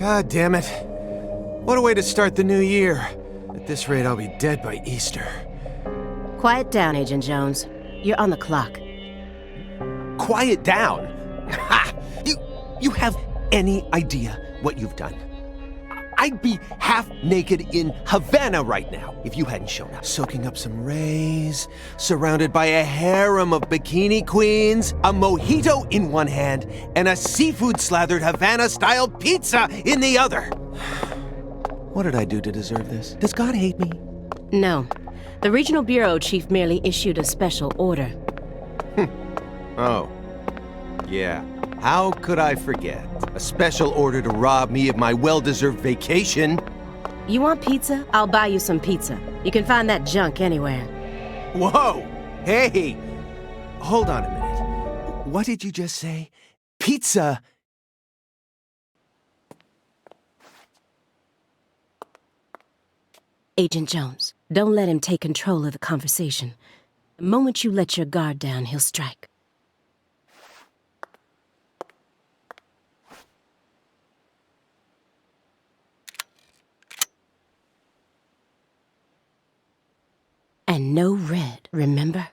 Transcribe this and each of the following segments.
God damn it. What a way to start the new year. At this rate, I'll be dead by Easter. Quiet down, Agent Jones. You're on the clock. Quiet down? Ha! You have any idea what you've done? I'd be half naked in Havana right now if you hadn't shown up. Soaking up some rays, surrounded by a harem of bikini queens, a mojito in one hand, and a seafood-slathered Havana-style pizza in the other. What did I do to deserve this? Does God hate me? No. The Regional Bureau Chief merely issued a special order. Oh. Yeah. How could I forget? A special order to rob me of my well-deserved vacation. You want pizza? I'll buy you some pizza. You can find that junk anywhere. Whoa! Hey! Hold on a minute. What did you just say? Pizza? Agent Jones, don't let him take control of the conversation. The moment you let your guard down, he'll strike. And no red, remember?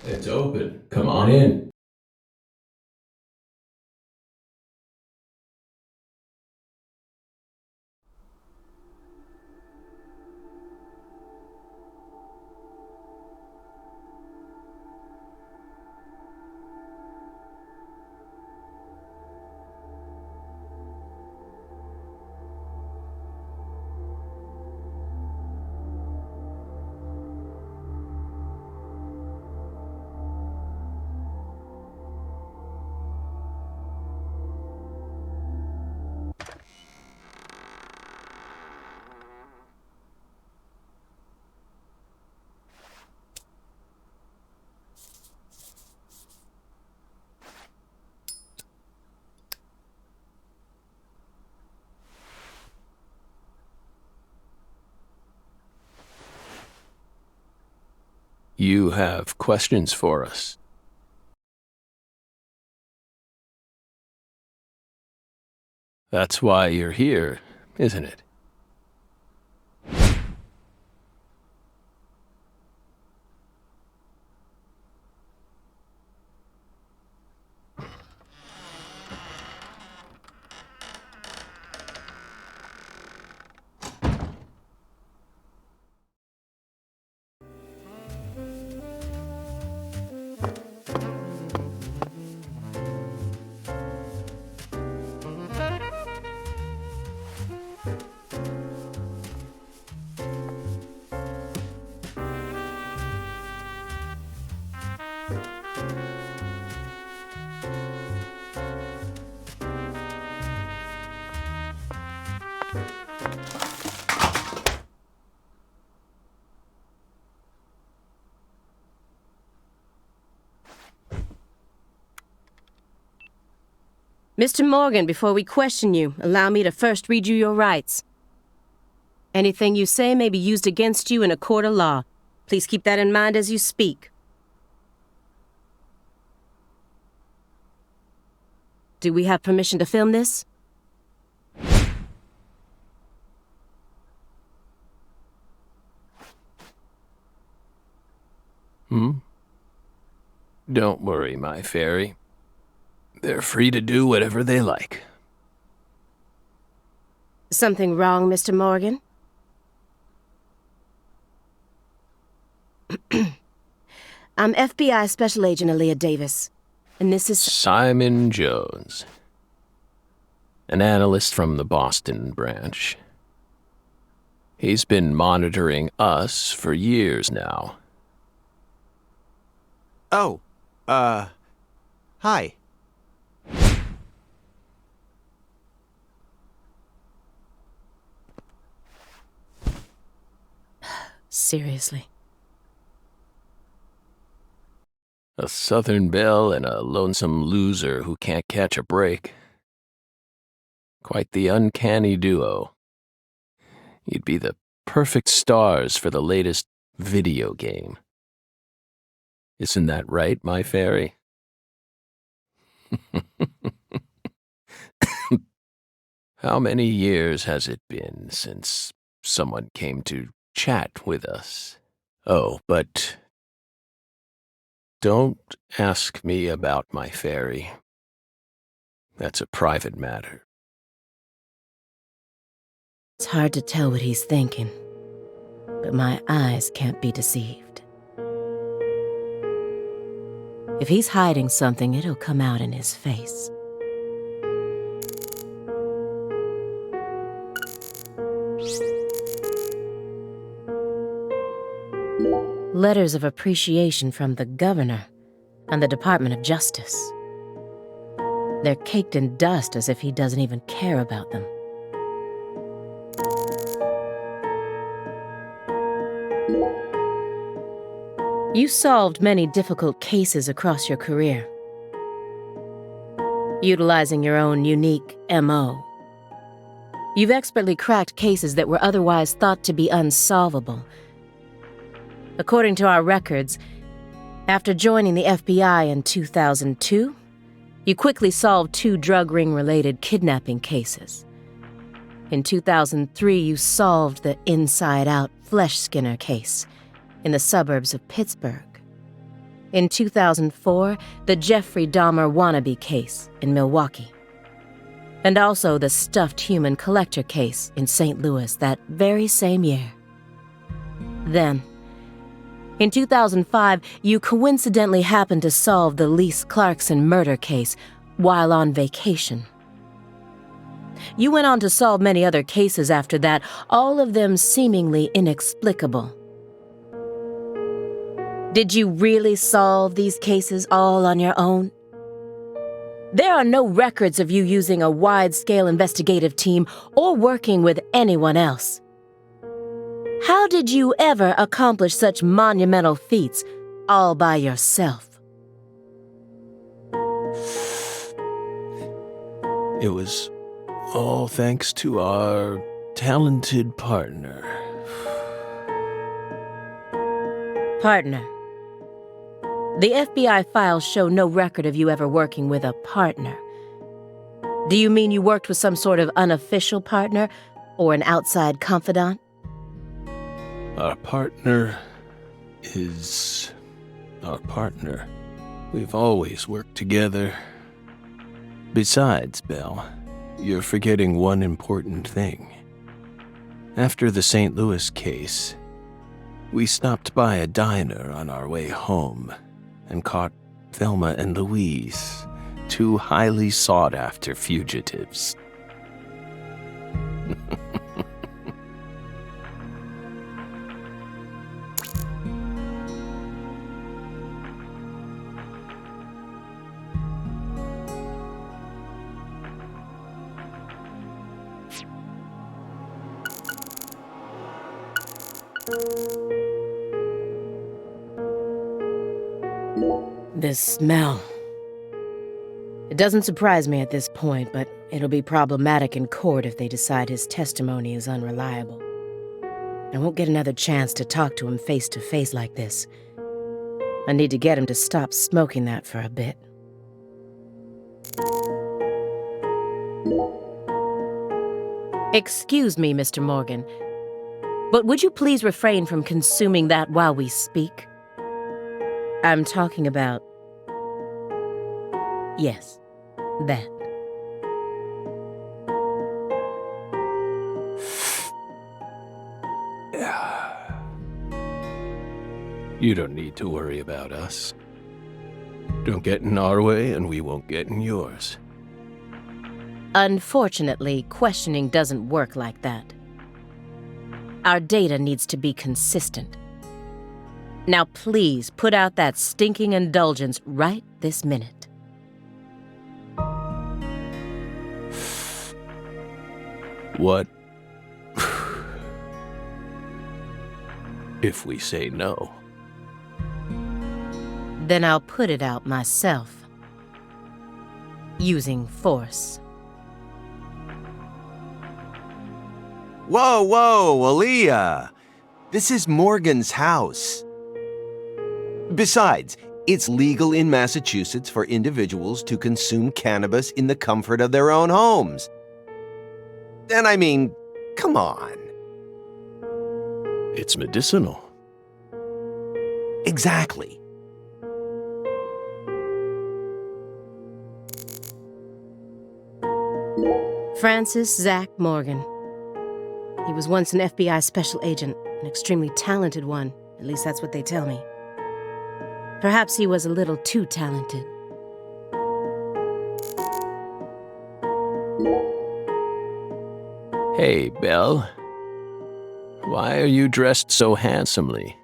It's open. Come on in. You have questions for us? That's why you're here, isn't it? Mr. Morgan, before we question you, allow me to first read you your rights. Anything you say may be used against you in a court of law. Please keep that in mind as you speak. Do we have permission to film this? Don't worry, my fairy. They're free to do whatever they like. Something wrong, Mr. Morgan? I'm FBI Special Agent Aaliyah Davis, and this is... Simon Jones. An analyst from the Boston branch. He's been monitoring us for years now. Oh, hi. Seriously. A Southern belle and a lonesome loser who can't catch a break. Quite the uncanny duo. You'd be the perfect stars for the latest video game. Isn't that right, my fairy? How many years has it been since someone came to chat with us? Oh, but don't ask me about my fairy. That's a private matter. It's hard to tell what he's thinking, but my eyes can't be deceived. If he's hiding something, it'll come out in his face. Letters of appreciation from the governor and the Department of Justice. They're caked in dust as if he doesn't even care about them. You solved many difficult cases across your career, utilizing your own unique MO. You've expertly cracked cases that were otherwise thought to be unsolvable. According to our records, after joining the FBI in 2002, you quickly solved 2 drug ring-related kidnapping cases. In 2003, you solved the inside-out flesh skinner case in the suburbs of Pittsburgh. In 2004, the Jeffrey Dahmer wannabe case in Milwaukee. And also the stuffed human collector case in St. Louis that very same year. Then, in 2005, you coincidentally happened to solve the Lise Clarkson murder case while on vacation. You went on to solve many other cases after that, all of them seemingly inexplicable. Did you really solve these cases all on your own? There are no records of you using a wide-scale investigative team or working with anyone else. How did you ever accomplish such monumental feats all by yourself? It was all thanks to our talented partner. Partner. The FBI files show no record of you ever working with a partner. Do you mean you worked with some sort of unofficial partner or an outside confidant? Our partner is our partner. We've always worked together. Besides, Belle, you're forgetting one important thing. After the St. Louis case, we stopped by a diner on our way home and caught Thelma and Louise, 2 highly sought-after fugitives. This smell. It doesn't surprise me at this point, but it'll be problematic in court if they decide his testimony is unreliable. I won't get another chance to talk to him face to face like this. I need to get him to stop smoking that for a bit. Excuse me, Mr. Morgan, but would you please refrain from consuming that while we speak? I'm talking about... yes, that. You don't need to worry about us. Don't get in our way and we won't get in yours. Unfortunately, questioning doesn't work like that. Our data needs to be consistent. Now please put out that stinking indulgence right this minute. What if we say no? Then I'll put it out myself. Using force. Whoa, whoa, Aaliyah. This is Morgan's house. Besides, it's legal in Massachusetts for individuals to consume cannabis in the comfort of their own homes. And I mean, come on. It's medicinal. Exactly. Francis Zach Morgan. He was once an FBI special agent, an extremely talented one. At least that's what they tell me. Perhaps he was a little too talented. Hey, Belle. Why are you dressed so handsomely?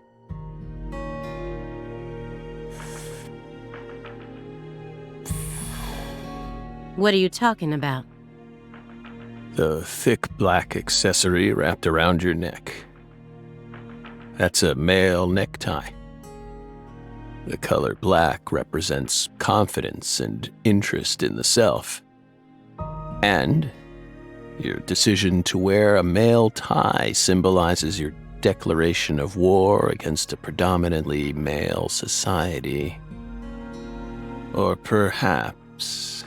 What are you talking about? The thick black accessory wrapped around your neck. That's a male necktie. The color black represents confidence and interest in the self. And your decision to wear a male tie symbolizes your declaration of war against a predominantly male society. Or perhaps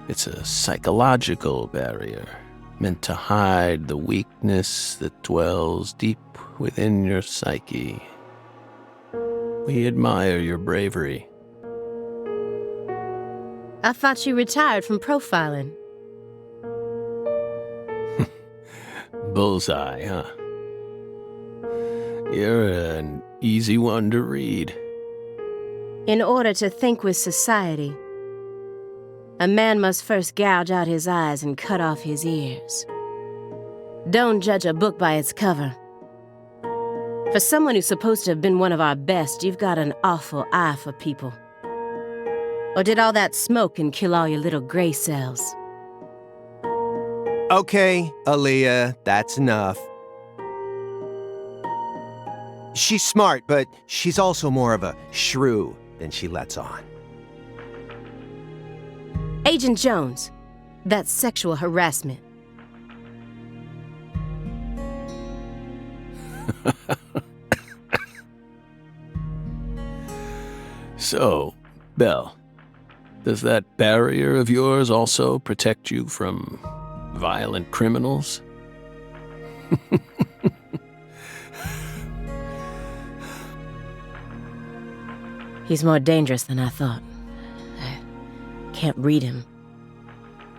it's a psychological barrier meant to hide the weakness that dwells deep within your psyche. We admire your bravery. I thought you retired from profiling. Bullseye, huh? You're an easy one to read. In order to think with society, a man must first gouge out his eyes and cut off his ears. Don't judge a book by its cover. For someone who's supposed to have been one of our best, you've got an awful eye for people. Or did all that smoke and kill all your little gray cells? Okay, Aaliyah, that's enough. She's smart, but she's also more of a shrew than she lets on. Agent Jones, that's sexual harassment. So, Belle, does that barrier of yours also protect you from violent criminals? He's more dangerous than I thought. I can't read him.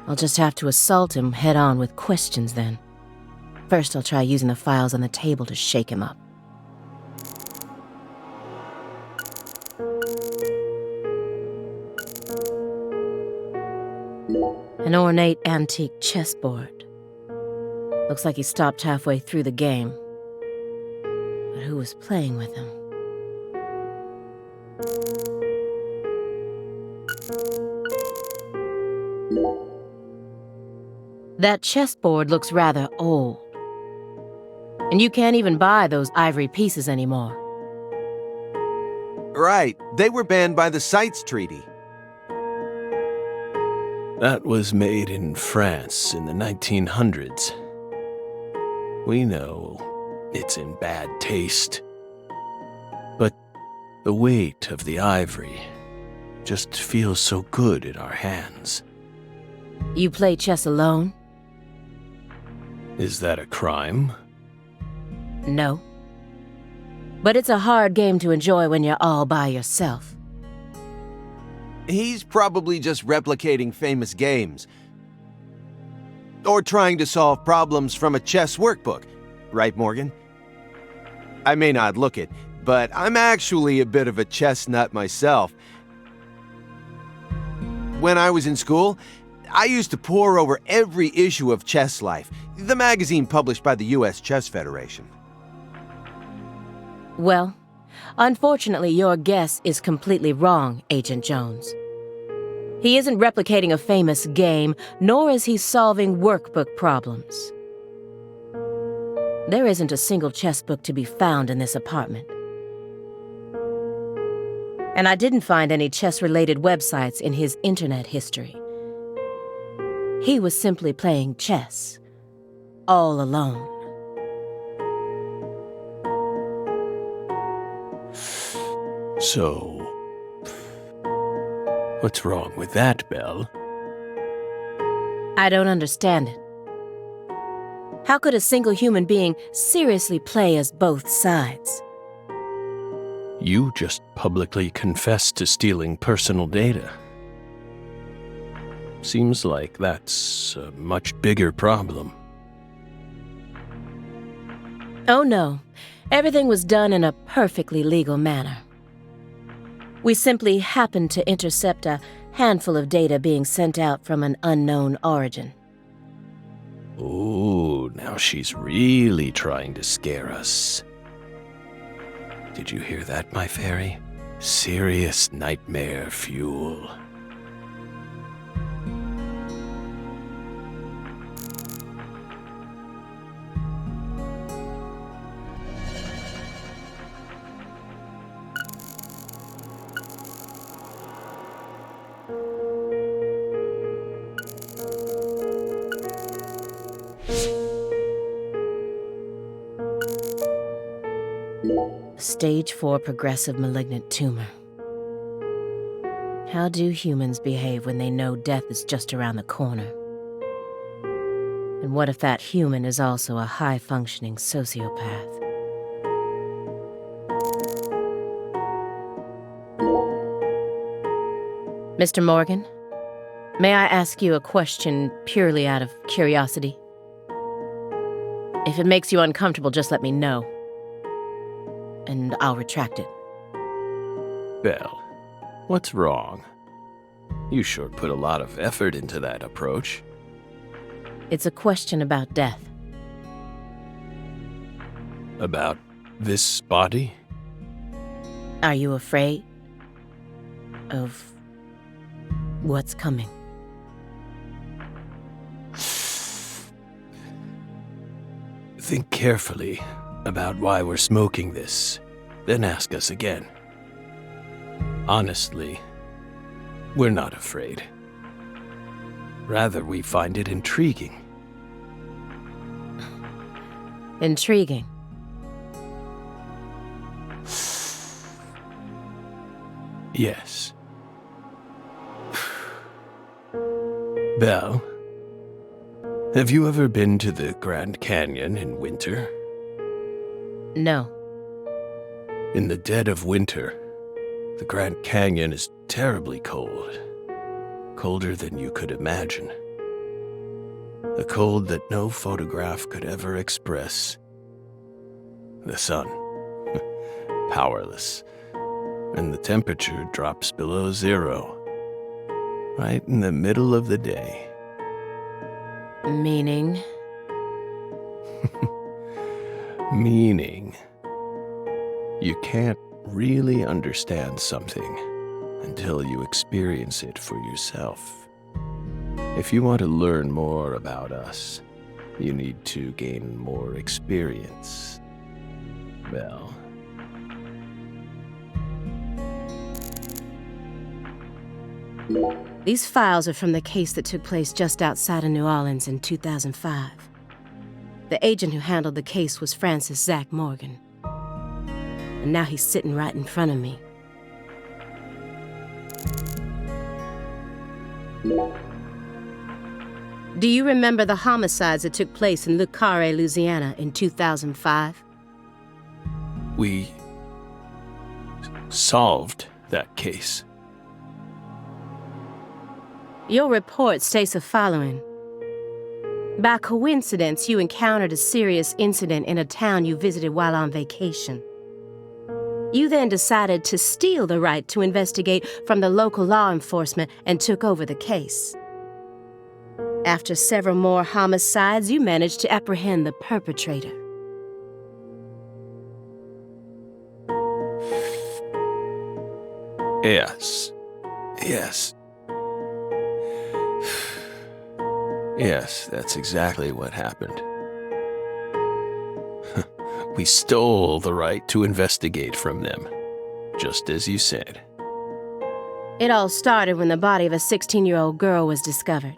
I'll just have to assault him head-on with questions then. First, I'll try using the files on the table to shake him up. An ornate antique chessboard. Looks like he stopped halfway through the game. But who was playing with him? That chessboard looks rather old. And you can't even buy those ivory pieces anymore. Right, they were banned by the CITES Treaty. That was made in France in the 1900s. We know it's in bad taste. But the weight of the ivory just feels so good in our hands. You play chess alone? Is that a crime? No. But it's a hard game to enjoy when you're all by yourself. He's probably just replicating famous games. Or trying to solve problems from a chess workbook. Right, Morgan? I may not look it, but I'm actually a bit of a chess nut myself. When I was in school, I used to pore over every issue of Chess Life, the magazine published by the U.S. Chess Federation. Well, unfortunately, your guess is completely wrong, Agent Jones. He isn't replicating a famous game, nor is he solving workbook problems. There isn't a single chess book to be found in this apartment. And I didn't find any chess-related websites in his internet history. He was simply playing chess. all alone. So, what's wrong with that, Belle? I don't understand it. How could a single human being seriously play as both sides? You just publicly confessed to stealing personal data. Seems like that's a much bigger problem. Oh no, everything was done in a perfectly legal manner. We simply happened to intercept a handful of data being sent out from an unknown origin. Oh, now she's really trying to scare us. Did you hear that, my fairy? Serious nightmare fuel. Stage 4 progressive malignant tumor. How do humans behave when they know death is just around the corner? And what if that human is also a high-functioning sociopath? Mr. Morgan, may I ask you a question purely out of curiosity? If it makes you uncomfortable, just let me know, and I'll retract it. Belle, what's wrong? You sure put a lot of effort into that approach. It's a question about death. About this body? Are you afraid of what's coming? Think carefully about why we're smoking this, then ask us again. Honestly, we're not afraid. Rather, we find it intriguing. Intriguing. Yes. Belle, have you ever been to the Grand Canyon in winter? No. In the dead of winter, the Grand Canyon is terribly cold. Colder than you could imagine. A cold that no photograph could ever express. The sun, powerless, and the temperature drops below zero, right in the middle of the day. Meaning? Meaning, you can't really understand something until you experience it for yourself. If you want to learn more about us, you need to gain more experience. Well, These files are from the case that took place just outside of New Orleans in 2005. The agent who handled the case was Francis Zach Morgan. And now he's sitting right in front of me. Do you remember the homicides that took place in Carré, Louisiana in 2005? we solved that case. Your report states the following. By coincidence, you encountered a serious incident in a town you visited while on vacation. You then decided to steal the right to investigate from the local law enforcement and took over the case. After several more homicides, you managed to apprehend the perpetrator. Yes. Yes, that's exactly what happened. We stole the right to investigate from them, just as you said. It all started when the body of a 16-year-old girl was discovered.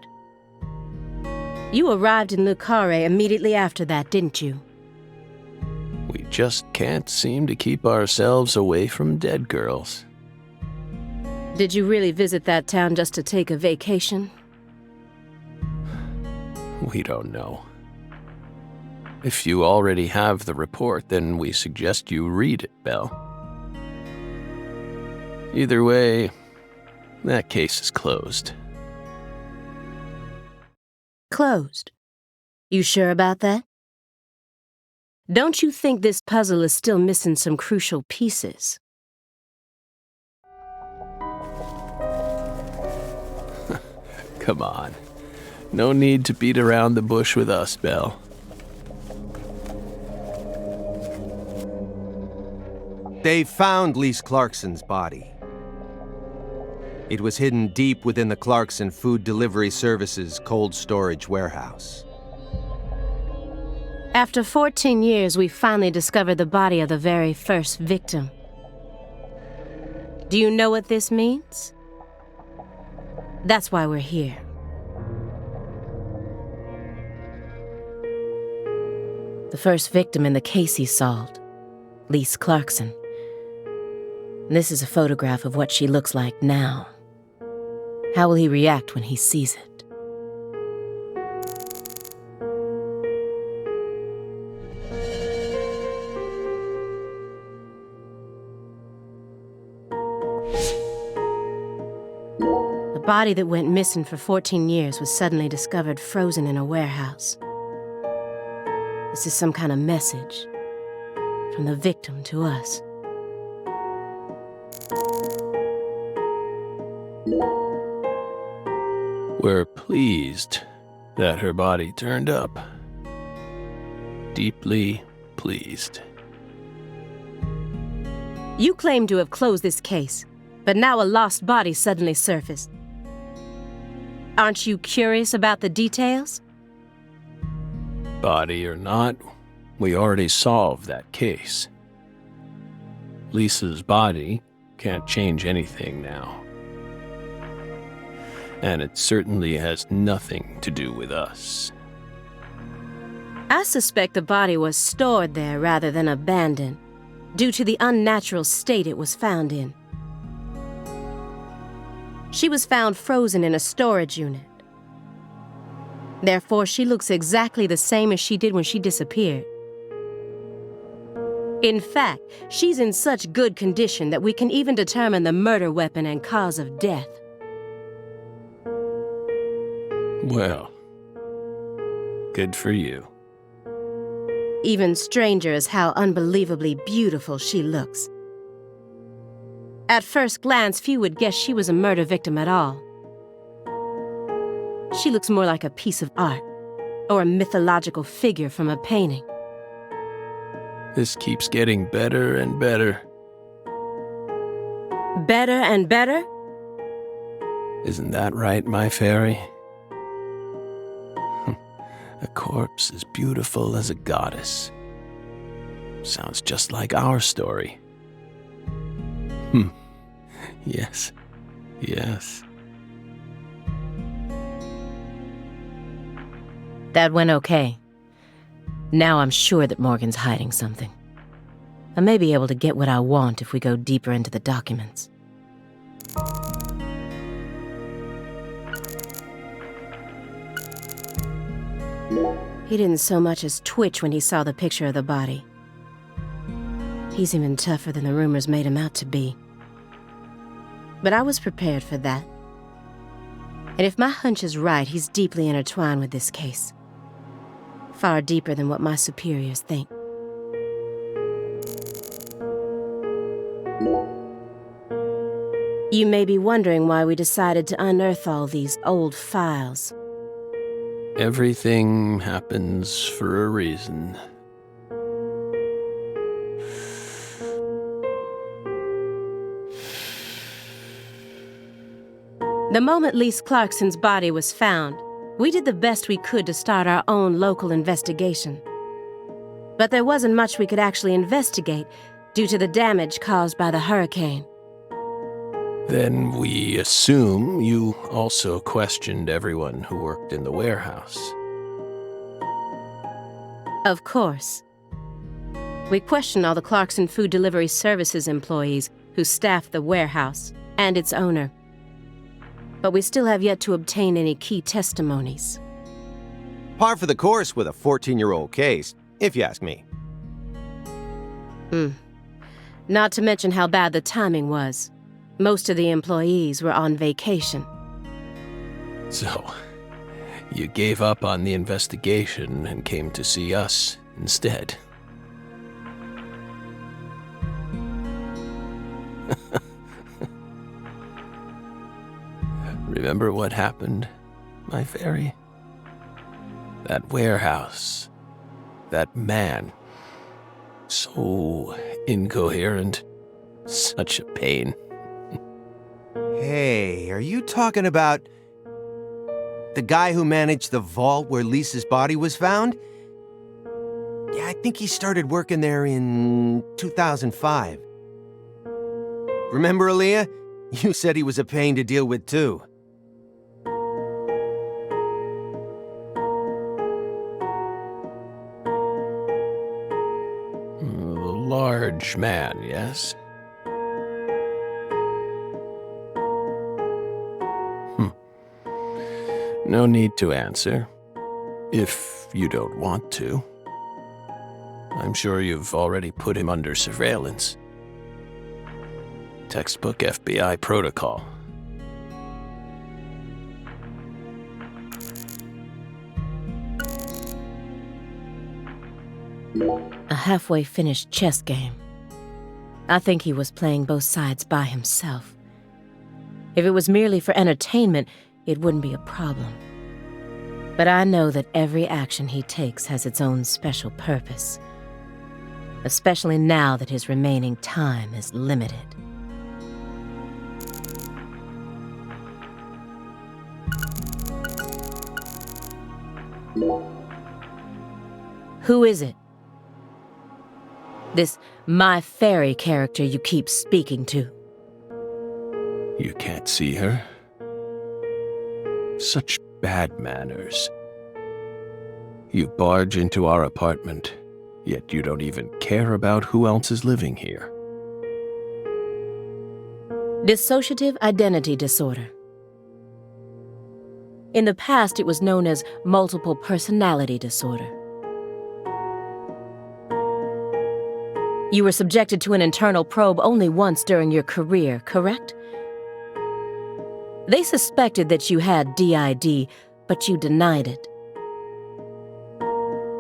You arrived in Le Carré immediately after that, didn't you? We just can't seem to keep ourselves away from dead girls. Did you really visit that town just to take a vacation? We don't know. If you already have the report, then we suggest you read it, Belle. Either way, that case is closed. Closed. You sure about that? Don't you think this puzzle is still missing some crucial pieces? Come on. No need to beat around the bush with us, Belle. They found Lise Clarkson's body. It was hidden deep within the Clarkson Food Delivery Services cold storage warehouse. After 14 years, we finally discovered the body of the very first victim. Do you know what this means? That's why we're here. The first victim in the case he solved, Lise Clarkson. This is a photograph of what she looks like now. How will he react when he sees it? The body that went missing for 14 years was suddenly discovered frozen in a warehouse. This is some kind of message from the victim to us. We're pleased that her body turned up. Deeply pleased. You claim to have closed this case, but now a lost body suddenly surfaced. Aren't you curious about the details? Body or not, we already solved that case. Lisa's body can't change anything now. And it certainly has nothing to do with us. I suspect the body was stored there rather than abandoned, due to the unnatural state it was found in. She was found frozen in a storage unit. Therefore, she looks exactly the same as she did when she disappeared. In fact, she's in such good condition that we can even determine the murder weapon and cause of death. Well, good for you. Even stranger is how unbelievably beautiful she looks. At first glance, few would guess she was a murder victim at all. She looks more like a piece of art, or a mythological figure from a painting. This keeps getting better and better. Better and better? Isn't that right, my fairy? A corpse as beautiful as a goddess. Sounds just like our story. Yes. Yes. That went okay. Now I'm sure that Morgan's hiding something. I may be able to get what I want if we go deeper into the documents. He didn't so much as twitch when he saw the picture of the body. He's even tougher than the rumors made him out to be. But I was prepared for that. And if my hunch is right, he's deeply intertwined with this case. Far deeper than what my superiors think. You may be wondering why we decided to unearth all these old files. Everything happens for a reason. The moment Lise Clarkson's body was found, we did the best we could to start our own local investigation. But there wasn't much we could actually investigate due to the damage caused by the hurricane. Then we assume you also questioned everyone who worked in the warehouse. Of course. We questioned all the Clarkson Food Delivery Services employees who staff the warehouse and its owner. But we still have yet to obtain any key testimonies. Par for the course with a 14-year-old case, if you ask me. Not to mention how bad the timing was. Most of the employees were on vacation. So, you gave up on the investigation and came to see us instead. Remember what happened, my fairy? That warehouse. That man. So incoherent. Such a pain. Hey, are you talking about the guy who managed the vault where Lisa's body was found? Yeah, I think he started working there in 2005. Remember, Aaliyah? You said he was a pain to deal with, too. A large man, yes? No need to answer, if you don't want to. I'm sure you've already put him under surveillance. Textbook FBI protocol. A halfway finished chess game. I think he was playing both sides by himself. If it was merely for entertainment, it wouldn't be a problem. But I know that every action he takes has its own special purpose, especially now that his remaining time is limited. Who is it? This My Fairy character you keep speaking to. You can't see her? Such bad manners. You barge into our apartment, yet you don't even care about who else is living here. Dissociative identity disorder. In the past, it was known as multiple personality disorder. You were subjected to an internal probe only once during your career, correct? They suspected that you had DID, but you denied it.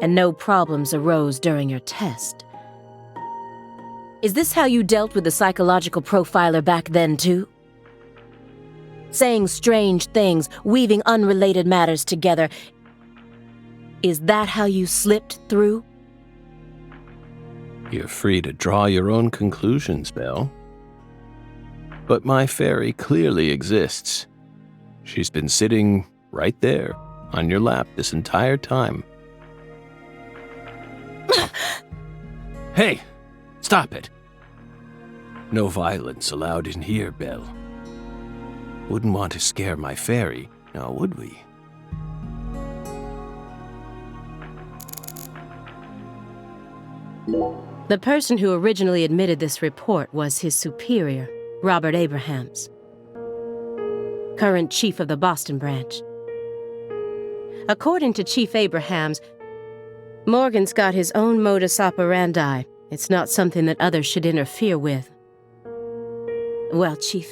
And no problems arose during your test. Is this how you dealt with the psychological profiler back then, too? Saying strange things, weaving unrelated matters together. Is that how you slipped through? You're free to draw your own conclusions, Belle. But my fairy clearly exists. She's been sitting right there, on your lap this entire time. Hey! Stop it! No violence allowed in here, Belle. Wouldn't want to scare my fairy, now would we? The person who originally admitted this report was his superior, Robert Abrahams, current chief of the Boston branch. According to Chief Abrahams, Morgan's got his own modus operandi. It's not something that others should interfere with. Well, Chief,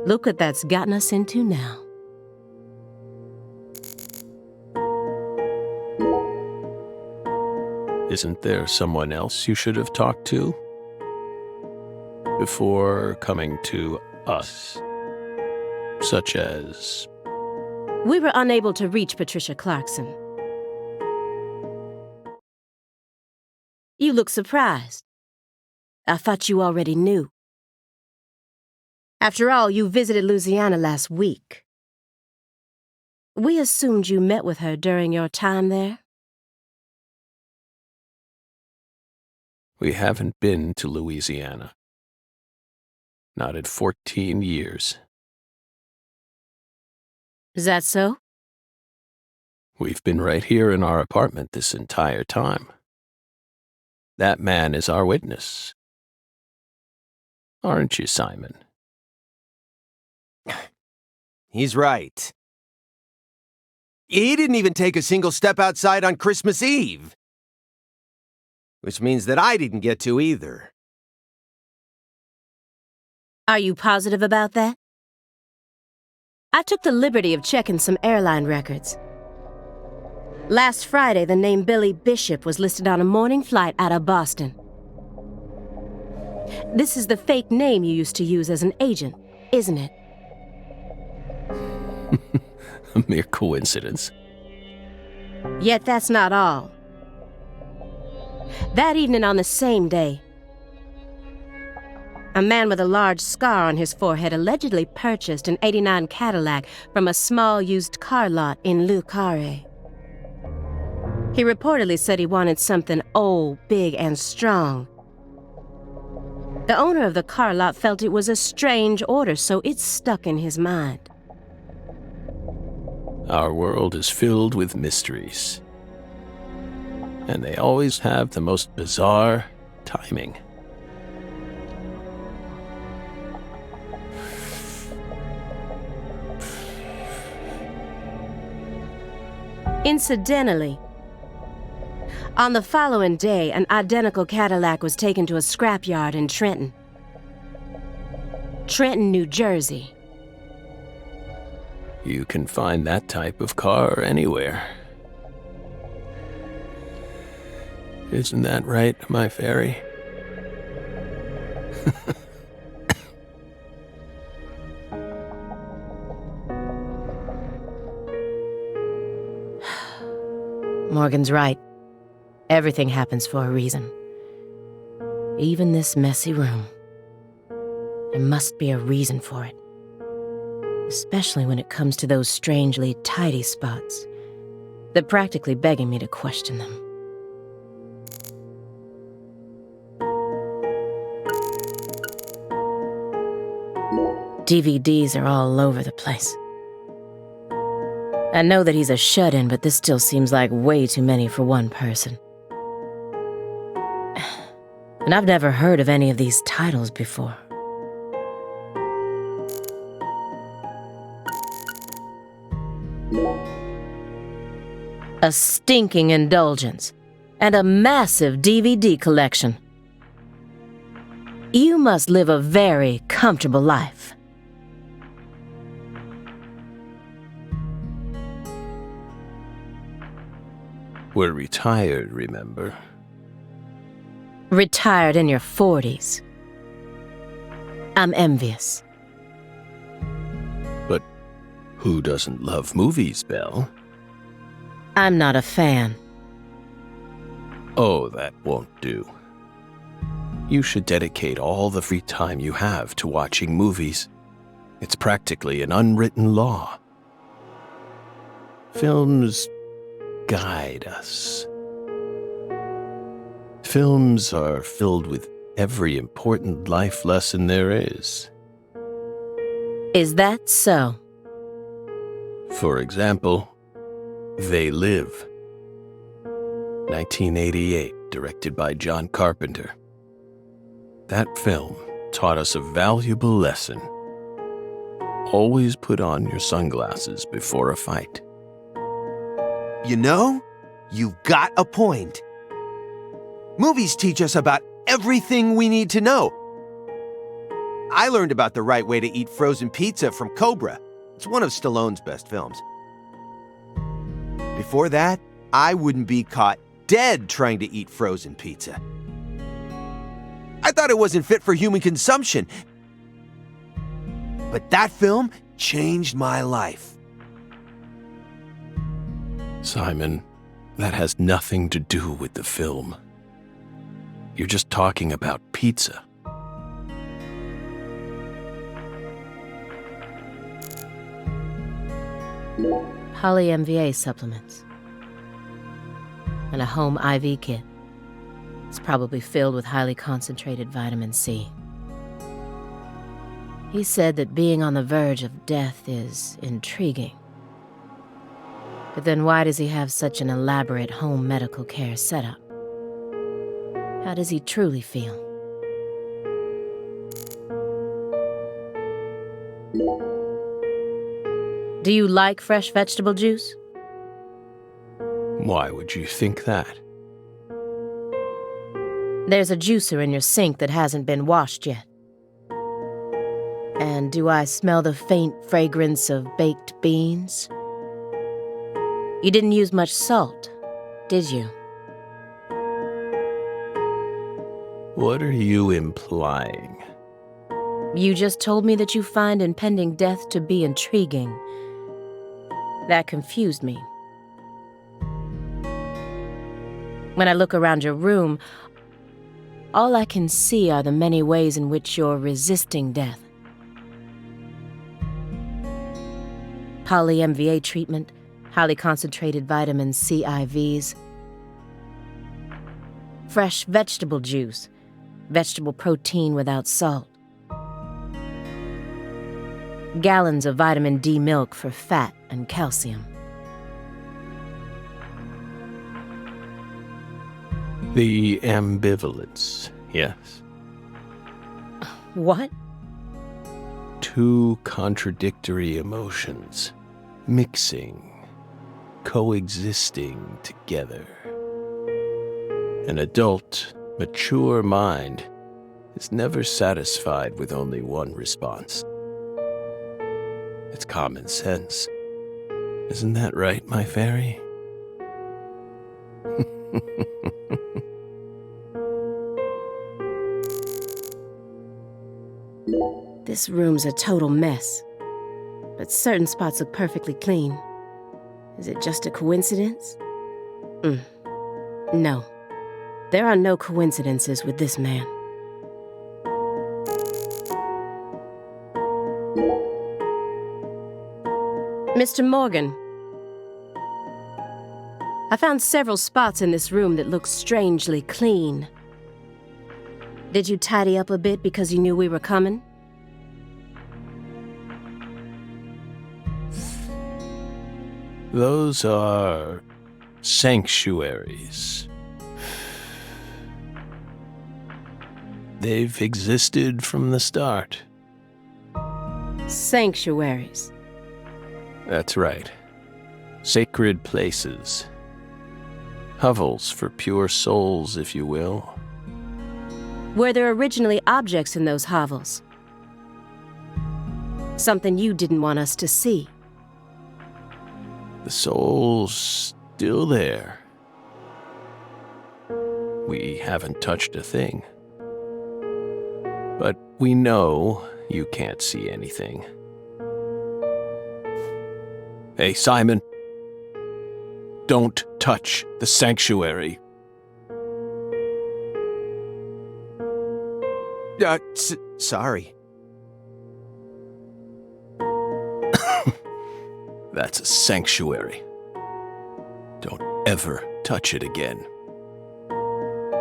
look what that's gotten us into now. Isn't there someone else you should have talked to? Before coming to us? Such as... We were unable to reach Patricia Clarkson. You look surprised. I thought you already knew. After all, you visited Louisiana last week. We assumed you met with her during your time there. We haven't been to Louisiana. Not in 14 years. Is that so? We've been right here in our apartment this entire time. That man is our witness. Aren't you, Simon? He's right. He didn't even take a single step outside on Christmas Eve. Which means that I didn't get to either. Are you positive about that? I took the liberty of checking some airline records. Last Friday, the name Billy Bishop was listed on a morning flight out of Boston. This is the fake name you used to use as an agent, isn't it? A mere coincidence. Yet that's not all. That evening on the same day, a man with a large scar on his forehead allegedly purchased an '89 Cadillac from a small used car lot in Carré. He reportedly said he wanted something old, big, and strong. The owner of the car lot felt it was a strange order, so it stuck in his mind. Our world is filled with mysteries. And they always have the most bizarre timing. Incidentally, on the following day, an identical Cadillac was taken to a scrapyard in Trenton, New Jersey. You can find that type of car anywhere. Isn't that right, my fairy? Morgan's right. Everything happens for a reason. Even this messy room. There must be a reason for it. Especially when it comes to those strangely tidy spots. They're practically begging me to question them. DVDs are all over the place. I know that he's a shut-in, but this still seems like way too many for one person. And I've never heard of any of these titles before. A stinking indulgence, and a massive DVD collection. You must live a very comfortable life. We're retired, remember? Retired in your 40s. I'm envious. But who doesn't love movies, Belle? I'm not a fan. Oh, that won't do. You should dedicate all the free time you have to watching movies. It's practically an unwritten law. Films guide us. Films are filled with every important life lesson there is. Is that so? For example, They Live. 1988, directed by John Carpenter. That film taught us a valuable lesson. Always put on your sunglasses before a fight. You know, you've got a point. Movies teach us about everything we need to know. I learned about the right way to eat frozen pizza from Cobra. It's one of Stallone's best films. Before that, I wouldn't be caught dead trying to eat frozen pizza. I thought it wasn't fit for human consumption. But that film changed my life. Simon, that has nothing to do with the film. You're just talking about pizza. Poly MVA supplements. And a home IV kit. It's probably filled with highly concentrated vitamin C. He said that being on the verge of death is intriguing. But then why does he have such an elaborate home medical care setup? How does he truly feel? Do you like fresh vegetable juice? Why would you think that? There's a juicer in your sink that hasn't been washed yet. And do I smell the faint fragrance of baked beans? You didn't use much salt, did you? What are you implying? You just told me that you find impending death to be intriguing. That confused me. When I look around your room, all I can see are the many ways in which you're resisting death. Poly-MVA treatment, highly concentrated vitamin C IVs, fresh vegetable juice, vegetable protein without salt, gallons of vitamin D milk for fat and calcium. The ambivalence, yes. What? Two contradictory emotions, mixing, coexisting together. An adult, mature mind is never satisfied with only one response. It's common sense. Isn't that right, my fairy? This room's a total mess, but certain spots look perfectly clean. Is it just a coincidence? No. There are no coincidences with this man. Mr. Morgan, I found several spots in this room that look strangely clean. Did you tidy up a bit because you knew we were coming? Those are sanctuaries. They've existed from the start. Sanctuaries. That's right. Sacred places. Hovels for pure souls, if you will. Were there originally objects in those hovels? Something you didn't want us to see? The soul's still there. We haven't touched a thing. But we know you can't see anything. Hey, Simon. Don't touch the sanctuary. Sorry. That's a sanctuary. Don't ever touch it again.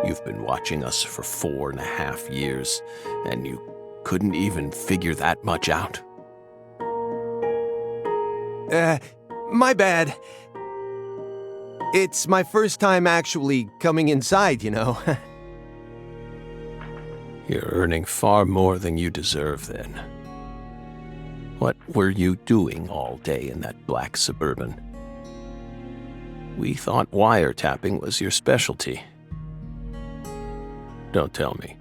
You've been watching us for 4.5 years, and you couldn't even figure that much out? My bad. It's my first time actually coming inside, you know. You're earning far more than you deserve, then. What were you doing all day in that black Suburban? We thought wiretapping was your specialty. Don't tell me.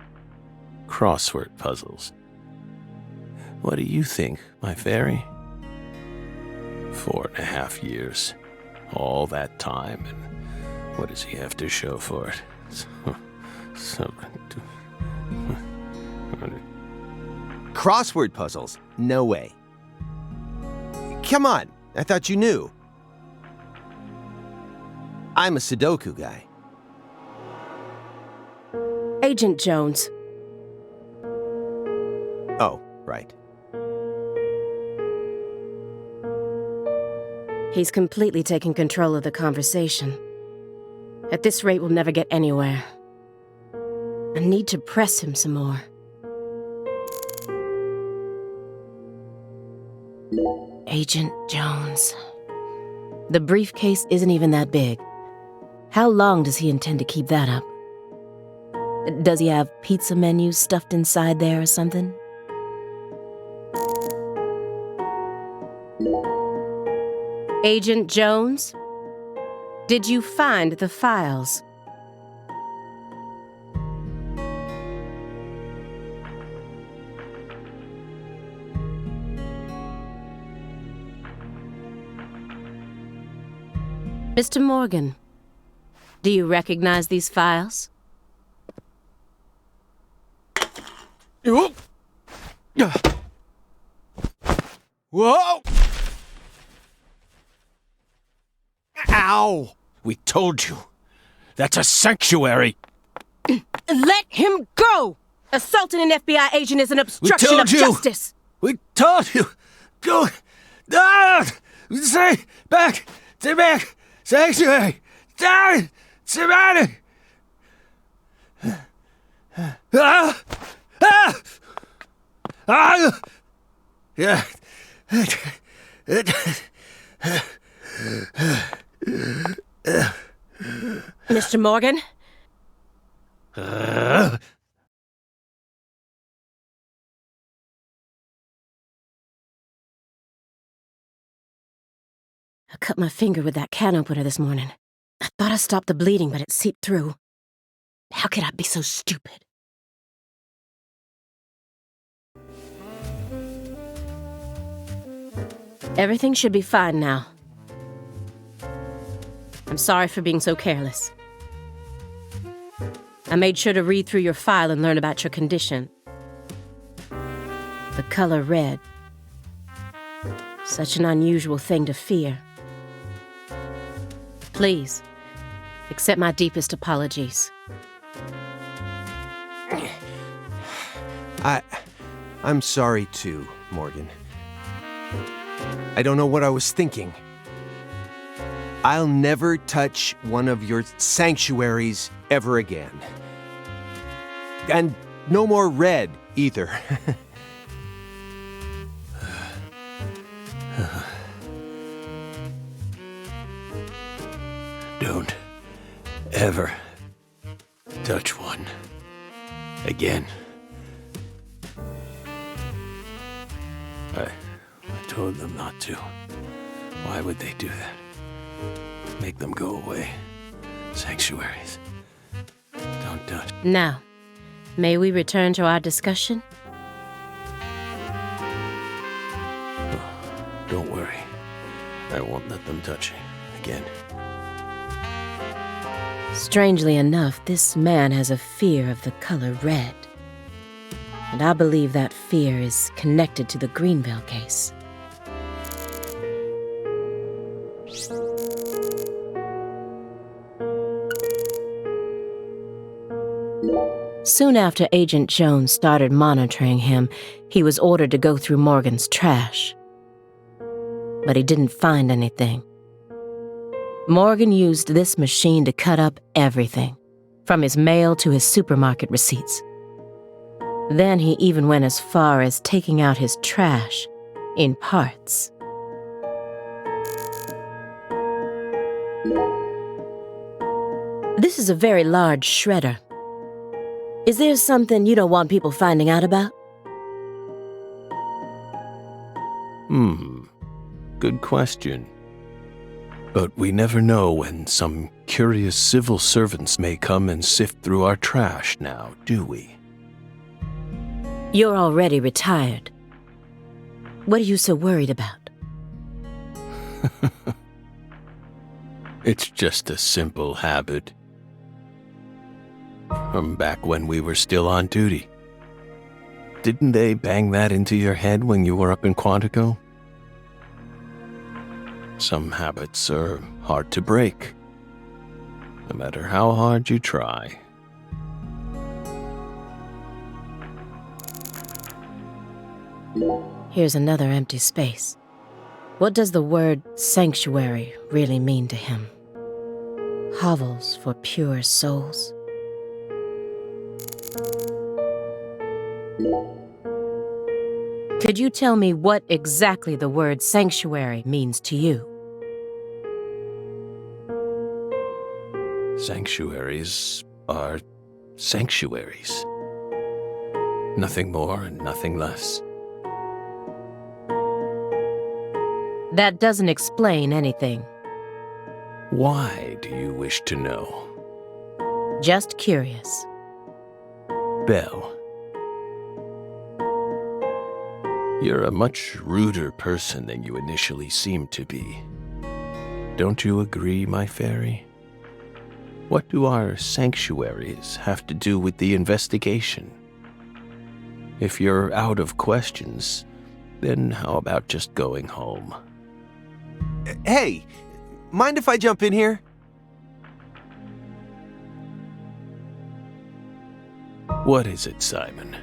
Crossword puzzles. What do you think, my fairy? 4.5 years. All that time, and what does he have to show for it? Crossword puzzles? No way. Come on, I thought you knew. I'm a Sudoku guy. Agent Jones. Oh, right. He's completely taken control of the conversation. At this rate, we'll never get anywhere. I need to press him some more. Agent Jones. The briefcase isn't even that big. How long does he intend to keep that up? Does he have pizza menus stuffed inside there or something? Agent Jones? Did you find the files? Mr. Morgan, do you recognize these files? Whoa! Ow! We told you. That's a sanctuary. Let him go! Assaulting an FBI agent is an obstruction of justice! We told you. Go. Ah! Say back. Stay back. Sanctuary. Down. Savannah. Ah! Ah! Ah! Yeah. Mr. Morgan? I cut my finger with that can opener this morning. I thought I stopped the bleeding, but it seeped through. How could I be so stupid? Everything should be fine now. I'm sorry for being so careless. I made sure to read through your file and learn about your condition. The color red. Such an unusual thing to fear. Please, accept my deepest apologies. I'm sorry too, Morgan. I don't know what I was thinking. I'll never touch one of your sanctuaries ever again. And no more red, either. Don't ever touch one again. I told them not to. Why would they do that? Make them go away. Sanctuaries. Don't touch. Now, may we return to our discussion? Don't worry. I won't let them touch you again. Strangely enough, this man has a fear of the color red. And I believe that fear is connected to the Greenville case. Soon after Agent Jones started monitoring him, he was ordered to go through Morgan's trash. But he didn't find anything. Morgan used this machine to cut up everything, from his mail to his supermarket receipts. Then he even went as far as taking out his trash in parts. This is a very large shredder. Is there something you don't want people finding out about? Good question. But we never know when some curious civil servants may come and sift through our trash now, do we? You're already retired. What are you so worried about? It's just a simple habit. From back when we were still on duty. Didn't they bang that into your head when you were up in Quantico? Some habits are hard to break, no matter how hard you try. Here's another empty space. What does the word sanctuary really mean to him? Hovels for pure souls. Could you tell me what exactly the word sanctuary means to you? Sanctuaries are sanctuaries. Nothing more and nothing less. That doesn't explain anything. Why do you wish to know? Just curious. Belle, you're a much ruder person than you initially seemed to be. Don't you agree, my fairy? What do our sanctuaries have to do with the investigation? If you're out of questions, then how about just going home? Hey, mind if I jump in here? What is it, Simon?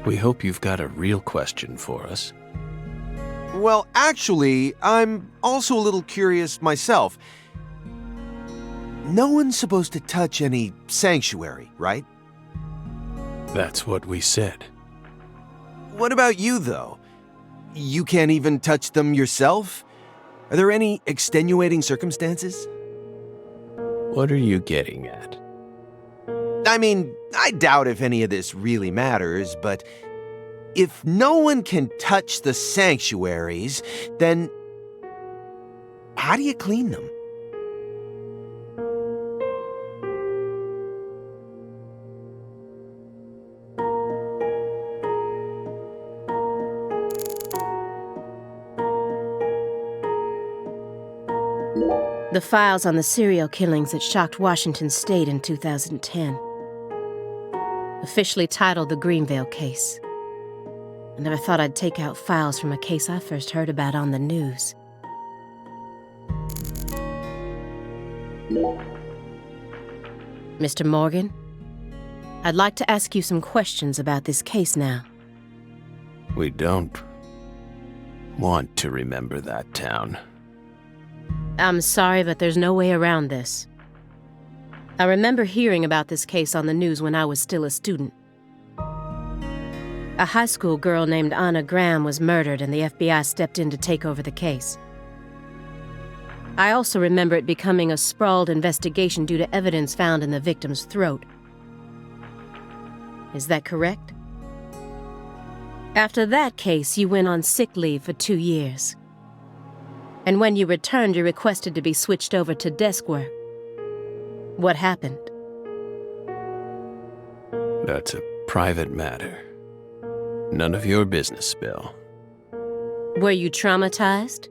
We hope you've got a real question for us. Well, actually, I'm also a little curious myself. No one's supposed to touch any sanctuary, right? That's what we said. What about you, though? You can't even touch them yourself? Are there any extenuating circumstances? What are you getting at? I mean, I doubt if any of this really matters, but if no one can touch the sanctuaries, then how do you clean them? The files on the serial killings that shocked Washington State in 2010. Officially titled the Greenvale Case. I never thought I'd take out files from a case I first heard about on the news. Mr. Morgan, I'd like to ask you some questions about this case now. We don't want to remember that town. I'm sorry, but there's no way around this. I remember hearing about this case on the news when I was still a student. A high school girl named Anna Graham was murdered and the FBI stepped in to take over the case. I also remember it becoming a sprawled investigation due to evidence found in the victim's throat. Is that correct? After that case, you went on sick leave for 2 years. And when you returned, you requested to be switched over to desk work. What happened? That's a private matter. None of your business, Bill. Were you traumatized?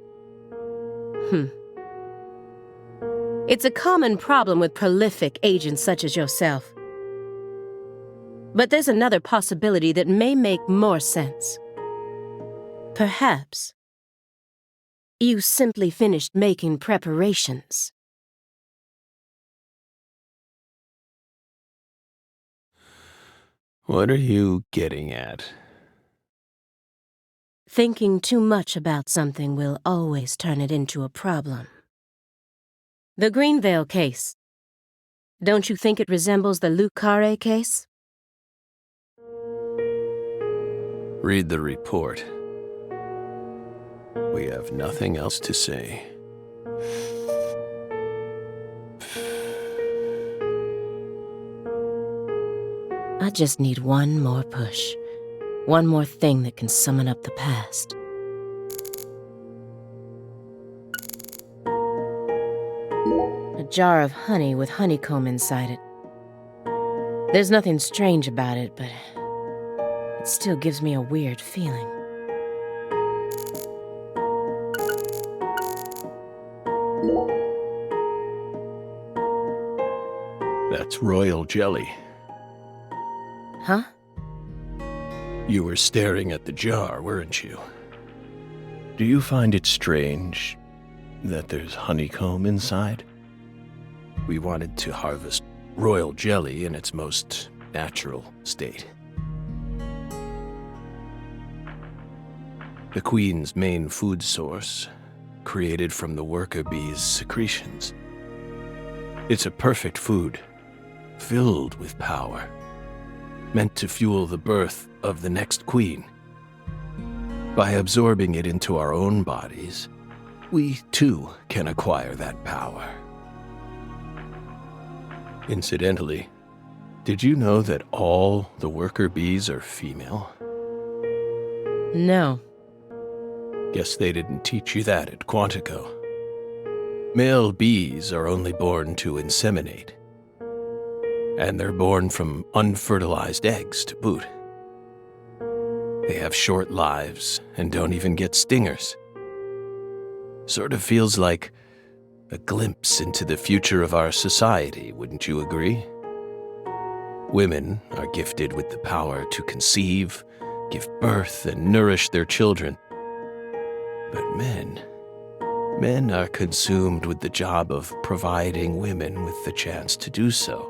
It's a common problem with prolific agents such as yourself. But there's another possibility that may make more sense. Perhaps you simply finished making preparations. What are you getting at? Thinking too much about something will always turn it into a problem. The Greenvale case. Don't you think it resembles the Carré case? Read the report. We have nothing else to say. I just need one more push. One more thing that can summon up the past. A jar of honey with honeycomb inside it. There's nothing strange about it, but it still gives me a weird feeling. That's royal jelly. Huh? You were staring at the jar, weren't you? Do you find it strange that there's honeycomb inside? We wanted to harvest royal jelly in its most natural state. The queen's main food source, created from the worker bee's secretions. It's a perfect food, filled with power, meant to fuel the birth of the next queen. By absorbing it into our own bodies, we too can acquire that power. Incidentally, did you know that all the worker bees are female? No. Guess they didn't teach you that at Quantico. Male bees are only born to inseminate. And they're born from unfertilized eggs to boot. They have short lives and don't even get stingers. Sort of feels like a glimpse into the future of our society, wouldn't you agree? Women are gifted with the power to conceive, give birth, and nourish their children. But men are consumed with the job of providing women with the chance to do so.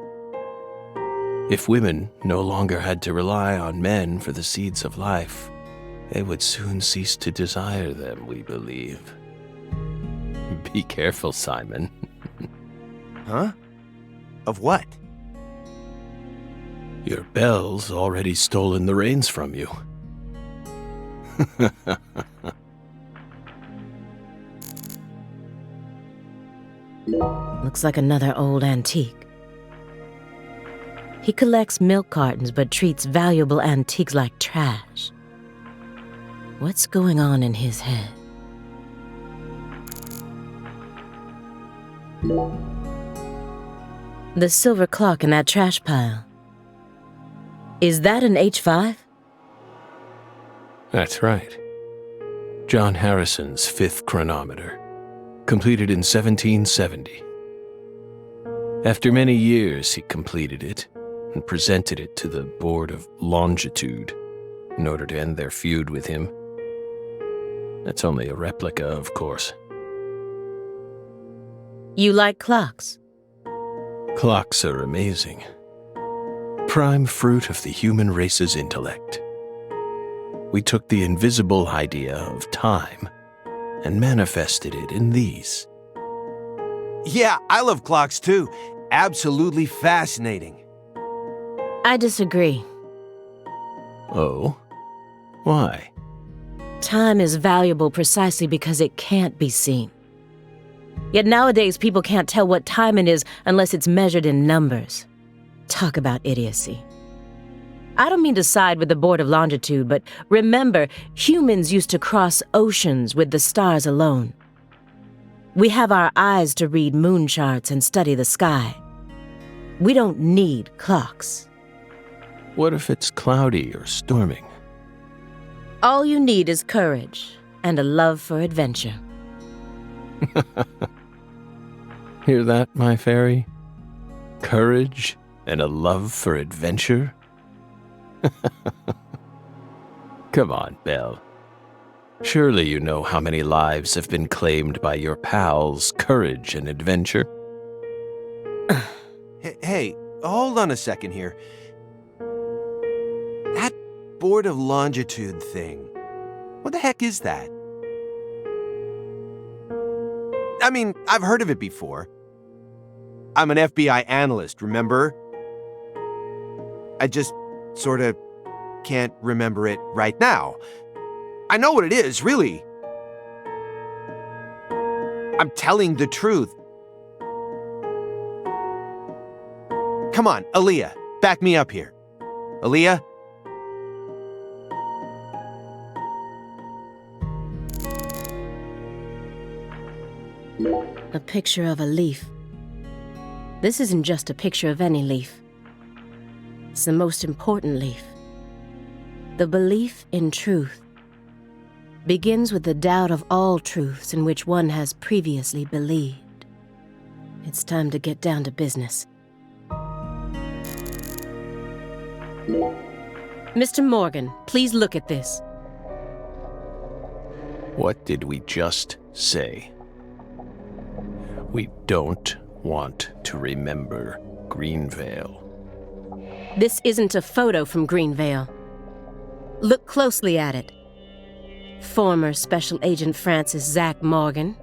If women no longer had to rely on men for the seeds of life, they would soon cease to desire them, we believe. Be careful, Simon. Huh? Of what? Your Belle's already stolen the reins from you. Looks like another old antique. He collects milk cartons but treats valuable antiques like trash. What's going on in his head? The silver clock in that trash pile. Is that an H5? That's right. John Harrison's 5th chronometer, completed in 1770. After many years, he completed it and presented it to the Board of Longitude in order to end their feud with him. That's only a replica, of course. You like clocks? Clocks are amazing. Prime fruit of the human race's intellect. We took the invisible idea of time and manifested it in these. Yeah, I love clocks too. Absolutely fascinating. I disagree. Oh? Why? Time is valuable precisely because it can't be seen. Yet nowadays people can't tell what time it is unless it's measured in numbers. Talk about idiocy. I don't mean to side with the Board of Longitude, but remember, humans used to cross oceans with the stars alone. We have our eyes to read moon charts and study the sky. We don't need clocks. What if it's cloudy or storming? All you need is courage and a love for adventure. Hear that, my fairy? Courage and a love for adventure? Come on, Belle. Surely you know how many lives have been claimed by your pals' courage and adventure. Hey, hold on a second here. That Board of Longitude thing, what the heck is that? I mean, I've heard of it before. I'm an FBI analyst, remember? I just sort of can't remember it right now. I know what it is, really. I'm telling the truth. Come on, Aaliyah, back me up here. Aaliyah? A picture of a leaf. This isn't just a picture of any leaf. It's the most important leaf. The belief in truth begins with the doubt of all truths in which one has previously believed. It's time to get down to business. Mr. Morgan, please look at this. What did we just say? We don't want to remember Greenvale. This isn't a photo from Greenvale. Look closely at it. Former Special Agent Francis Zach Morgan.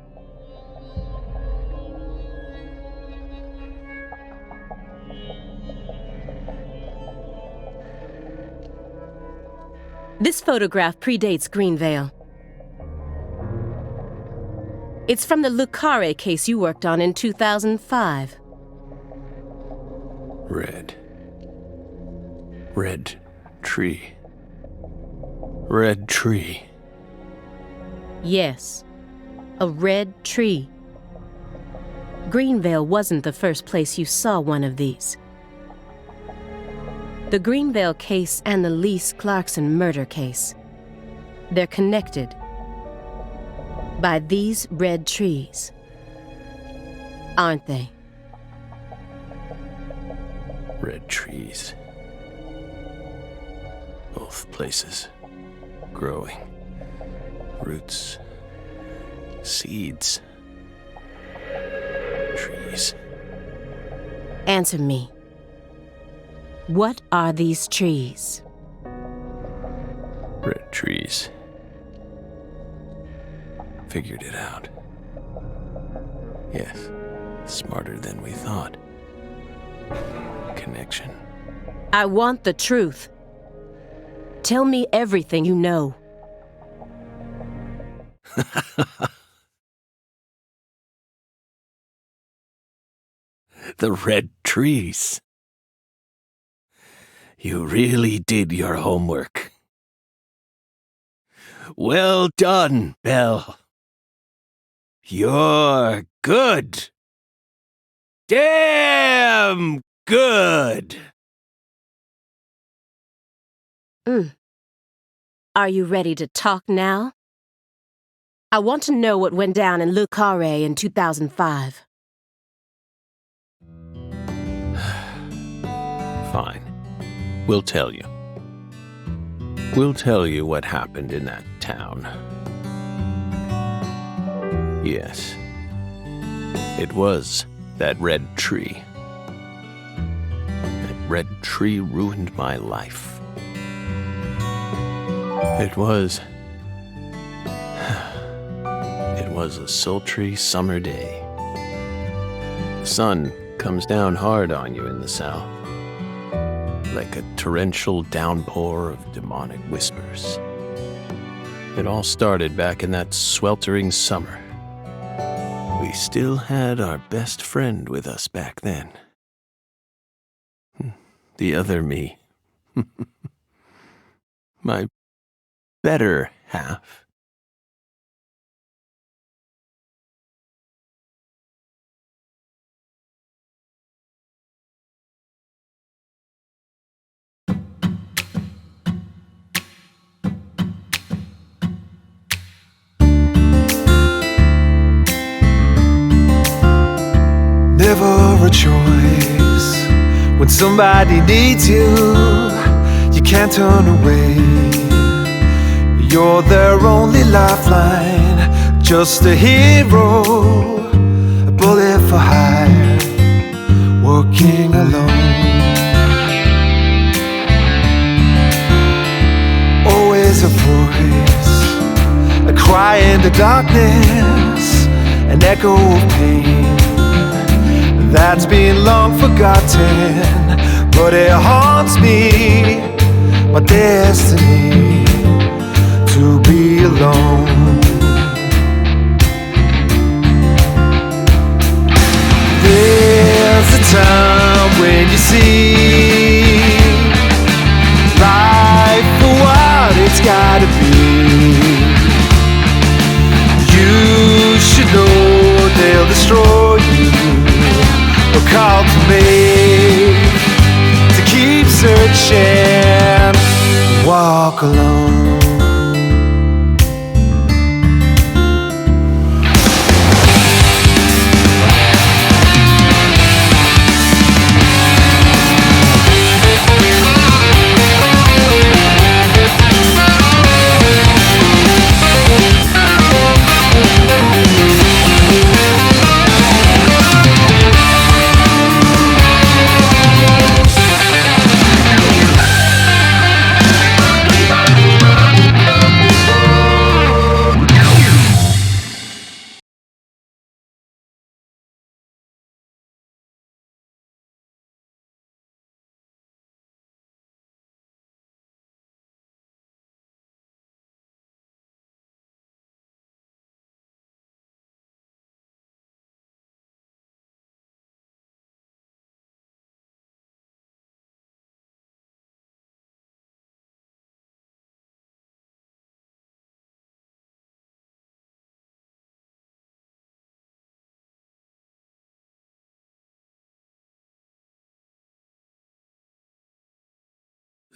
This photograph predates Greenvale. It's from the Carré case you worked on in 2005. Red. Red tree. Red tree. Yes, a red tree. Greenvale wasn't the first place you saw one of these. The Greenvale case and the Lise Clarkson murder case. They're connected by these red trees, aren't they? Red trees. Both places. Growing. Roots. Seeds. Trees. Answer me. What are these trees? Red trees. Figured it out. Yes, smarter than we thought. Connection. I want the truth. Tell me everything you know. The red trees. You really did your homework. Well done, Belle. You're good. Damn good. Are you ready to talk now? I want to know what went down in Le Carré in 2005. Fine. We'll tell you. We'll tell you what happened in that town. Yes. It was that red tree. That red tree ruined my life. It was a sultry summer day. The sun comes down hard on you in the south, like a torrential downpour of demonic whispers. It all started back in that sweltering summer. We still had our best friend with us back then. The other me. My better half. Never a choice. When somebody needs you, you can't turn away. You're their only lifeline, just a hero, a bullet for hire, working alone. Always a voice, a cry in the darkness, an echo of pain that's been long forgotten, but it haunts me, my destiny to be alone. There's a time when you see life for what it's gotta be. You should know they'll destroy you. A call to me to keep searching, walk alone.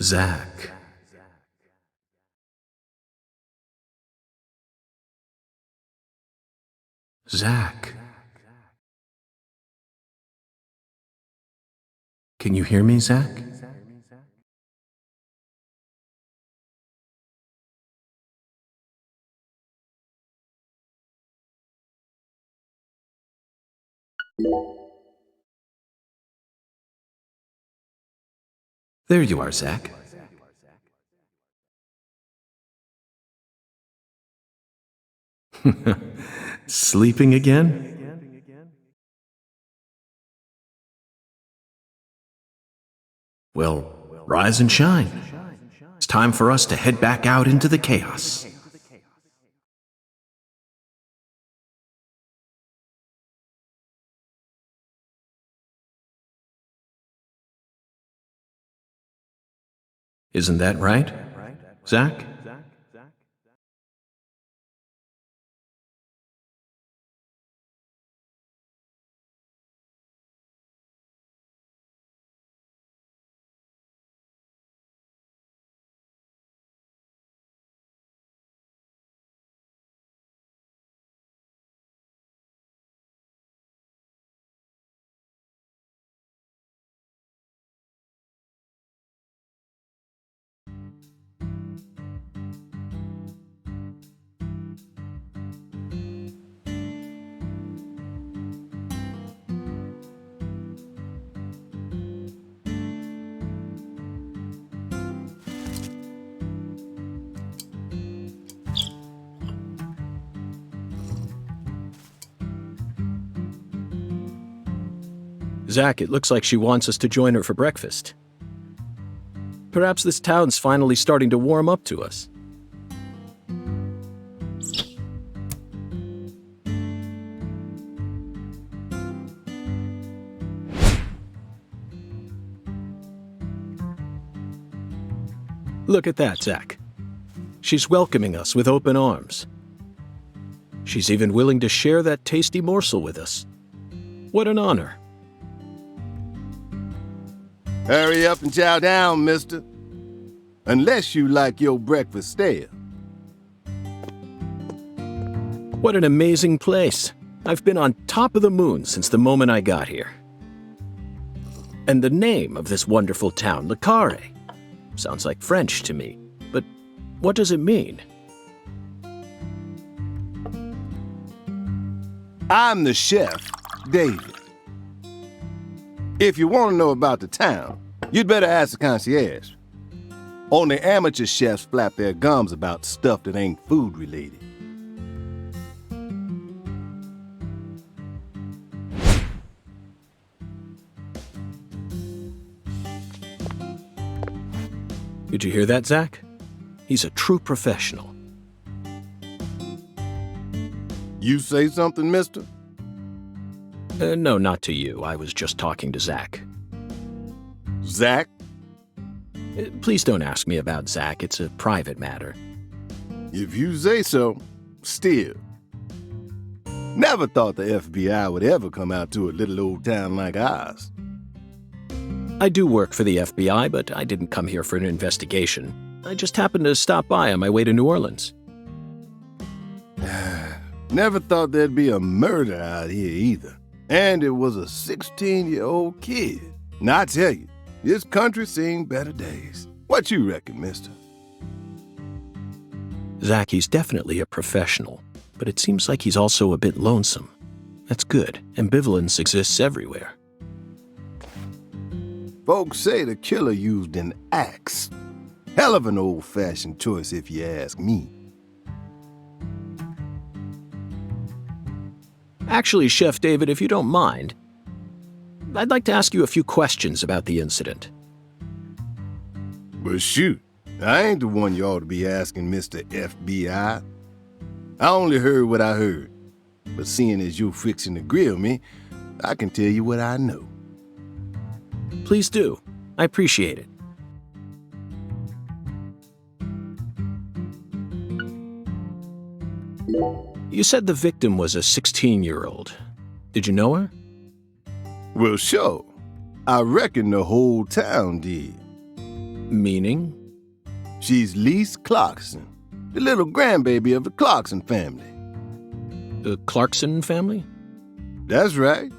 Zach. Zach. Can you hear me, Zach? There you are, Zach. Sleeping again? Well, rise and shine. It's time for us to head back out into the chaos. Isn't that right, Zach? Zach, it looks like she wants us to join her for breakfast. Perhaps this town's finally starting to warm up to us. Look at that, Zach. She's welcoming us with open arms. She's even willing to share that tasty morsel with us. What an honor. Hurry up and chow down, mister. Unless you like your breakfast stale. What an amazing place. I've been on top of the moon since the moment I got here. And the name of this wonderful town, Carré, sounds like French to me. But what does it mean? I'm the chef, David. If you want to know about the town, you'd better ask the concierge. Only amateur chefs flap their gums about stuff that ain't food related. Did you hear that, Zach? He's a true professional. You say something, mister? No, not to you. I was just talking to Zach. Zach? Please don't ask me about Zach. It's a private matter. If you say so, still. Never thought the FBI would ever come out to a little old town like ours. I do work for the FBI, but I didn't come here for an investigation. I just happened to stop by on my way to New Orleans. Never thought there'd be a murder out here either. And it was a 16-year-old kid. Now I tell you, this country's seen better days. What you reckon, mister? Zach, he's definitely a professional, but it seems like he's also a bit lonesome. That's good. Ambivalence exists everywhere. Folks say the killer used an axe. Hell of an old-fashioned choice if you ask me. Actually, Chef David, if you don't mind, I'd like to ask you a few questions about the incident. Well, shoot. I ain't the one you ought to be asking, Mr. FBI. I only heard what I heard. But seeing as you're fixing to grill me, I can tell you what I know. Please do. I appreciate it. You said the victim was a 16-year-old. Did you know her? Well, sure. I reckon the whole town did. Meaning? She's Lise Clarkson, the little grandbaby of the Clarkson family. The Clarkson family? That's right.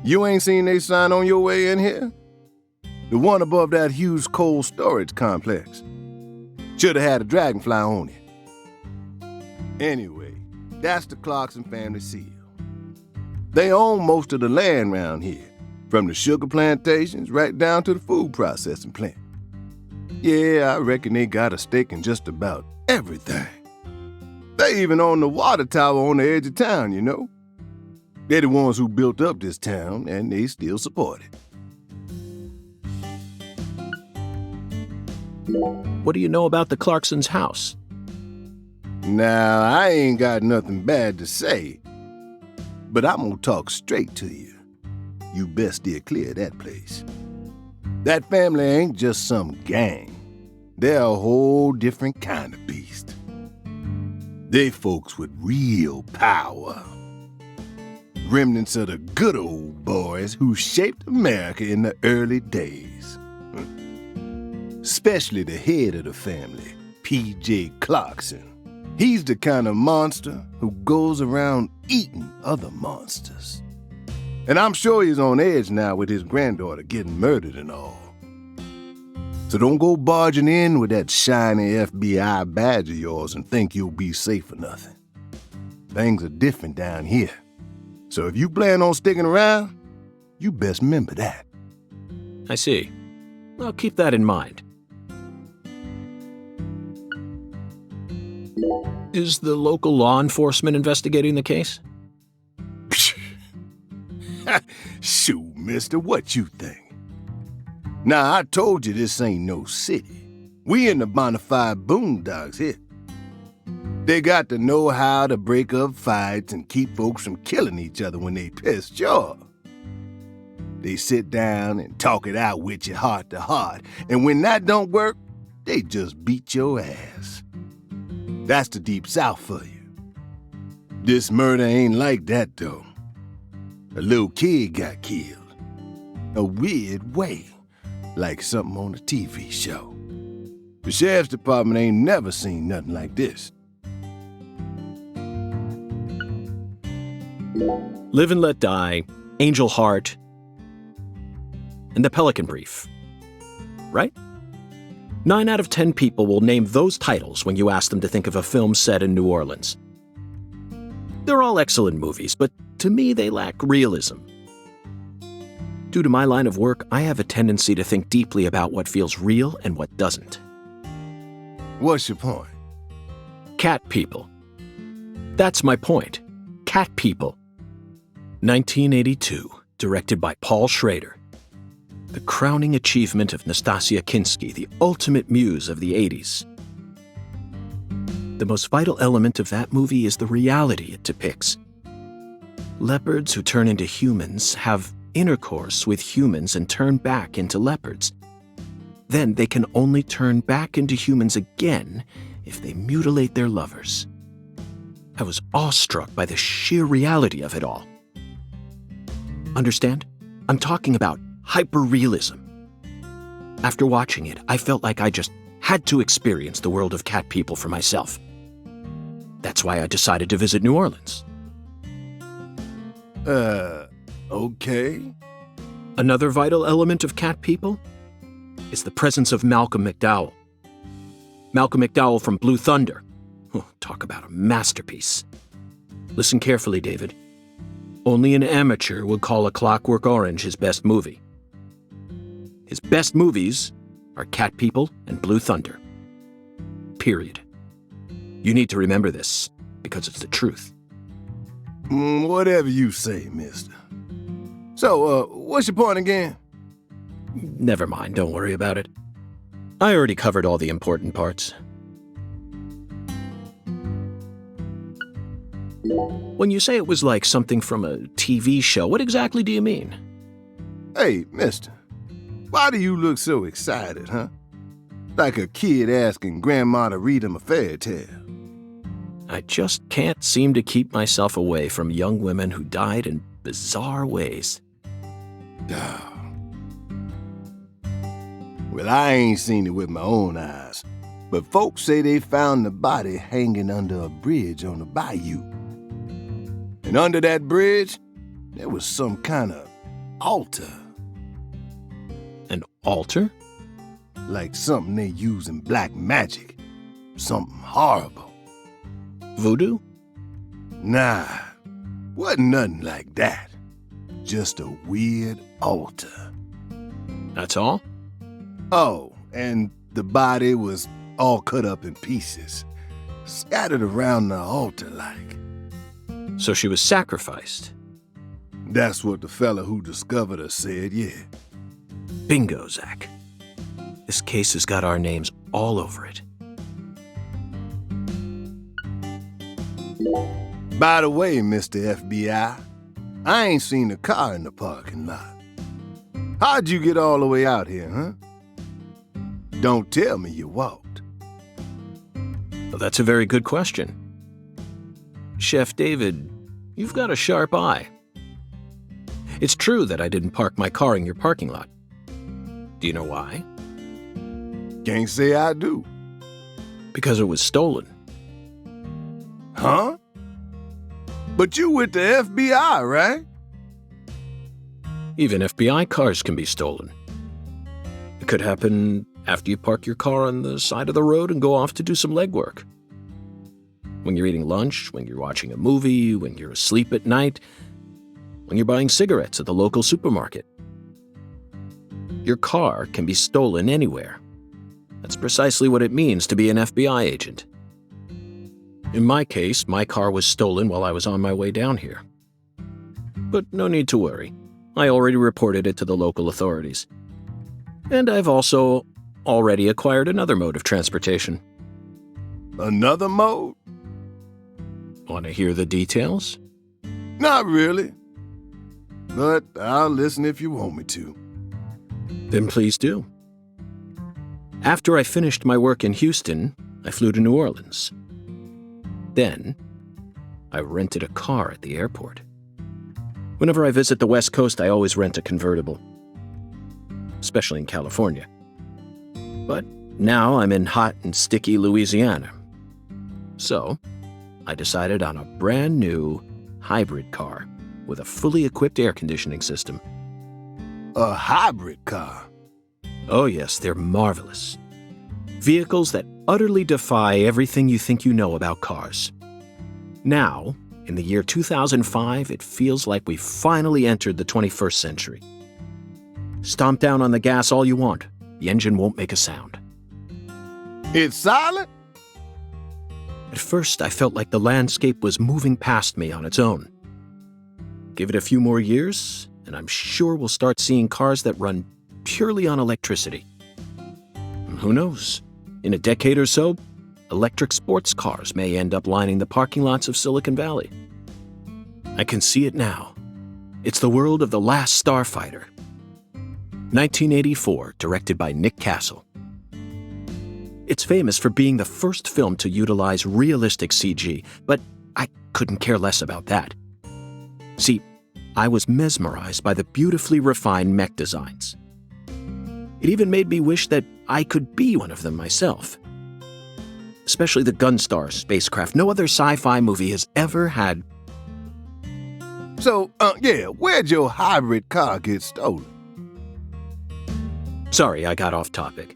You ain't seen they sign on your way in here? The one above that huge cold storage complex. Should have had a dragonfly on it. Anyway, that's the Clarkson family seal. They own most of the land around here, from the sugar plantations right down to the food processing plant. Yeah, I reckon they got a stake in just about everything. They even own the water tower on the edge of town, you know. They're the ones who built up this town, and they still support it. What do you know about the Clarksons' house? Now, I ain't got nothing bad to say, but I'm gonna talk straight to you. You best steer clear of that place. That family ain't just some gang. They're a whole different kind of beast. They folks with real power. Remnants of the good old boys who shaped America in the early days. Especially the head of the family, P.J. Clarkson. He's the kind of monster who goes around eating other monsters. And I'm sure he's on edge now with his granddaughter getting murdered and all. So don't go barging in with that shiny FBI badge of yours and think you'll be safe for nothing. Things are different down here. So if you plan on sticking around, you best remember that. I see. I'll keep that in mind. Is the local law enforcement investigating the case? Shoot, mister, what you think? Now, I told you this ain't no city. We in the bonafide boondocks here. They got to know how to break up fights and keep folks from killing each other when they pissed you off. They sit down and talk it out with you heart to heart, and when that don't work, they just beat your ass. That's the Deep South for you. This murder ain't like that, though. A little kid got killed. A weird way, like something on a TV show. The sheriff's department ain't never seen nothing like this. Live and Let Die, Angel Heart, and The Pelican Brief. Right? 9 out of 10 people will name those titles when you ask them to think of a film set in New Orleans. They're all excellent movies, but to me they lack realism. Due to my line of work, I have a tendency to think deeply about what feels real and what doesn't. What's your point? Cat people. That's my point. Cat people. 1982, directed by Paul Schrader. The crowning achievement of Nastasia Kinski, the ultimate muse of the 80s. The most vital element of that movie is the reality it depicts. Leopards who turn into humans have intercourse with humans and turn back into leopards. Then they can only turn back into humans again if they mutilate their lovers. I was awestruck by the sheer reality of it all. Understand? I'm talking about hyperrealism. After watching it, I felt like I just had to experience the world of cat people for myself. That's why I decided to visit New Orleans. Okay. Another vital element of cat people is the presence of Malcolm McDowell. Malcolm McDowell from Blue Thunder. Oh, talk about a masterpiece. Listen carefully, David. Only an amateur would call A Clockwork Orange his best movie. His best movies are Cat People and Blue Thunder. Period. You need to remember this, because it's the truth. Whatever you say, mister. So, what's your point again? Never mind, don't worry about it. I already covered all the important parts. When you say it was like something from a TV show, what exactly do you mean? Hey, mister. Why do you look so excited, huh? Like a kid asking grandma to read him a fairy tale. I just can't seem to keep myself away from young women who died in bizarre ways. Well, I ain't seen it with my own eyes, but folks say they found the body hanging under a bridge on the bayou. And under that bridge, there was some kind of altar. An altar? Like something they use in black magic. Something horrible. Voodoo? Nah, wasn't nothing like that. Just a weird altar. That's all? Oh, and the body was all cut up in pieces, scattered around the altar like. So she was sacrificed. That's what the fella who discovered her said, yeah. Bingo, Zach. This case has got our names all over it. By the way, Mr. FBI, I ain't seen a car in the parking lot. How'd you get all the way out here, huh? Don't tell me you walked. Well, that's a very good question. Chef David, you've got a sharp eye. It's true that I didn't park my car in your parking lot. Do you know why? Can't say I do. Because it was stolen. Huh? But you with the FBI, right? Even FBI cars can be stolen. It could happen after you park your car on the side of the road and go off to do some legwork. When you're eating lunch, when you're watching a movie, when you're asleep at night, when you're buying cigarettes at the local supermarket. Your car can be stolen anywhere. That's precisely what it means to be an FBI agent. In my case, my car was stolen while I was on my way down here. But no need to worry. I already reported it to the local authorities. And I've also already acquired another mode of transportation. Another mode? Want to hear the details? Not really. But I'll listen if you want me to. Then please do. After I finished my work in Houston, I flew to New Orleans. Then, I rented a car at the airport. Whenever I visit the West Coast, I always rent a convertible. Especially in California. But now I'm in hot and sticky Louisiana. So, I decided on a brand new hybrid car with a fully equipped air conditioning system. A hybrid car? Oh yes, they're marvelous. Vehicles that utterly defy everything you think you know about cars. Now, in the year 2005, it feels like we've finally entered the 21st century. Stomp down on the gas all you want. The engine won't make a sound. It's silent? At first, I felt like the landscape was moving past me on its own. Give it a few more years, and I'm sure we'll start seeing cars that run purely on electricity. And who knows? In a decade or so, electric sports cars may end up lining the parking lots of Silicon Valley. I can see it now. It's the world of The Last Starfighter. 1984, directed by Nick Castle. It's famous for being the first film to utilize realistic CG, but I couldn't care less about that. See, I was mesmerized by the beautifully refined mech designs. It even made me wish that I could be one of them myself. Especially the Gunstar spacecraft. No other sci-fi movie has ever had. So, where'd your hybrid car get stolen? Sorry, I got off topic.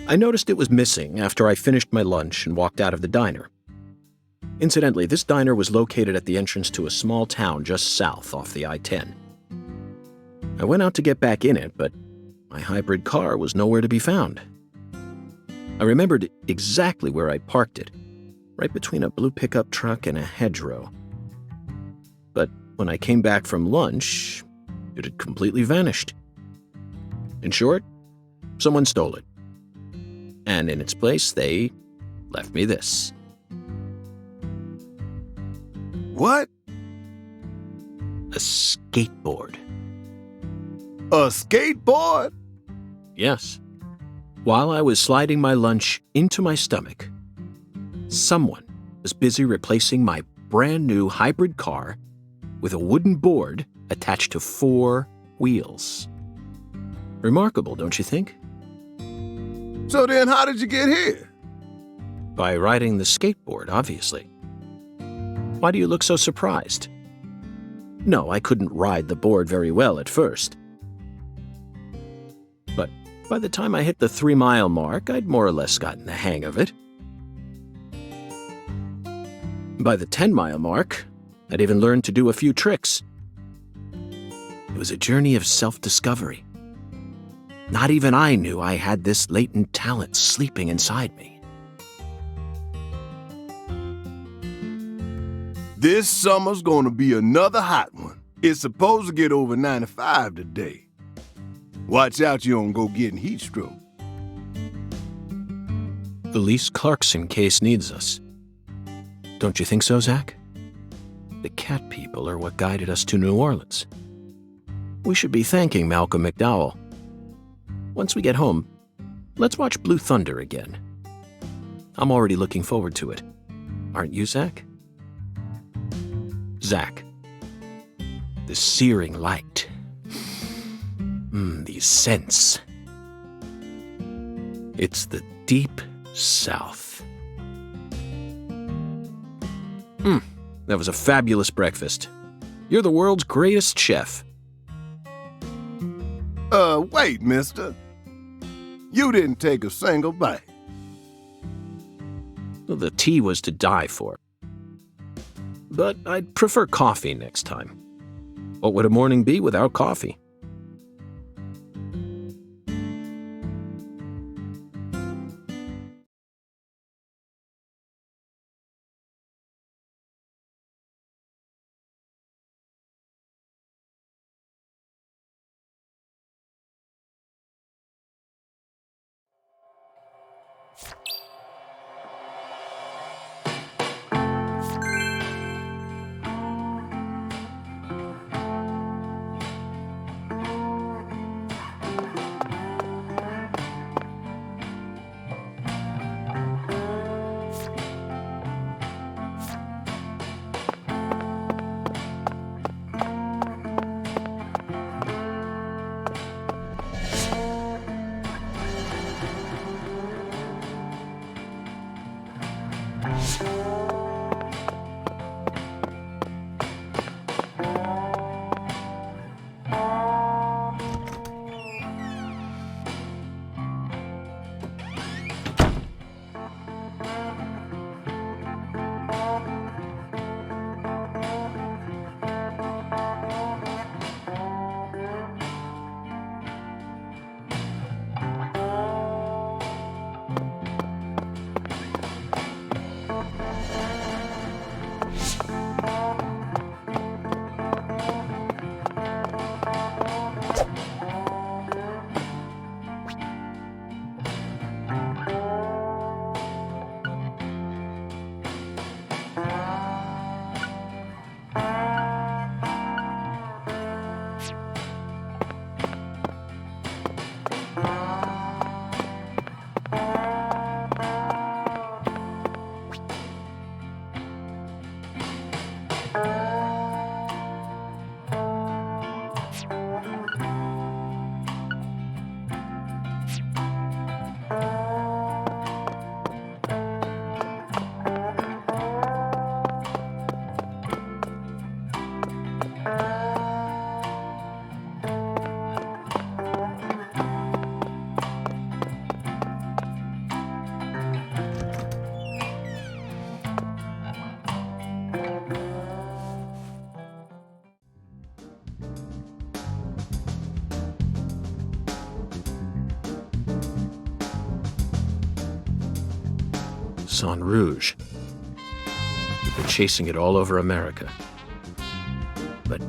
I noticed it was missing after I finished my lunch and walked out of the diner. Incidentally, this diner was located at the entrance to a small town just south off the I-10. I went out to get back in it, but my hybrid car was nowhere to be found. I remembered exactly where I parked it, right between a blue pickup truck and a hedgerow. But when I came back from lunch, it had completely vanished. In short, someone stole it. And in its place, they left me this. What? A skateboard. A skateboard? Yes. While I was sliding my lunch into my stomach, someone was busy replacing my brand new hybrid car with a wooden board attached to 4 wheels. Remarkable, don't you think? So then how did you get here? By riding the skateboard, obviously. Why do you look so surprised? No, I couldn't ride the board very well at first. But by the time I hit the 3-mile mark, I'd more or less gotten the hang of it. By the 10-mile mark, I'd even learned to do a few tricks. It was a journey of self-discovery. Not even I knew I had this latent talent sleeping inside me. This summer's gonna be another hot one. It's supposed to get over 95 today. Watch out you don't go getting heat stroke. The Lise Clarkson case needs us. Don't you think so, Zach? The cat people are what guided us to New Orleans. We should be thanking Malcolm McDowell. Once we get home, let's watch Blue Thunder again. I'm already looking forward to it. Aren't you, Zach? Zach. The searing light. These scents. It's the deep South. That was a fabulous breakfast. You're the world's greatest chef. Wait, mister. You didn't take a single bite. Well, the tea was to die for. But I'd prefer coffee next time. What would a morning be without coffee? Baton Rouge. We've been chasing it all over America. But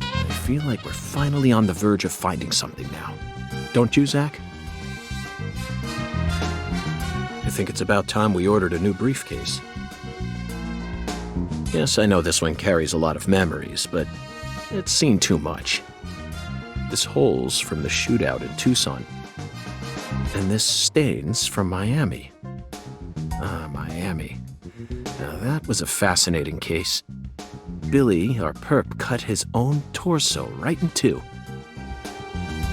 I feel like we're finally on the verge of finding something now. Don't you, Zach? I think it's about time we ordered a new briefcase. Yes, I know this one carries a lot of memories, but it's seen too much. This hole's from the shootout in Tucson. And this stain's from Miami. Miami. Now that was a fascinating case. Billy, our perp, cut his own torso right in two.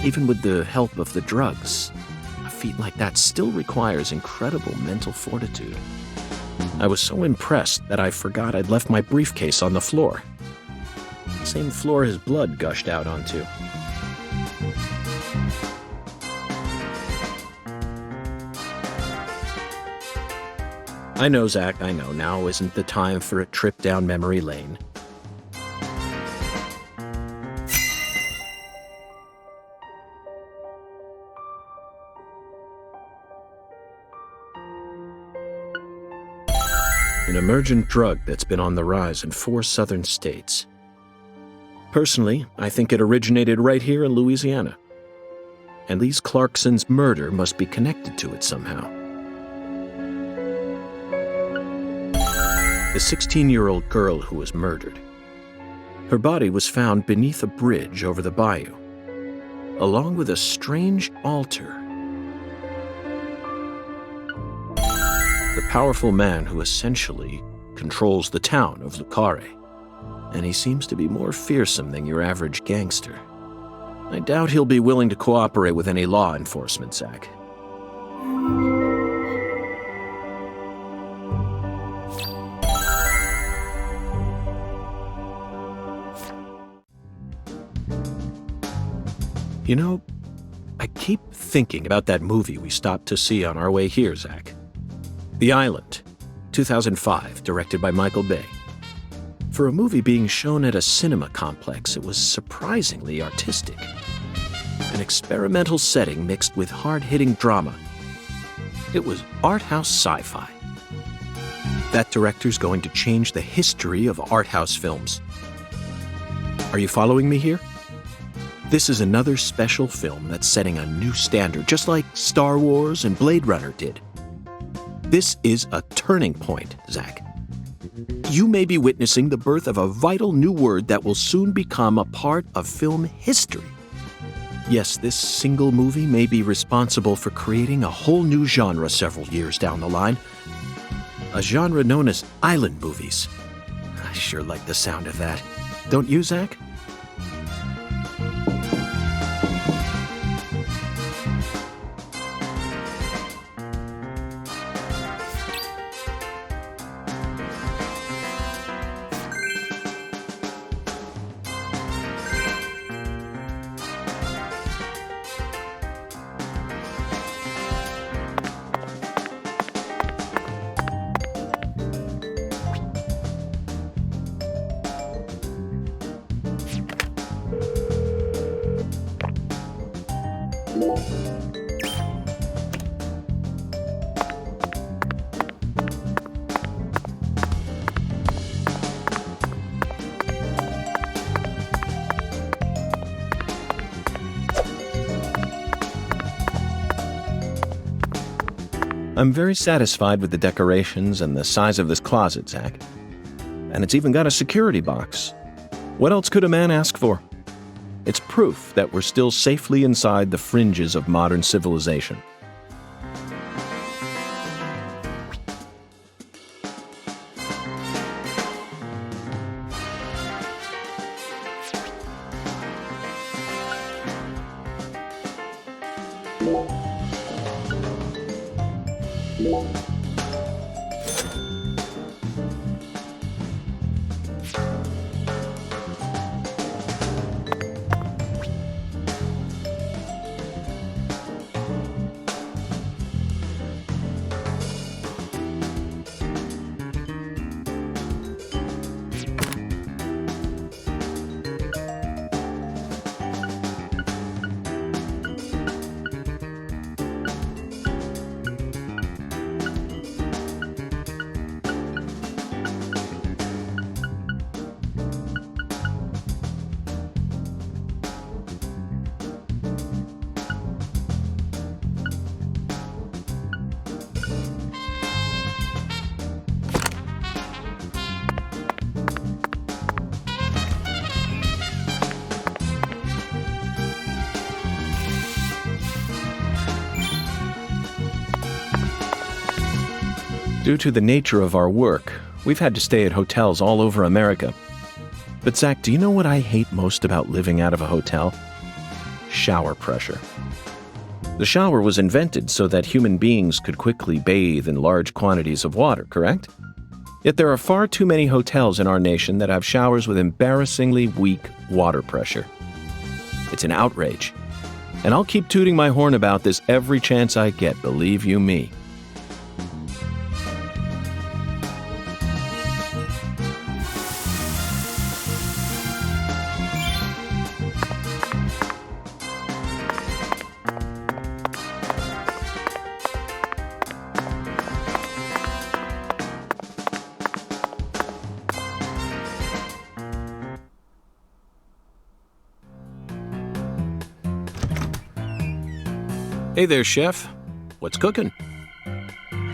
Even with the help of the drugs. A feat like that still requires incredible mental fortitude. I was so impressed that I forgot I'd left my briefcase on the floor. Same floor his blood gushed out onto. I know, Zach, I know. Now isn't the time for a trip down memory lane. An emergent drug that's been on the rise in 4 southern states. Personally, I think it originated right here in Louisiana. And Lise Clarkson's murder must be connected to it somehow. The 16-year-old girl who was murdered. Her body was found beneath a bridge over the bayou, along with a strange altar. The powerful man who essentially controls the town of Carré, and he seems to be more fearsome than your average gangster. I doubt he'll be willing to cooperate with any law enforcement, Zach. You know, I keep thinking about that movie we stopped to see on our way here, Zach. The Island, 2005, directed by Michael Bay. For a movie being shown at a cinema complex, it was surprisingly artistic. An experimental setting mixed with hard-hitting drama. It was art house sci-fi. That director's going to change the history of art house films. Are you following me here? This is another special film that's setting a new standard, just like Star Wars and Blade Runner did. This is a turning point, Zach. You may be witnessing the birth of a vital new word that will soon become a part of film history. Yes, this single movie may be responsible for creating a whole new genre several years down the line. A genre known as island movies. I sure like the sound of that. Don't you, Zach? I'm very satisfied with the decorations and the size of this closet, Zach. And it's even got a security box. What else could a man ask for? It's proof that we're still safely inside the fringes of modern civilization. Due to the nature of our work, we've had to stay at hotels all over America. But Zach, do you know what I hate most about living out of a hotel? Shower pressure. The shower was invented so that human beings could quickly bathe in large quantities of water, correct? Yet there are far too many hotels in our nation that have showers with embarrassingly weak water pressure. It's an outrage. And I'll keep tooting my horn about this every chance I get, believe you me. Hey there, Chef. What's cooking?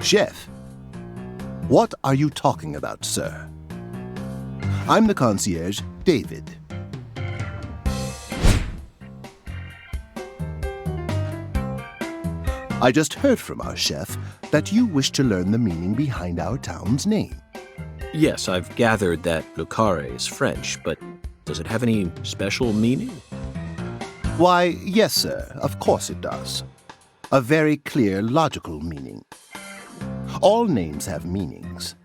Chef, what are you talking about, sir? I'm the concierge, David. I just heard from our chef that you wish to learn the meaning behind our town's name. Yes, I've gathered that Le Carré is French, but does it have any special meaning? Why, yes, sir, of course it does. A very clear, logical meaning. All names have meanings.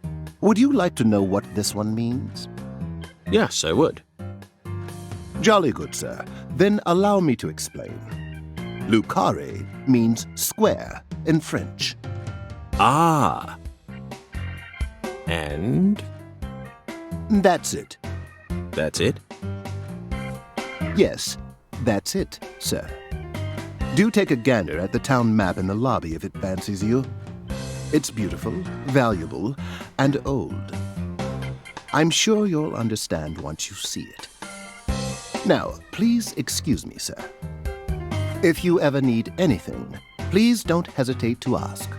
Would you like to know what this one means? Yes, I would. Jolly good, sir. Then allow me to explain. Le Carré means square in French. Ah. And? That's it. That's it? Yes, that's it, sir. Do take a gander at the town map in the lobby if it fancies you. It's beautiful, valuable, and old. I'm sure you'll understand once you see it. Now, please excuse me, sir. If you ever need anything, please don't hesitate to ask.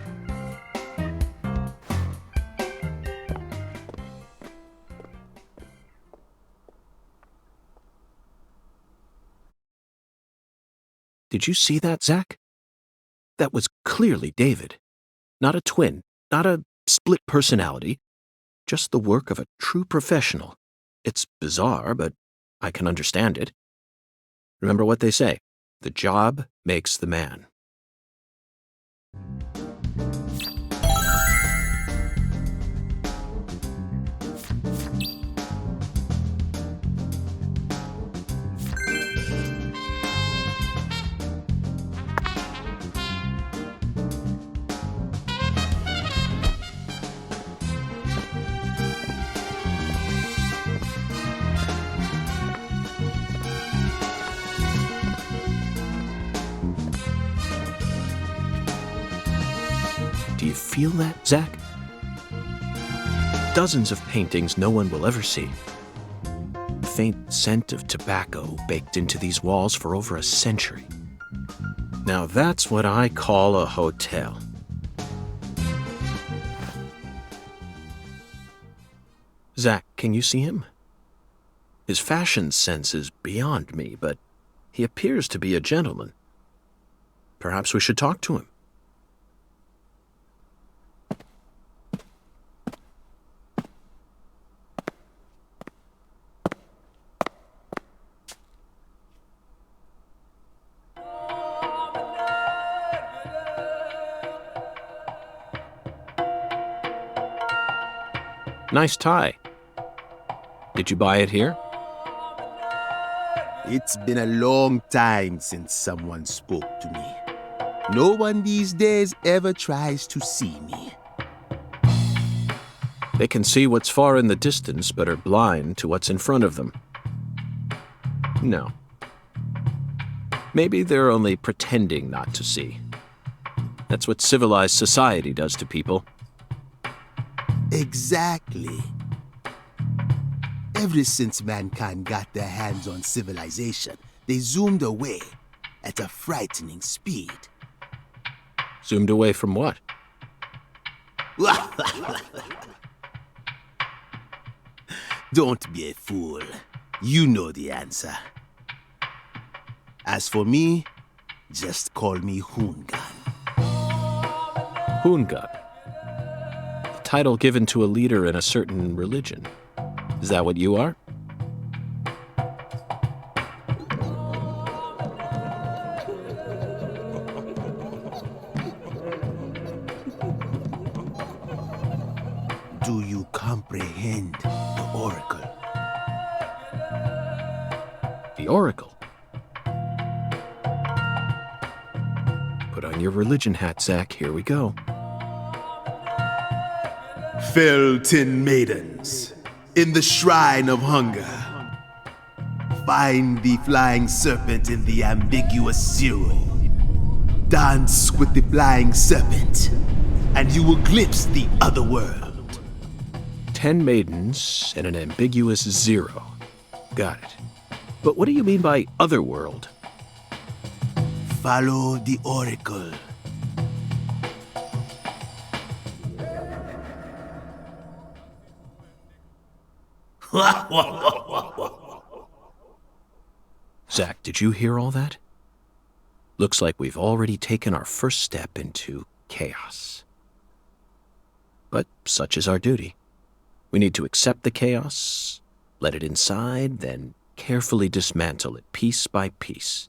Did you see that, Zach? That was clearly David. Not a twin, not a split personality, just the work of a true professional. It's bizarre, but I can understand it. Remember what they say, the job makes the man. Do you feel that, Zach? Dozens of paintings no one will ever see. The faint scent of tobacco baked into these walls for over a century. Now that's what I call a hotel. Zach, can you see him? His fashion sense is beyond me, but he appears to be a gentleman. Perhaps we should talk to him. Nice tie. Did you buy it here? It's been a long time since someone spoke to me. No one these days ever tries to see me. They can see what's far in the distance, but are blind to what's in front of them. No. Maybe they're only pretending not to see. That's what civilized society does to people. Exactly. Ever since mankind got their hands on civilization, they zoomed away at a frightening speed. Zoomed away from what? Don't be a fool. You know the answer. As for me, just call me Hoongan. Hoongan. The title given to a leader in a certain religion. Is that what you are? Do you comprehend the Oracle? The Oracle. Put on your religion hat, Zach. Here we go. Fell 10 maidens in the shrine of hunger. Find the flying serpent in the ambiguous zero. Dance with the flying serpent, and you will glimpse the other world. 10 maidens and an ambiguous zero. Got it. But what do you mean by otherworld? Follow the Oracle. Zach, did you hear all that? Looks like we've already taken our first step into chaos. But such is our duty. We need to accept the chaos, let it inside, then carefully dismantle it piece by piece.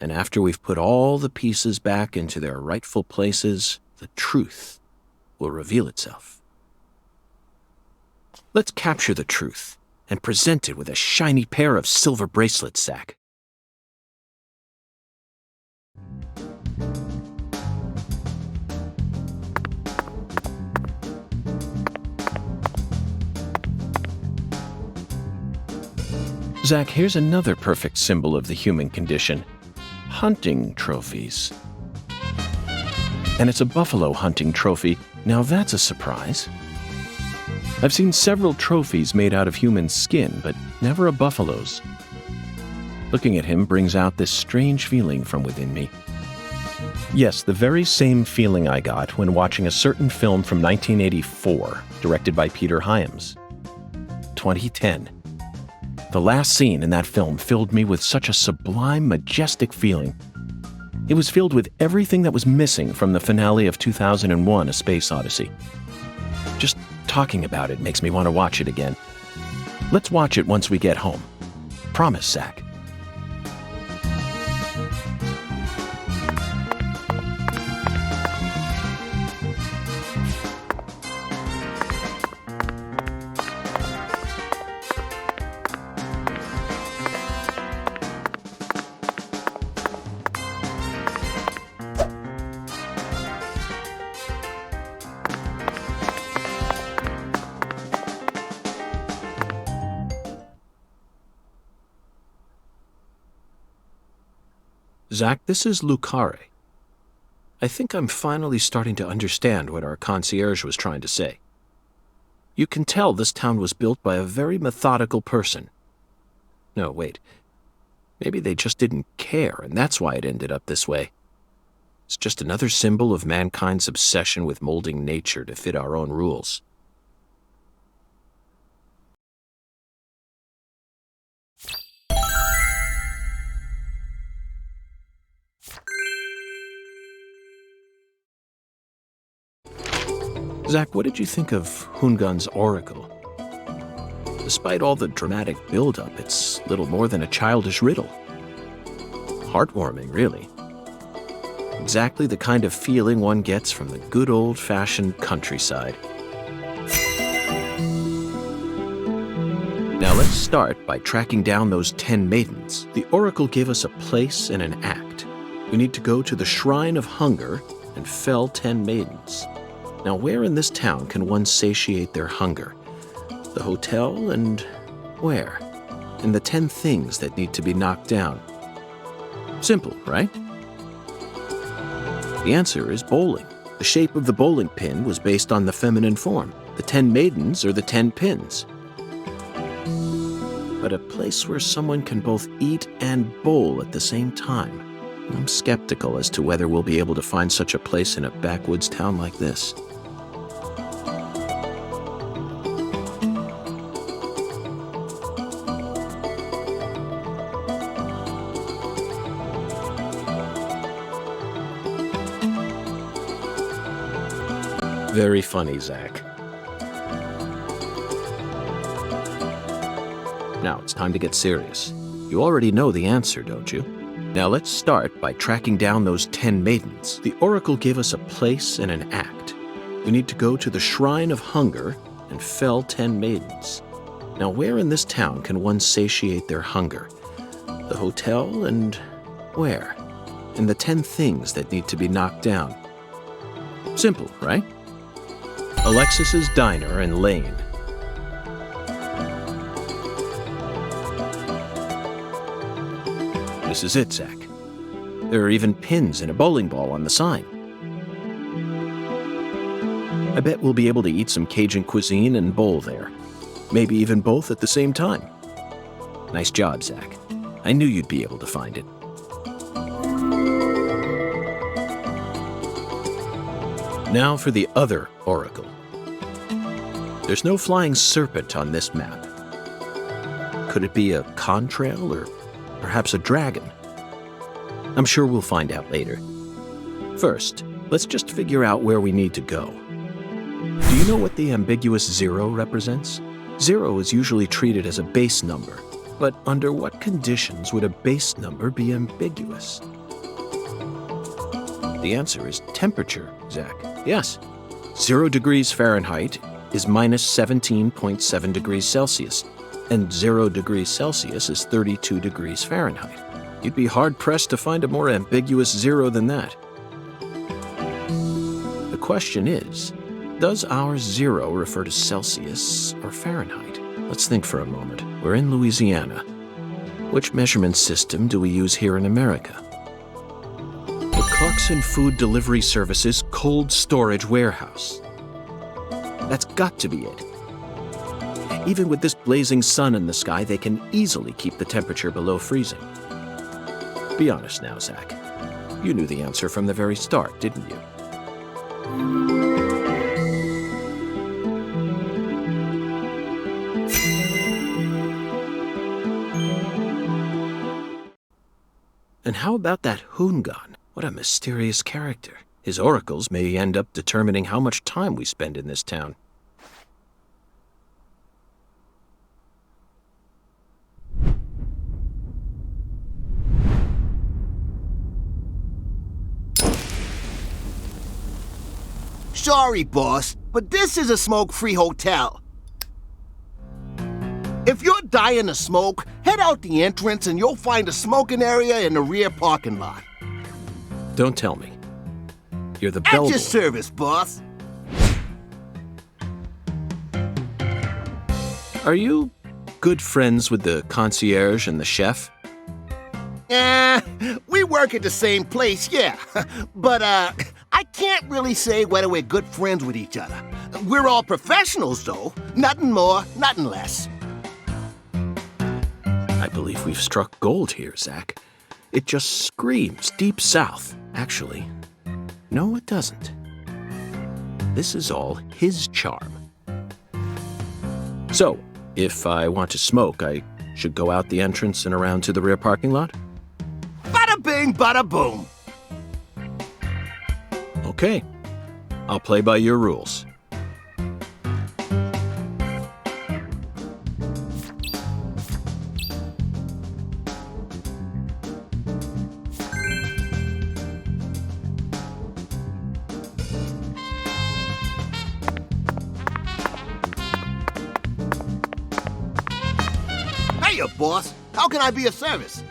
And after we've put all the pieces back into their rightful places, the truth will reveal itself. Let's capture the truth and present it with a shiny pair of silver bracelets, Zach. Zach, here's another perfect symbol of the human condition. Hunting trophies. And it's a buffalo hunting trophy. Now that's a surprise. I've seen several trophies made out of human skin, but never a buffalo's. Looking at him brings out this strange feeling from within me. Yes, the very same feeling I got when watching a certain film from 1984, directed by Peter Hyams. 2010. The last scene in that film filled me with such a sublime, majestic feeling. It was filled with everything that was missing from the finale of 2001: A Space Odyssey. Just talking about it makes me want to watch it again. Let's watch it once we get home. Promise, Zach. Zach, this is Carré. I think I'm finally starting to understand what our concierge was trying to say. You can tell this town was built by a very methodical person. No, wait. Maybe they just didn't care, and that's why it ended up this way. It's just another symbol of mankind's obsession with molding nature to fit our own rules. Zach, what did you think of Hungun's Oracle? Despite all the dramatic build-up, it's little more than a childish riddle. Heartwarming, really. Exactly the kind of feeling one gets from the good old-fashioned countryside. Now let's start by tracking down those 10 maidens. The Oracle gave us a place and an act. We need to go to the Shrine of Hunger and fell 10 maidens. Now, where in this town can one satiate their hunger? The hotel, and where? And the 10 things that need to be knocked down. Simple, right? The answer is bowling. The shape of the bowling pin was based on the feminine form. The 10 maidens are the 10 pins. But a place where someone can both eat and bowl at the same time. I'm skeptical as to whether we'll be able to find such a place in a backwoods town like this. Very funny, Zach. Now it's time to get serious. You already know the answer, don't you? Now let's start by tracking down those 10 maidens. The Oracle gave us a place and an act. We need to go to the Shrine of Hunger and fell 10 maidens. Now, where in this town can one satiate their hunger? The hotel and where? And the 10 things that need to be knocked down. Simple, right? Alexis's Diner and Lane. This is it, Zach. There are even pins and a bowling ball on the sign. I bet we'll be able to eat some Cajun cuisine and bowl there. Maybe even both at the same time. Nice job, Zach. I knew you'd be able to find it. Now for the other oracle. There's no flying serpent on this map. Could it be a contrail or perhaps a dragon? I'm sure we'll find out later. First, let's just figure out where we need to go. Do you know what the ambiguous 0 represents? 0 is usually treated as a base number, but under what conditions would a base number be ambiguous? The answer is temperature, Zach. Yes. 0 degrees Fahrenheit is minus 17.7 degrees Celsius, and 0 degrees Celsius is 32 degrees Fahrenheit. You'd be hard-pressed to find a more ambiguous 0 than that. The question is, does our 0 refer to Celsius or Fahrenheit? Let's think for a moment. We're in Louisiana. Which measurement system do we use here in America? The Clarkson Food Delivery Services Cold Storage Warehouse. That's got to be it. Even with this blazing sun in the sky, they can easily keep the temperature below freezing. Be honest now, Zach. You knew the answer from the very start, didn't you? And how about that Hoongan? What a mysterious character. His oracles may end up determining how much time we spend in this town. Sorry, boss, but this is a smoke-free hotel. If you're dying to smoke, head out the entrance and you'll find a smoking area in the rear parking lot. Don't tell me. You're the At bellboy. your service, boss. Are you good friends with the concierge and the chef? We work at the same place, yeah. But, I can't really say whether we're good friends with each other. We're all professionals, though. Nothing more, nothing less. I believe we've struck gold here, Zach. It just screams Deep South. Actually, no, it doesn't. This is all his charm. So, if I want to smoke, I should go out the entrance and around to the rear parking lot? Bada bing, bada boom. Okay. I'll play by your rules. Hiya, boss. How can I be of service?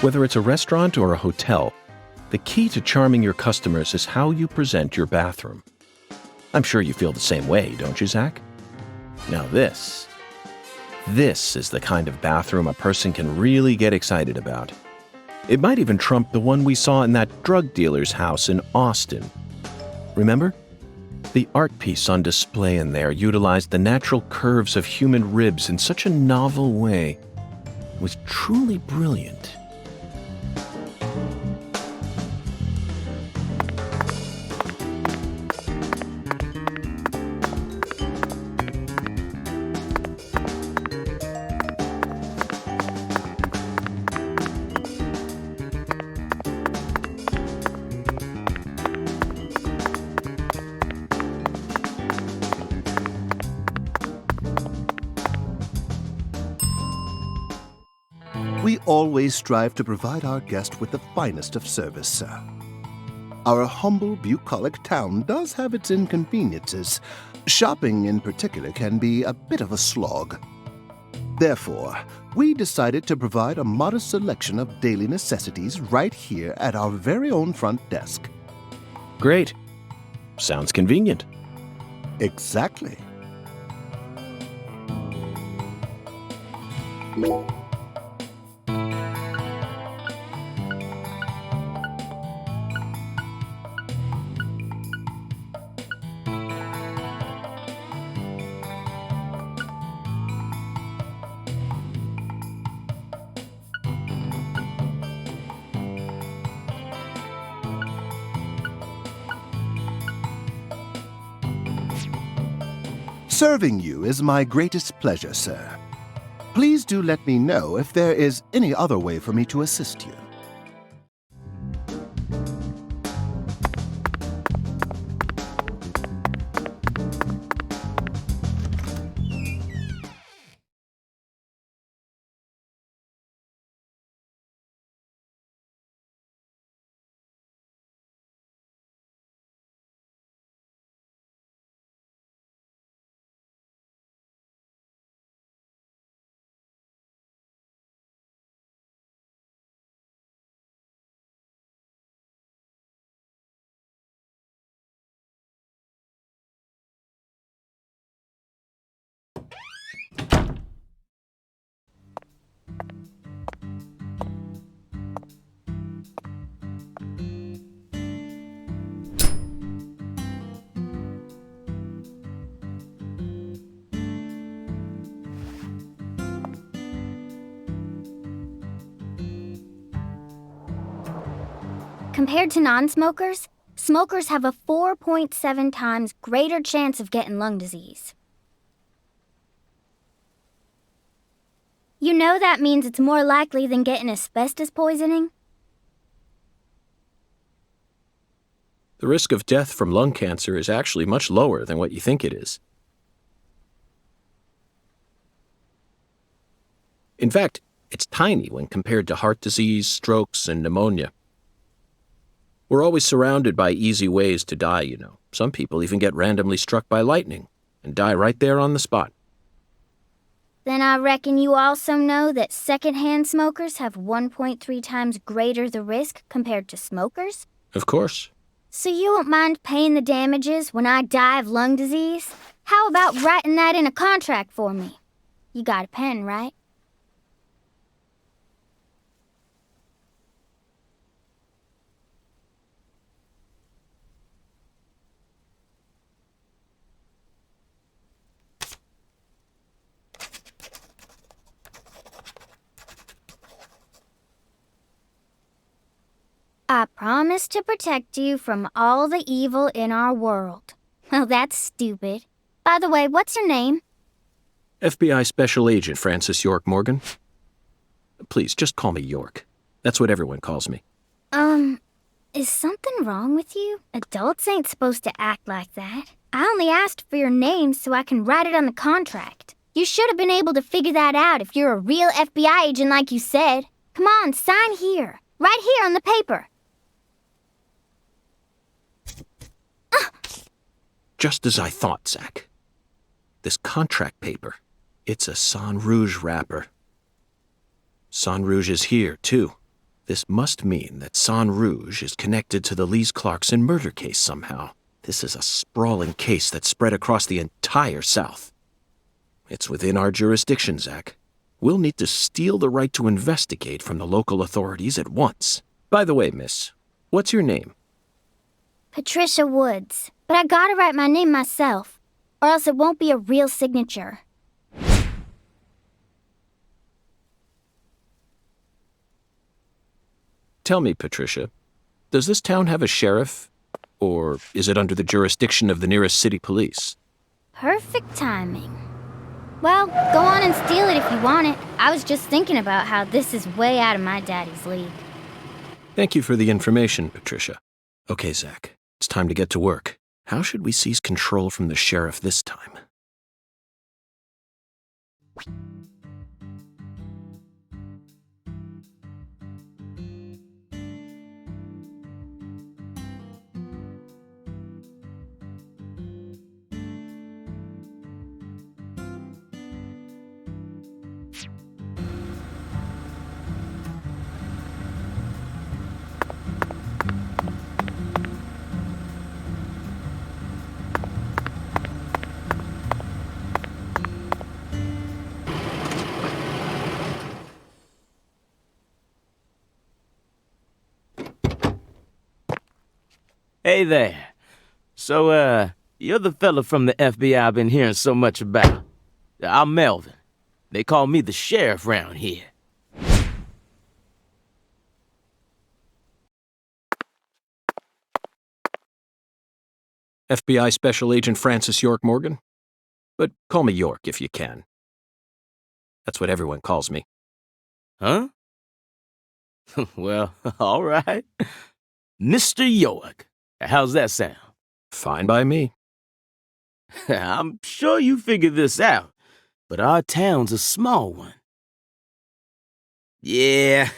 Whether it's a restaurant or a hotel, the key to charming your customers is how you present your bathroom. I'm sure you feel the same way, don't you, Zach? Now this is the kind of bathroom a person can really get excited about. It might even trump the one we saw in that drug dealer's house in Austin. Remember? The art piece on display in there utilized the natural curves of human ribs in such a novel way. It was truly brilliant. We always strive to provide our guest with the finest of service, sir. Our humble, bucolic town does have its inconveniences. Shopping, in particular, can be a bit of a slog. Therefore, we decided to provide a modest selection of daily necessities right here at our very own front desk. Great. Sounds convenient. Exactly. Serving you is my greatest pleasure, sir. Please do let me know if there is any other way for me to assist you. Compared to non-smokers, smokers have a 4.7 times greater chance of getting lung disease. You know that means it's more likely than getting asbestos poisoning? The risk of death from lung cancer is actually much lower than what you think it is. In fact, it's tiny when compared to heart disease, strokes, and pneumonia. We're always surrounded by easy ways to die, you know. Some people even get randomly struck by lightning and die right there on the spot. Then I reckon you also know that secondhand smokers have 1.3 times greater the risk compared to smokers? Of course. So you won't mind paying the damages when I die of lung disease? How about writing that in a contract for me? You got a pen, right? I promise to protect you from all the evil in our world. Well, that's stupid. By the way, what's your name? FBI Special Agent Francis York Morgan. Please, just call me York. That's what everyone calls me. Is something wrong with you? Adults ain't supposed to act like that. I only asked for your name so I can write it on the contract. You should have been able to figure that out if you're a real FBI agent like you said. Come on, sign here. Right here on the paper. Just as I thought, Zach. This contract paper, it's a Sang Rouge wrapper. Sang Rouge is here, too. This must mean that San Rouge is connected to the Lise Clarkson murder case somehow. This is a sprawling case that spread across the entire South. It's within our jurisdiction, Zach. We'll need to steal the right to investigate from the local authorities at once. By the way, miss, what's your name? Patricia Woods. But I gotta write my name myself, or else it won't be a real signature. Tell me, Patricia, does this town have a sheriff? Or is it under the jurisdiction of the nearest city police? Perfect timing. Well, go on and steal it if you want it. I was just thinking about how this is way out of my daddy's league. Thank you for the information, Patricia. Okay, Zach, it's time to get to work. How should we seize control from the sheriff this time? Hey there. So, you're the fella from the FBI I've been hearing so much about. I'm Melvin. They call me the sheriff round here. FBI Special Agent Francis York Morgan? But call me York if you can. That's what everyone calls me. Huh? Well, all right. Mr. York. How's that sound? Fine by me. I'm sure you figured this out, but our town's a small one. Yeah,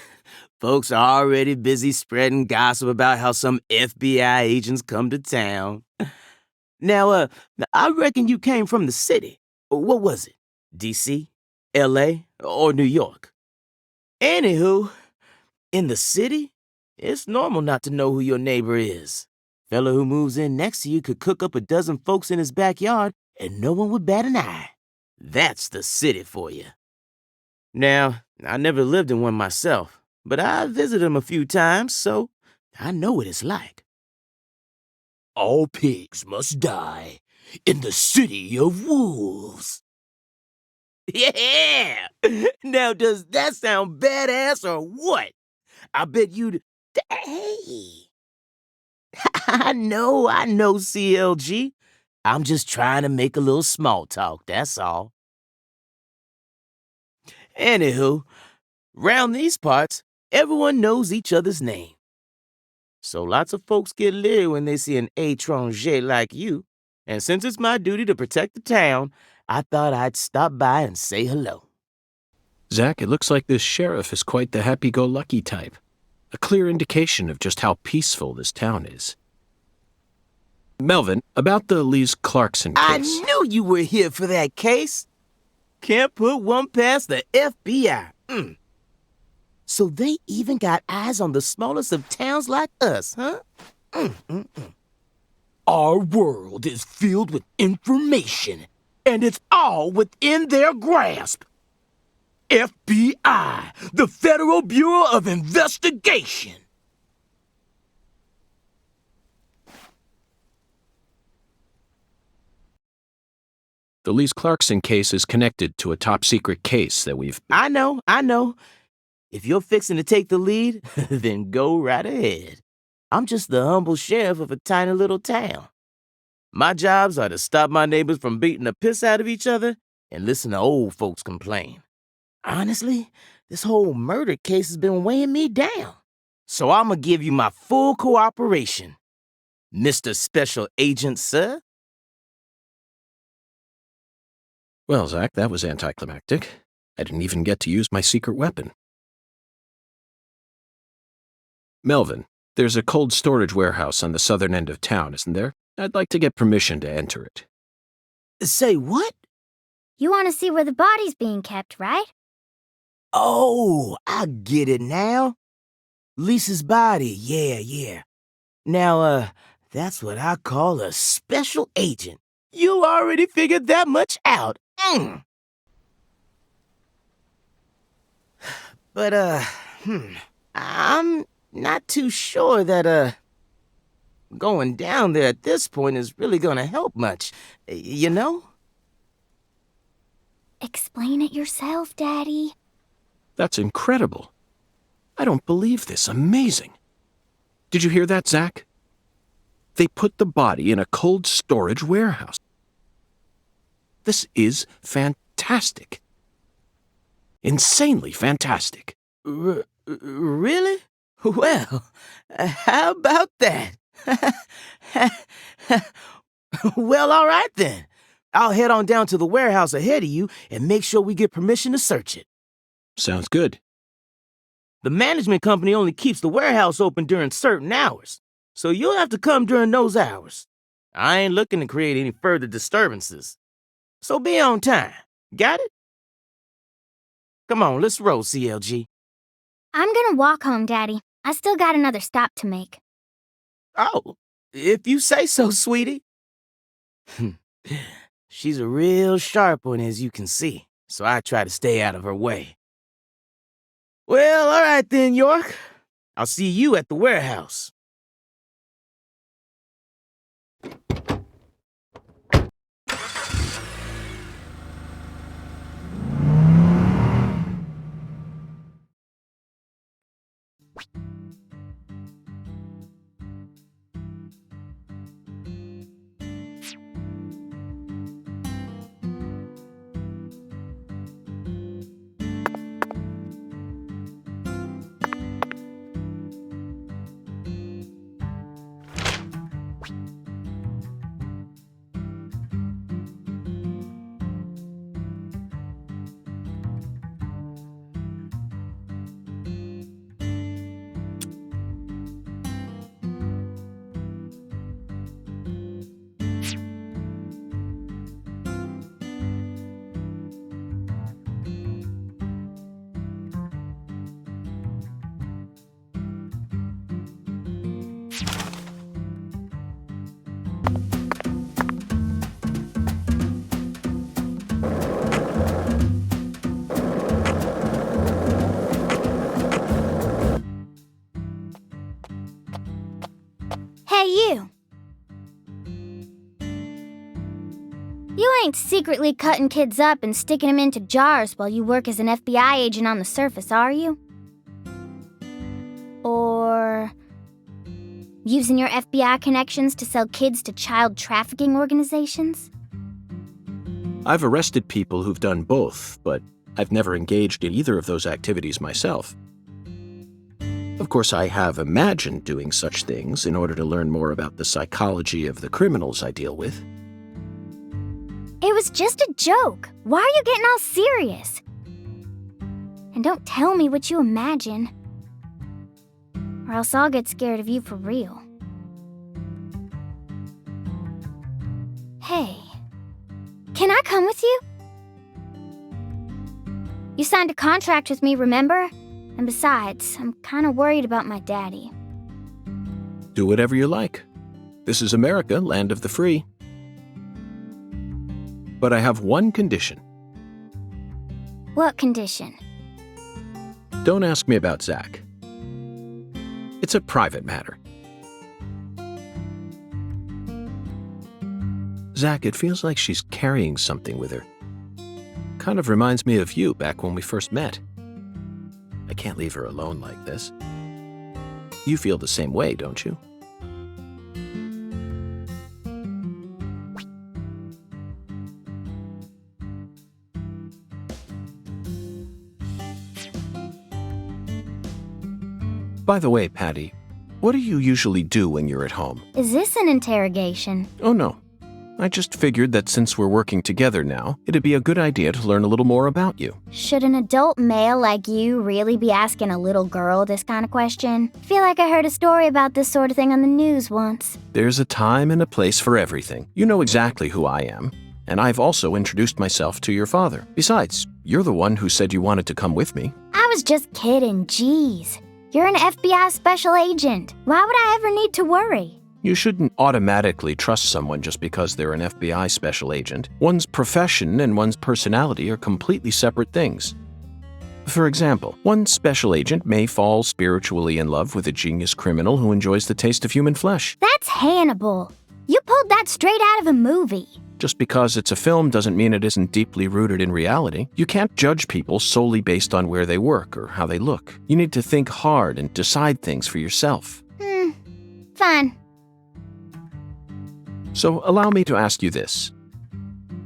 folks are already busy spreading gossip about how some FBI agents come to town. Now, I reckon you came from the city. What was it? D.C., L.A., or New York? Anywho, in the city, it's normal not to know who your neighbor is. Fella who moves in next to you could cook up a dozen folks in his backyard and no one would bat an eye. That's the city for you. Now, I never lived in one myself, but I visited them a few times, so I know what it's like. All pigs must die in the city of wolves. Yeah! Now, does that sound badass or what? I bet you'd... Hey! I know, CLG. I'm just trying to make a little small talk, that's all. Anywho, round these parts, everyone knows each other's name. So lots of folks get leery when they see an étranger like you, and since it's my duty to protect the town, I thought I'd stop by and say hello. Zach, it looks like this sheriff is quite the happy-go-lucky type. A clear indication of just how peaceful this town is. Melvin, about the Lise Clarkson case. I knew you were here for that case. Can't put one past the FBI. So they even got eyes on the smallest of towns like us, huh? Our world is filled with information, and it's all within their grasp. FBI, the Federal Bureau of Investigation. The Lise Clarkson case is connected to a top-secret case that we've... I know. If you're fixing to take the lead, then go right ahead. I'm just the humble sheriff of a tiny little town. My jobs are to stop my neighbors from beating the piss out of each other and listen to old folks complain. Honestly, this whole murder case has been weighing me down. So I'm gonna give you my full cooperation. Mr. Special Agent, sir. Well, Zach, that was anticlimactic. I didn't even get to use my secret weapon. Melvin, there's a cold storage warehouse on the southern end of town, isn't there? I'd like to get permission to enter it. Say what? You want to see where the body's being kept, right? Oh, I get it now. Lisa's body, yeah. Now, that's what I call a special agent. You already figured that much out. But, I'm not too sure that, going down there at this point is really gonna help much, you know? Explain it yourself, Daddy. That's incredible. I don't believe this. Amazing. Did you hear that, Zach? They put the body in a cold storage warehouse. This is fantastic. Insanely fantastic. Really? Well, how about that? Well, all right then. I'll head on down to the warehouse ahead of you and make sure we get permission to search it. Sounds good. The management company only keeps the warehouse open during certain hours, so you'll have to come during those hours. I ain't looking to create any further disturbances. So be on time. Got it? Come on, let's roll, CLG. I'm gonna walk home, Daddy. I still got another stop to make. Oh, if you say so, sweetie. She's a real sharp one, as you can see, so I try to stay out of her way. Well, all right then, York. I'll see you at the warehouse. Hey, you. You ain't secretly cutting kids up and sticking them into jars while you work as an FBI agent on the surface, are you? Or using your FBI connections to sell kids to child trafficking organizations? I've arrested people who've done both, but I've never engaged in either of those activities myself. Of course, I have imagined doing such things in order to learn more about the psychology of the criminals I deal with. It was just a joke. Why are you getting all serious? And don't tell me what you imagine, or else I'll get scared of you for real. Hey, can I come with you? You signed a contract with me, remember? And besides, I'm kind of worried about my daddy. Do whatever you like. This is America, land of the free. But I have one condition. What condition? Don't ask me about Zach. It's a private matter. Zach, it feels like she's carrying something with her. Kind of reminds me of you back when we first met. I can't leave her alone like this. You feel the same way, don't you? By the way, Patty, what do you usually do when you're at home? Is this an interrogation? Oh, no. I just figured that since we're working together now, it'd be a good idea to learn a little more about you. Should an adult male like you really be asking a little girl this kind of question? I feel like I heard a story about this sort of thing on the news once. There's a time and a place for everything. You know exactly who I am, and I've also introduced myself to your father. Besides, you're the one who said you wanted to come with me. I was just kidding, jeez. You're an FBI special agent. Why would I ever need to worry? You shouldn't automatically trust someone just because they're an FBI special agent. One's profession and one's personality are completely separate things. For example, one special agent may fall spiritually in love with a genius criminal who enjoys the taste of human flesh. That's Hannibal. You pulled that straight out of a movie. Just because it's a film doesn't mean it isn't deeply rooted in reality. You can't judge people solely based on where they work or how they look. You need to think hard and decide things for yourself. Fine. So allow me to ask you this.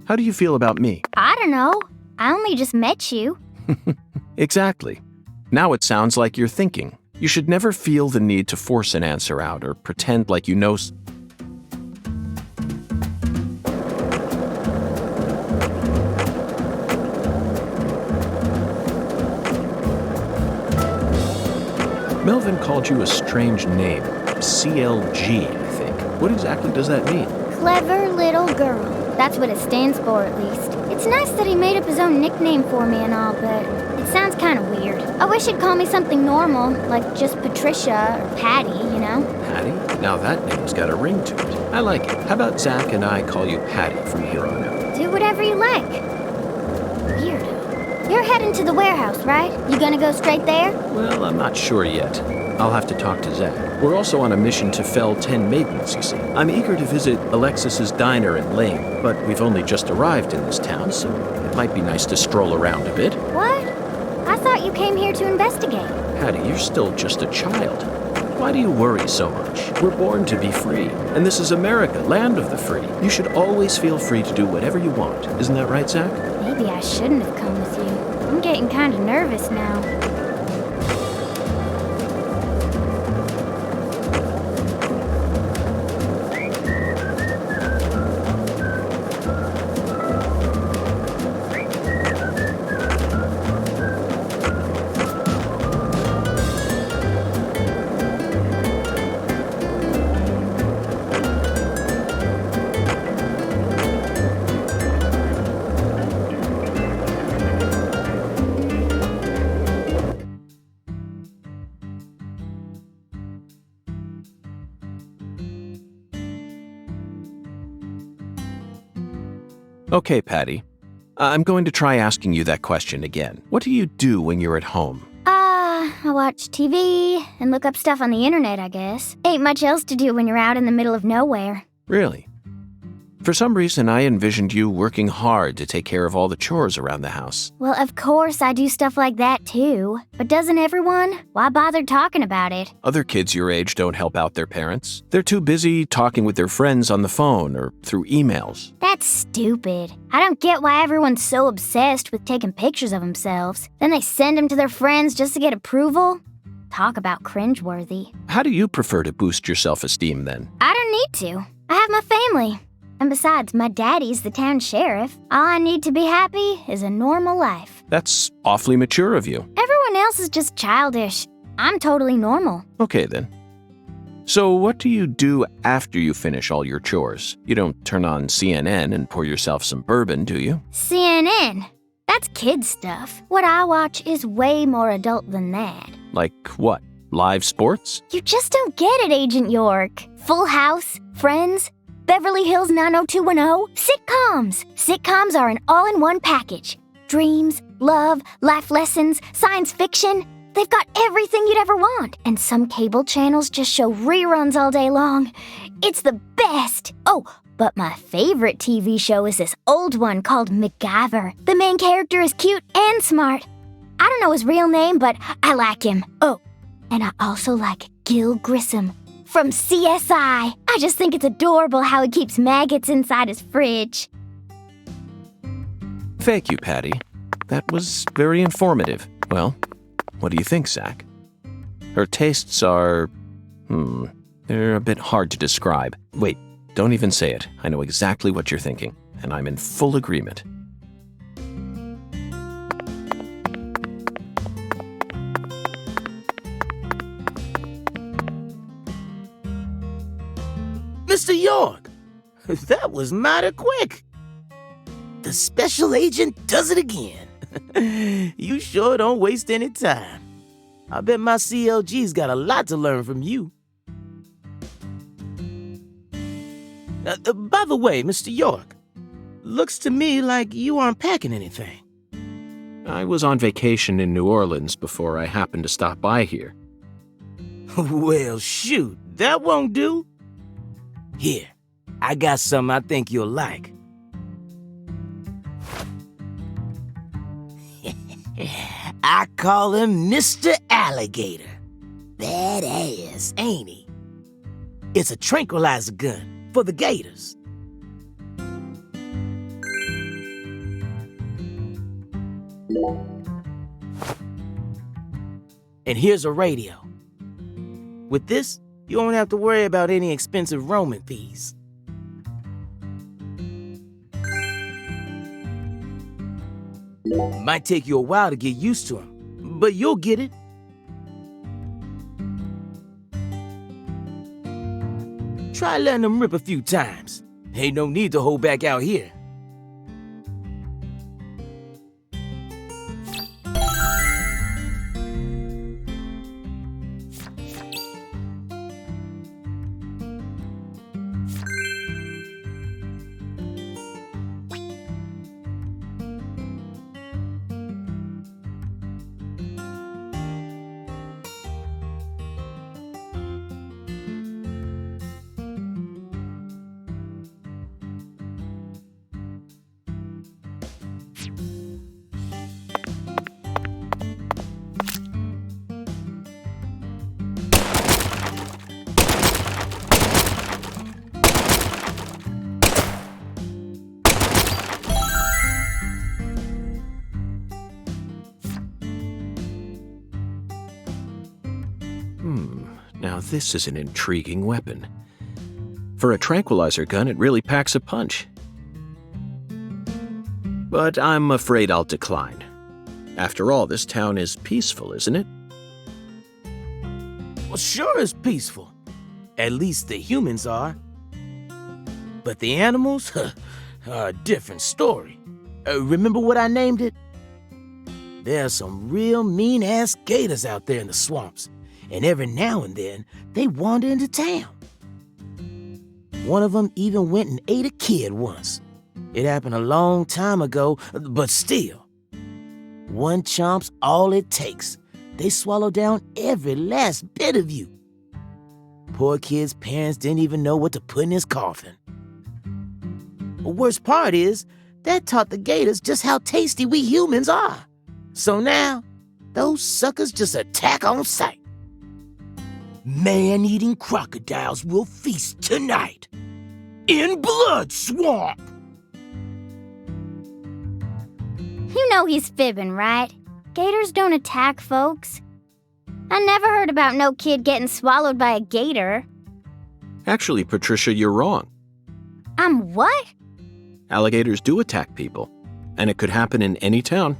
How do you feel about me? I don't know. I only just met you. Exactly. Now it sounds like you're thinking. You should never feel the need to force an answer out or pretend like you know. Melvin called you a strange name. CLG, I think. What exactly does that mean? Clever little girl. That's what it stands for, at least. It's nice that he made up his own nickname for me and all, but it sounds kind of weird. I wish he'd call me something normal, like just Patricia or Patty, you know? Patty? Now that name's got a ring to it. I like it. How about Zach and I call you Patty from here on out? Do whatever you like. Weirdo. You're heading to the warehouse, right? You gonna go straight there? Well, I'm not sure yet. I'll have to talk to Zach. We're also on a mission to fell 10 maidens, you see. I'm eager to visit Alexis's diner in Lane, but we've only just arrived in this town, so it might be nice to stroll around a bit. What? I thought you came here to investigate. Patty, you're still just a child. Why do you worry so much? We're born to be free, and this is America, land of the free. You should always feel free to do whatever you want. Isn't that right, Zach? Maybe I shouldn't have come with you. I'm getting kind of nervous now. Okay, Patty. I'm going to try asking you that question again. What do you do when you're at home? I watch TV and look up stuff on the internet, I guess. Ain't much else to do when you're out in the middle of nowhere. Really? For some reason, I envisioned you working hard to take care of all the chores around the house. Well, of course I do stuff like that too. But doesn't everyone? Why bother talking about it? Other kids your age don't help out their parents. They're too busy talking with their friends on the phone or through emails. That's stupid. I don't get why everyone's so obsessed with taking pictures of themselves. Then they send them to their friends just to get approval. Talk about cringeworthy. How do you prefer to boost your self-esteem then? I don't need to. I have my family. And besides, my daddy's the town sheriff. All I need to be happy is a normal life. That's awfully mature of you. Everyone else is just childish. I'm totally normal. Okay then. So what do you do after you finish all your chores? You don't turn on CNN and pour yourself some bourbon, do you? CNN? That's kid stuff. What I watch is way more adult than that. Like what? Live sports? You just don't get it, Agent York. Full House, Friends, Beverly Hills 90210, sitcoms. Sitcoms are an all-in-one package. Dreams, love, life lessons, science fiction. They've got everything you'd ever want. And some cable channels just show reruns all day long. It's the best. Oh, but my favorite TV show is this old one called MacGyver. The main character is cute and smart. I don't know his real name, but I like him. Oh, and I also like Gil Grissom from CSI. I just think it's adorable how he keeps maggots inside his fridge. Thank you, Patty. That was very informative. Well, what do you think, Zach? Her tastes are... they're a bit hard to describe. Wait, don't even say it. I know exactly what you're thinking, and I'm in full agreement. Mr. York, that was mighty quick. The special agent does it again. You sure don't waste any time. I bet my CLG's got a lot to learn from you. By the way, Mr. York, looks to me like you aren't packing anything. I was on vacation in New Orleans before I happened to stop by here. Well, shoot, that won't do. Here, I got something I think you'll like. I call him Mr. Alligator. Badass, ain't he? It's a tranquilizer gun for the gators. And here's a radio. With this, you won't have to worry about any expensive roaming fees. Might take you a while to get used to him, but you'll get it. Try letting him rip a few times. Ain't no need to hold back out here. Now this is an intriguing weapon. For a tranquilizer gun, it really packs a punch. But I'm afraid I'll decline. After all, this town is peaceful, isn't it? Well, sure it's peaceful. At least the humans are. But the animals are a different story. Remember what I named it? There are some real mean-ass gators out there in the swamps. And every now and then, they wander into town. One of them even went and ate a kid once. It happened a long time ago, but still. One chomp's all it takes. They swallow down every last bit of you. Poor kid's parents didn't even know what to put in his coffin. The worst part is, that taught the gators just how tasty we humans are. So now, those suckers just attack on sight. Man-eating crocodiles will feast tonight in Blood Swamp. You know he's fibbing, right? Gators don't attack folks. I never heard about no kid getting swallowed by a gator. Actually, Patricia, you're wrong. I'm what? Alligators do attack people, and it could happen in any town.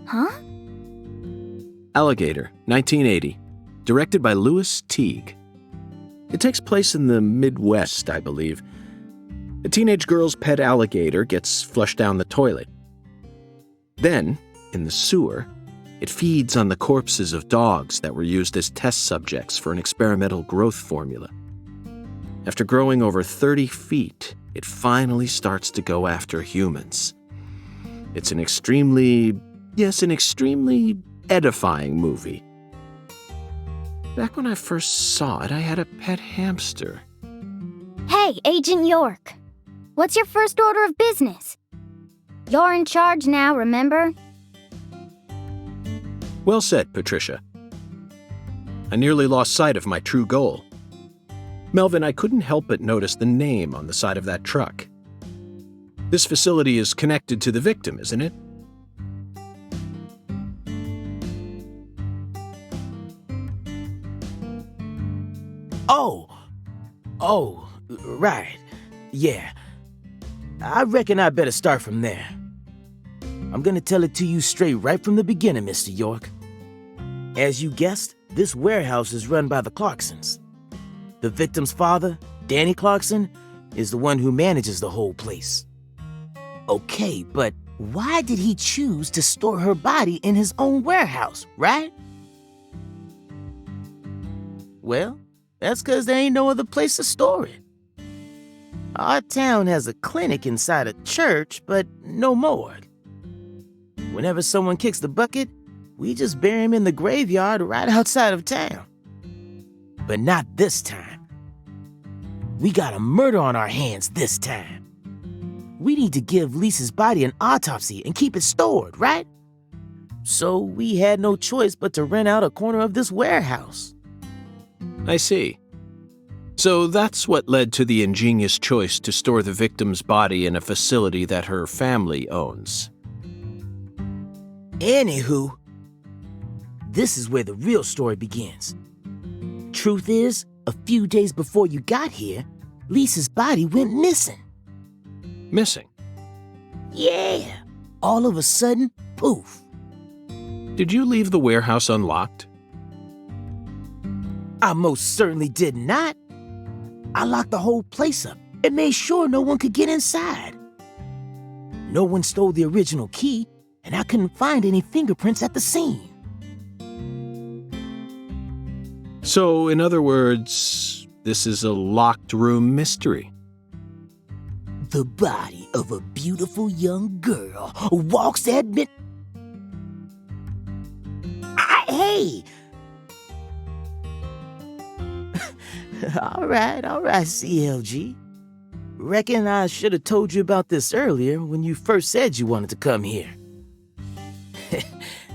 Huh? Alligator, 1980. Directed by Louis Teague. It takes place in the Midwest, I believe. A teenage girl's pet alligator gets flushed down the toilet. Then, in the sewer, it feeds on the corpses of dogs that were used as test subjects for an experimental growth formula. After growing over 30 feet, it finally starts to go after humans. It's an extremely edifying movie. Back when I first saw it, I had a pet hamster. Hey, Agent York. What's your first order of business? You're in charge now, remember? Well said, Patricia. I nearly lost sight of my true goal. Melvin, I couldn't help but notice the name on the side of that truck. This facility is connected to the victim, isn't it? Oh, right. Yeah. I reckon I better start from there. I'm gonna tell it to you straight right from the beginning, Mr. York. As you guessed, this warehouse is run by the Clarksons. The victim's father, Danny Clarkson, is the one who manages the whole place. Okay, but why did he choose to store her body in his own warehouse, right? Well, that's 'cause there ain't no other place to store it. Our town has a clinic inside a church, but no morgue. Whenever someone kicks the bucket, we just bury him in the graveyard right outside of town. But not this time. We got a murder on our hands this time. We need to give Lisa's body an autopsy and keep it stored, right? So we had no choice but to rent out a corner of this warehouse. I see. So that's what led to the ingenious choice to store the victim's body in a facility that her family owns. Anywho, this is where the real story begins. Truth is, a few days before you got here, Lisa's body went missing. Missing? Yeah, all of a sudden, poof. Did you leave the warehouse unlocked? I most certainly did not. I locked the whole place up and made sure no one could get inside. No one stole the original key, and I couldn't find any fingerprints at the scene. So, in other words, this is a locked room mystery. The body of a beautiful young girl walks at midnight. Hey! All right, CLG. Reckon I should have told you about this earlier when you first said you wanted to come here.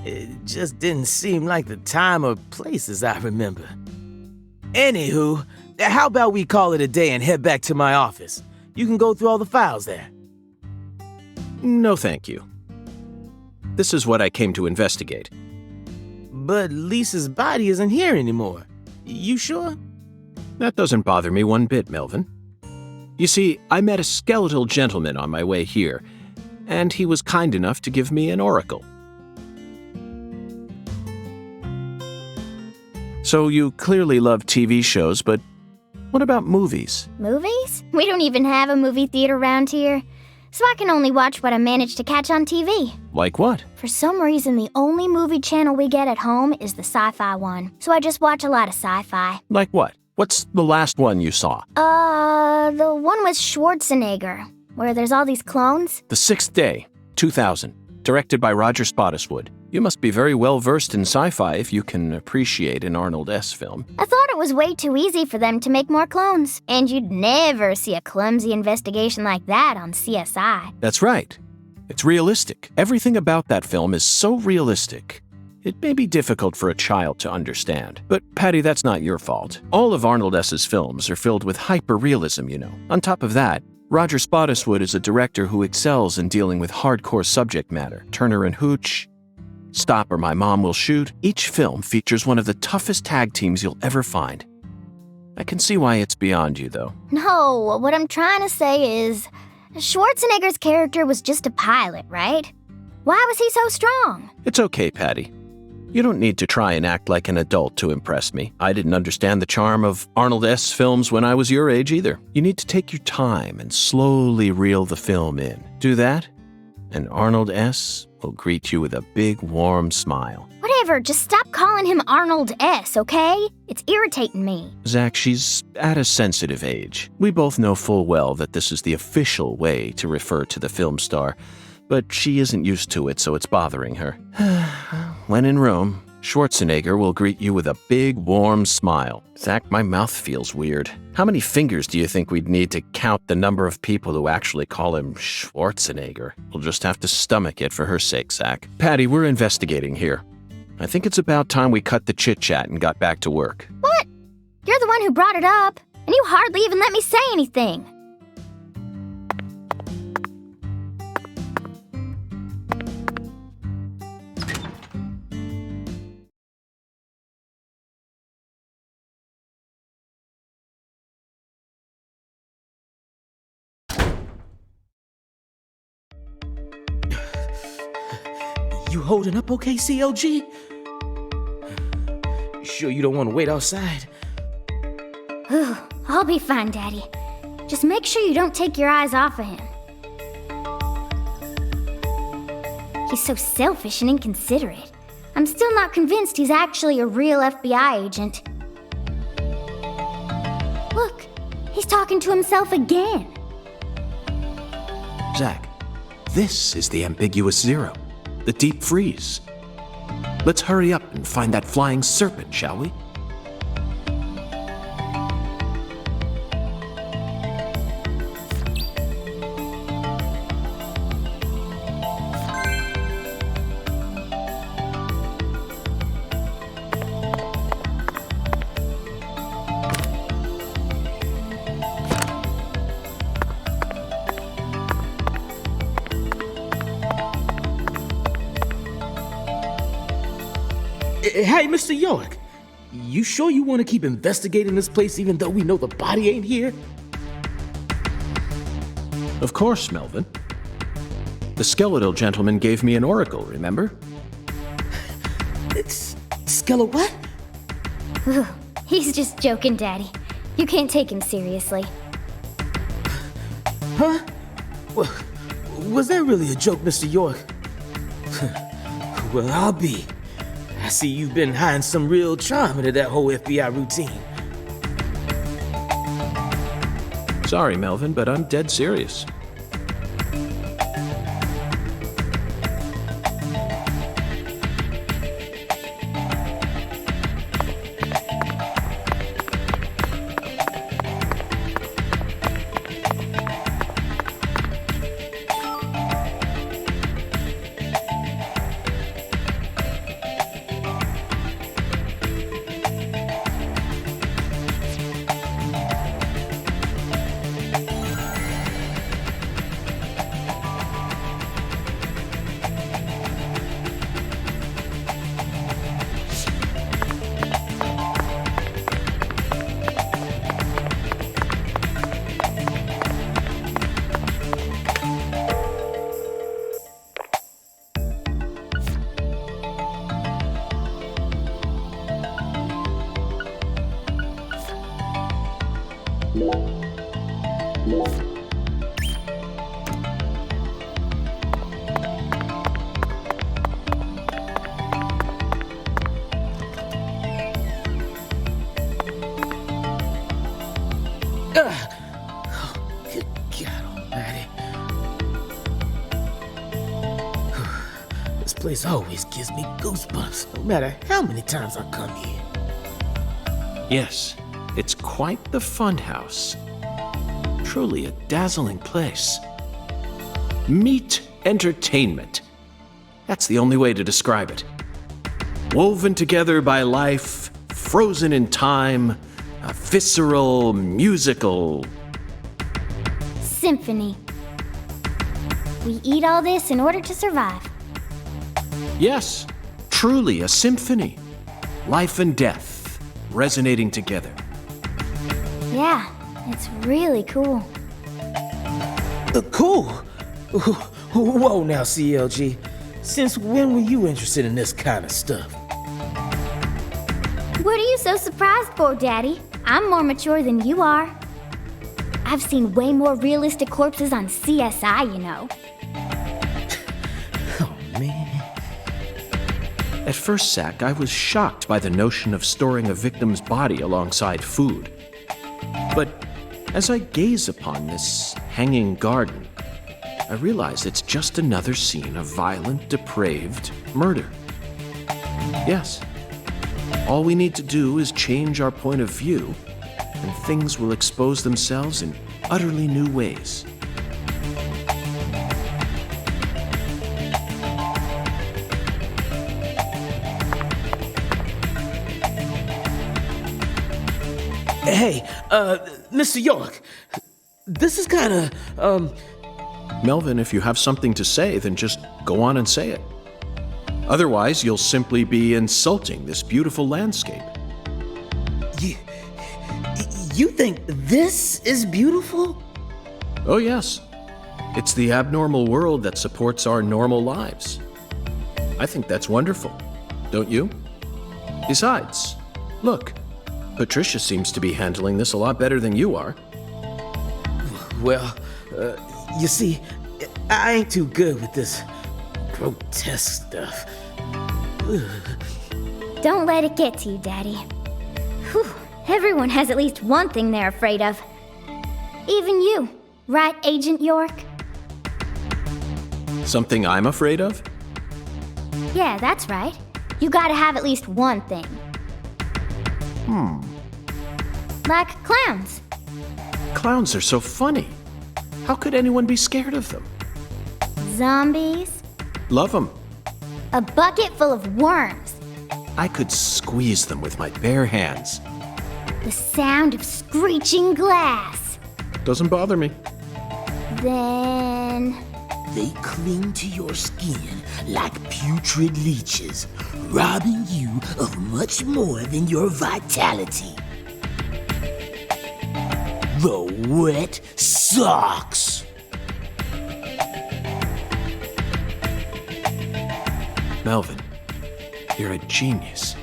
It just didn't seem like the time or place as I remember. Anywho, how about we call it a day and head back to my office? You can go through all the files there. No, thank you. This is what I came to investigate. But Lisa's body isn't here anymore. You sure? That doesn't bother me one bit, Melvin. You see, I met a skeletal gentleman on my way here, and he was kind enough to give me an oracle. So you clearly love TV shows, but what about movies? Movies? We don't even have a movie theater around here, so I can only watch what I manage to catch on TV. Like what? For some reason, the only movie channel we get at home is the sci-fi one, so I just watch a lot of sci-fi. Like what? What's the last one you saw? The one with Schwarzenegger, where there's all these clones. The Sixth Day, 2000, directed by Roger Spottiswoode. You must be very well versed in sci-fi if you can appreciate an Arnold S. film. I thought it was way too easy for them to make more clones, and you'd never see a clumsy investigation like that on CSI. That's right. It's realistic. Everything about that film is so realistic. It may be difficult for a child to understand. But, Patty, that's not your fault. All of Arnold S.'s films are filled with hyper-realism, you know. On top of that, Roger Spottiswoode is a director who excels in dealing with hardcore subject matter. Turner and Hooch, Stop or My Mom Will Shoot. Each film features one of the toughest tag teams you'll ever find. I can see why it's beyond you, though. No, what I'm trying to say is, Schwarzenegger's character was just a pilot, right? Why was he so strong? It's okay, Patty. You don't need to try and act like an adult to impress me. I didn't understand the charm of Arnold S. films when I was your age either. You need to take your time and slowly reel the film in. Do that, and Arnold S. will greet you with a big, warm smile. Whatever, just stop calling him Arnold S., okay? It's irritating me. Zach, she's at a sensitive age. We both know full well that this is the official way to refer to the film star, but she isn't used to it, so it's bothering her. When in Rome, Schwarzenegger will greet you with a big, warm smile. Zach, my mouth feels weird. How many fingers do you think we'd need to count the number of people who actually call him Schwarzenegger? We'll just have to stomach it for her sake, Zach. Patty, we're investigating here. I think it's about time we cut the chit-chat and got back to work. What? You're the one who brought it up, and you hardly even let me say anything. You holding up okay, CLG? Sure you don't want to wait outside? I'll be fine, Daddy. Just make sure you don't take your eyes off of him. He's so selfish and inconsiderate. I'm still not convinced he's actually a real FBI agent. he's talking to himself again. Zach, this is the ambiguous zero, the deep freeze. Let's hurry up and find that flying serpent, shall we? Hey, Mr. York, you sure you want to keep investigating this place even though we know the body ain't here? Of course, Melvin. The skeletal gentleman gave me an oracle, remember? It's Skella what? Ugh, he's just joking, Daddy. You can't take him seriously. Huh? Was that really a joke, Mr. York? Well, I'll be. I see you've been hiding some real charm into that whole FBI routine. Sorry, Melvin, but I'm dead serious. Good God almighty. This place always gives me goosebumps, no matter how many times I come here. Yes, it's quite the funhouse. Truly a dazzling place. Meat entertainment. That's the only way to describe it. Woven together by life, frozen in time, a visceral, musical... Symphony. We eat all this in order to survive. Yes, truly a symphony. Life and death, resonating together. Yeah, it's really cool. Cool? Whoa now, CLG. Since when were you interested in this kind of stuff? What are you so surprised for, Daddy? I'm more mature than you are. I've seen way more realistic corpses on CSI, you know. Oh, man. At first, Zach, I was shocked by the notion of storing a victim's body alongside food. But as I gaze upon this hanging garden, I realize it's just another scene of violent, depraved murder. Yes, all we need to do is change our point of view, and things will expose themselves in utterly new ways. Hey, Mr. York, this is kind of, Melvin, if you have something to say, then just go on and say it. Otherwise, you'll simply be insulting this beautiful landscape. You think this is beautiful? Oh, yes. It's the abnormal world that supports our normal lives. I think that's wonderful, don't you? Besides, look, Patricia seems to be handling this a lot better than you are. Well, you see, I ain't too good with this grotesque stuff. Ugh. Don't let it get to you, Daddy. Whew. Everyone has at least one thing they're afraid of. Even you, right, Agent York? Something I'm afraid of? Yeah, that's right. You gotta have at least one thing. Like clowns. Clowns are so funny. How could anyone be scared of them? Zombies. Love them. A bucket full of worms. I could squeeze them with my bare hands. The sound of screeching glass. Doesn't bother me. Then... They cling to your skin like putrid leeches, robbing you of much more than your vitality. The wet socks. Melvin, you're a genius.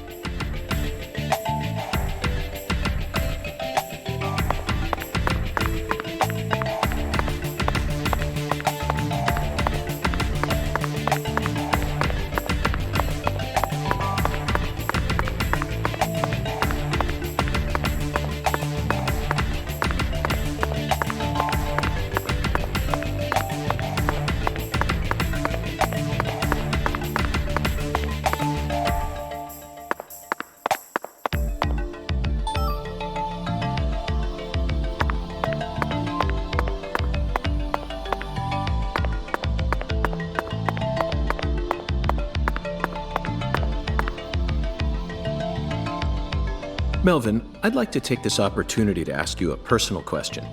Melvin, I'd like to take this opportunity to ask you a personal question.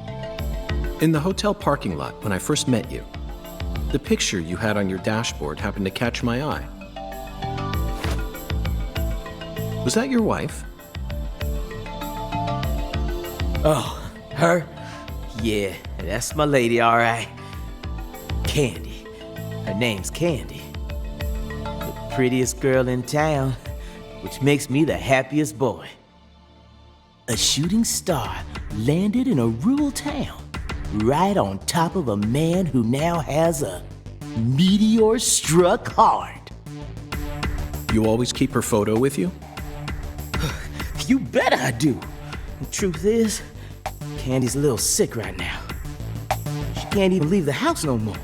In the hotel parking lot when I first met you, the picture you had on your dashboard happened to catch my eye. Was that your wife? Oh, her? Yeah, that's my lady, all right. Candy. Her name's Candy. The prettiest girl in town, which makes me the happiest boy. A shooting star landed in a rural town, right on top of a man who now has a meteor-struck heart. You always keep her photo with you? You bet I do. The truth is, Candy's a little sick right now. She can't even leave the house no more.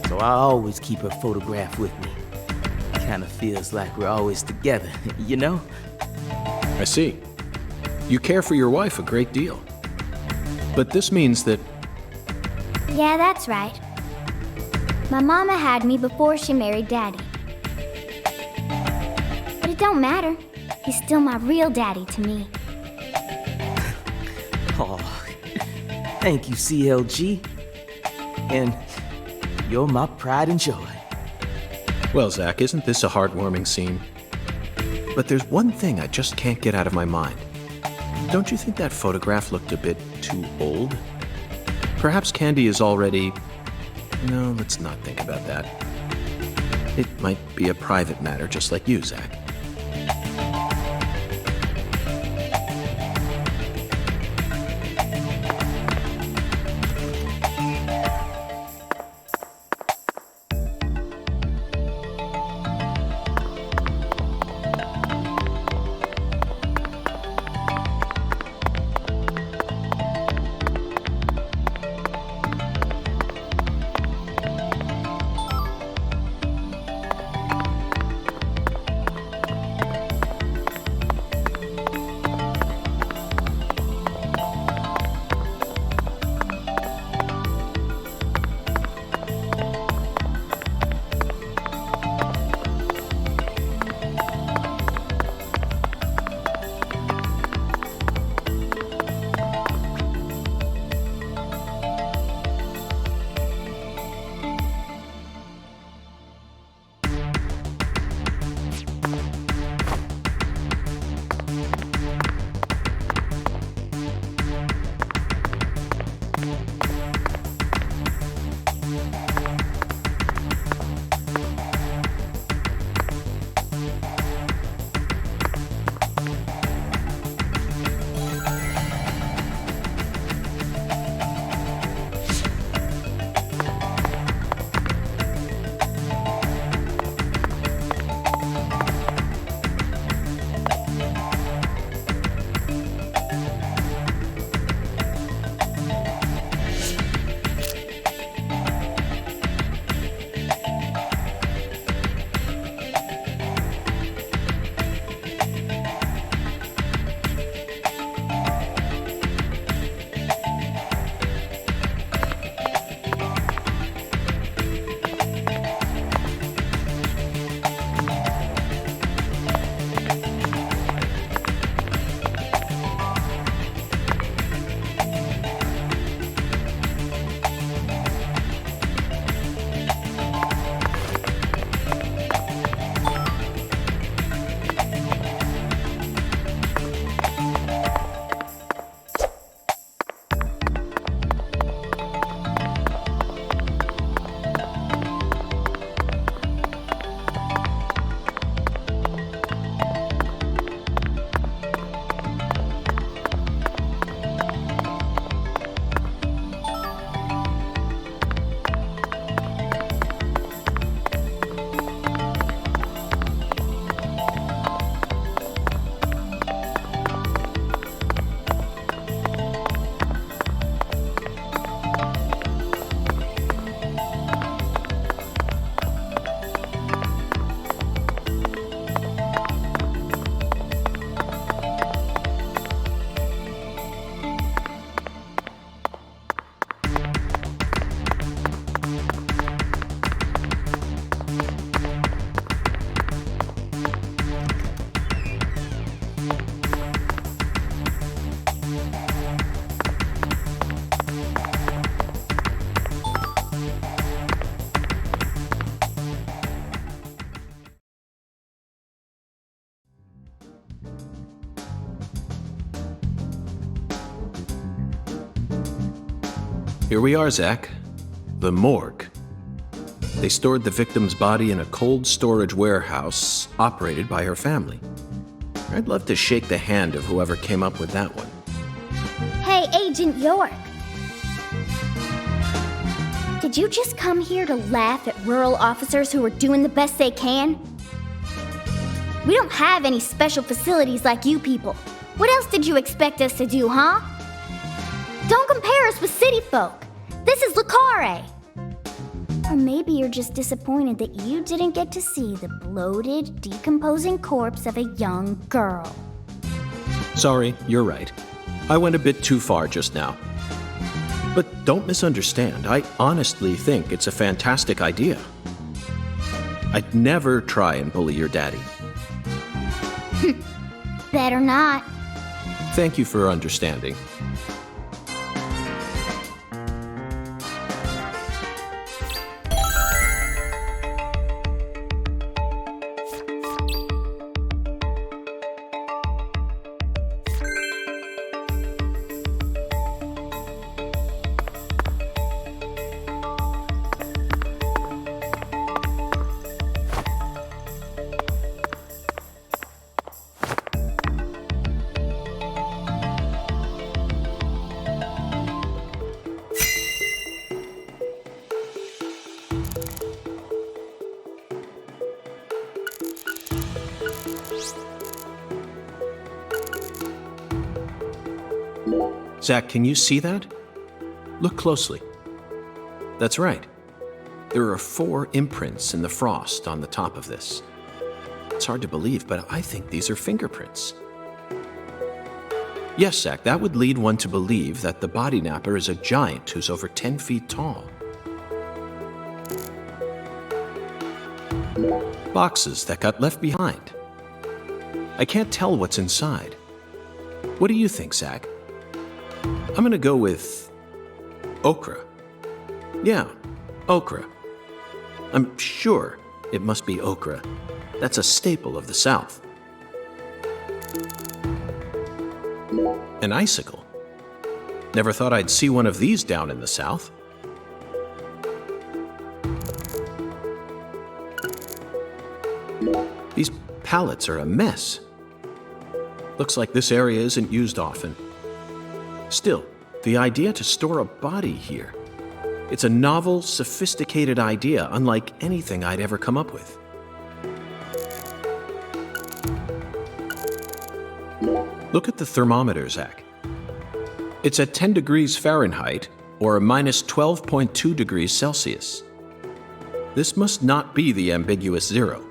So I always keep her photograph with me. Kinda feels like we're always together, you know? I see. You care for your wife a great deal. But this means that... Yeah, that's right. My mama had me before she married Daddy. But it don't matter. He's still my real daddy to me. Oh, thank you, CLG. And you're my pride and joy. Well, Zach, isn't this a heartwarming scene? But there's one thing I just can't get out of my mind. Don't you think that photograph looked a bit too old? Perhaps Candy is already... No, let's not think about that. It might be a private matter, just like you, Zach. Here we are, Zach. The morgue. They stored the victim's body in a cold storage warehouse operated by her family. I'd love to shake the hand of whoever came up with that one. Hey, Agent York. Did you just come here to laugh at rural officers who are doing the best they can? We don't have any special facilities like you people. What else did you expect us to do, huh? Don't compare us with city folk. This is Carré. Or maybe you're just disappointed that you didn't get to see the bloated, decomposing corpse of a young girl. Sorry, you're right. I went a bit too far just now. But don't misunderstand. I honestly think it's a fantastic idea. I'd never try and bully your daddy. Better not. Thank you for understanding. Zach, can you see that? Look closely. That's right. There are 4 imprints in the frost on the top of this. It's hard to believe, but I think these are fingerprints. Yes, Zach, that would lead one to believe that the body napper is a giant who's over 10 feet tall. Boxes that got left behind. I can't tell what's inside. What do you think, Zach? I'm gonna go with okra. Yeah, okra. I'm sure it must be okra. That's a staple of the South. An icicle. Never thought I'd see one of these down in the South. These pallets are a mess. Looks like this area isn't used often. Still, the idea to store a body here. It's a novel, sophisticated idea, unlike anything I'd ever come up with. Look at the thermometer, Zach. It's at 10 degrees Fahrenheit, or a minus 12.2 degrees Celsius. This must not be the ambiguous 0.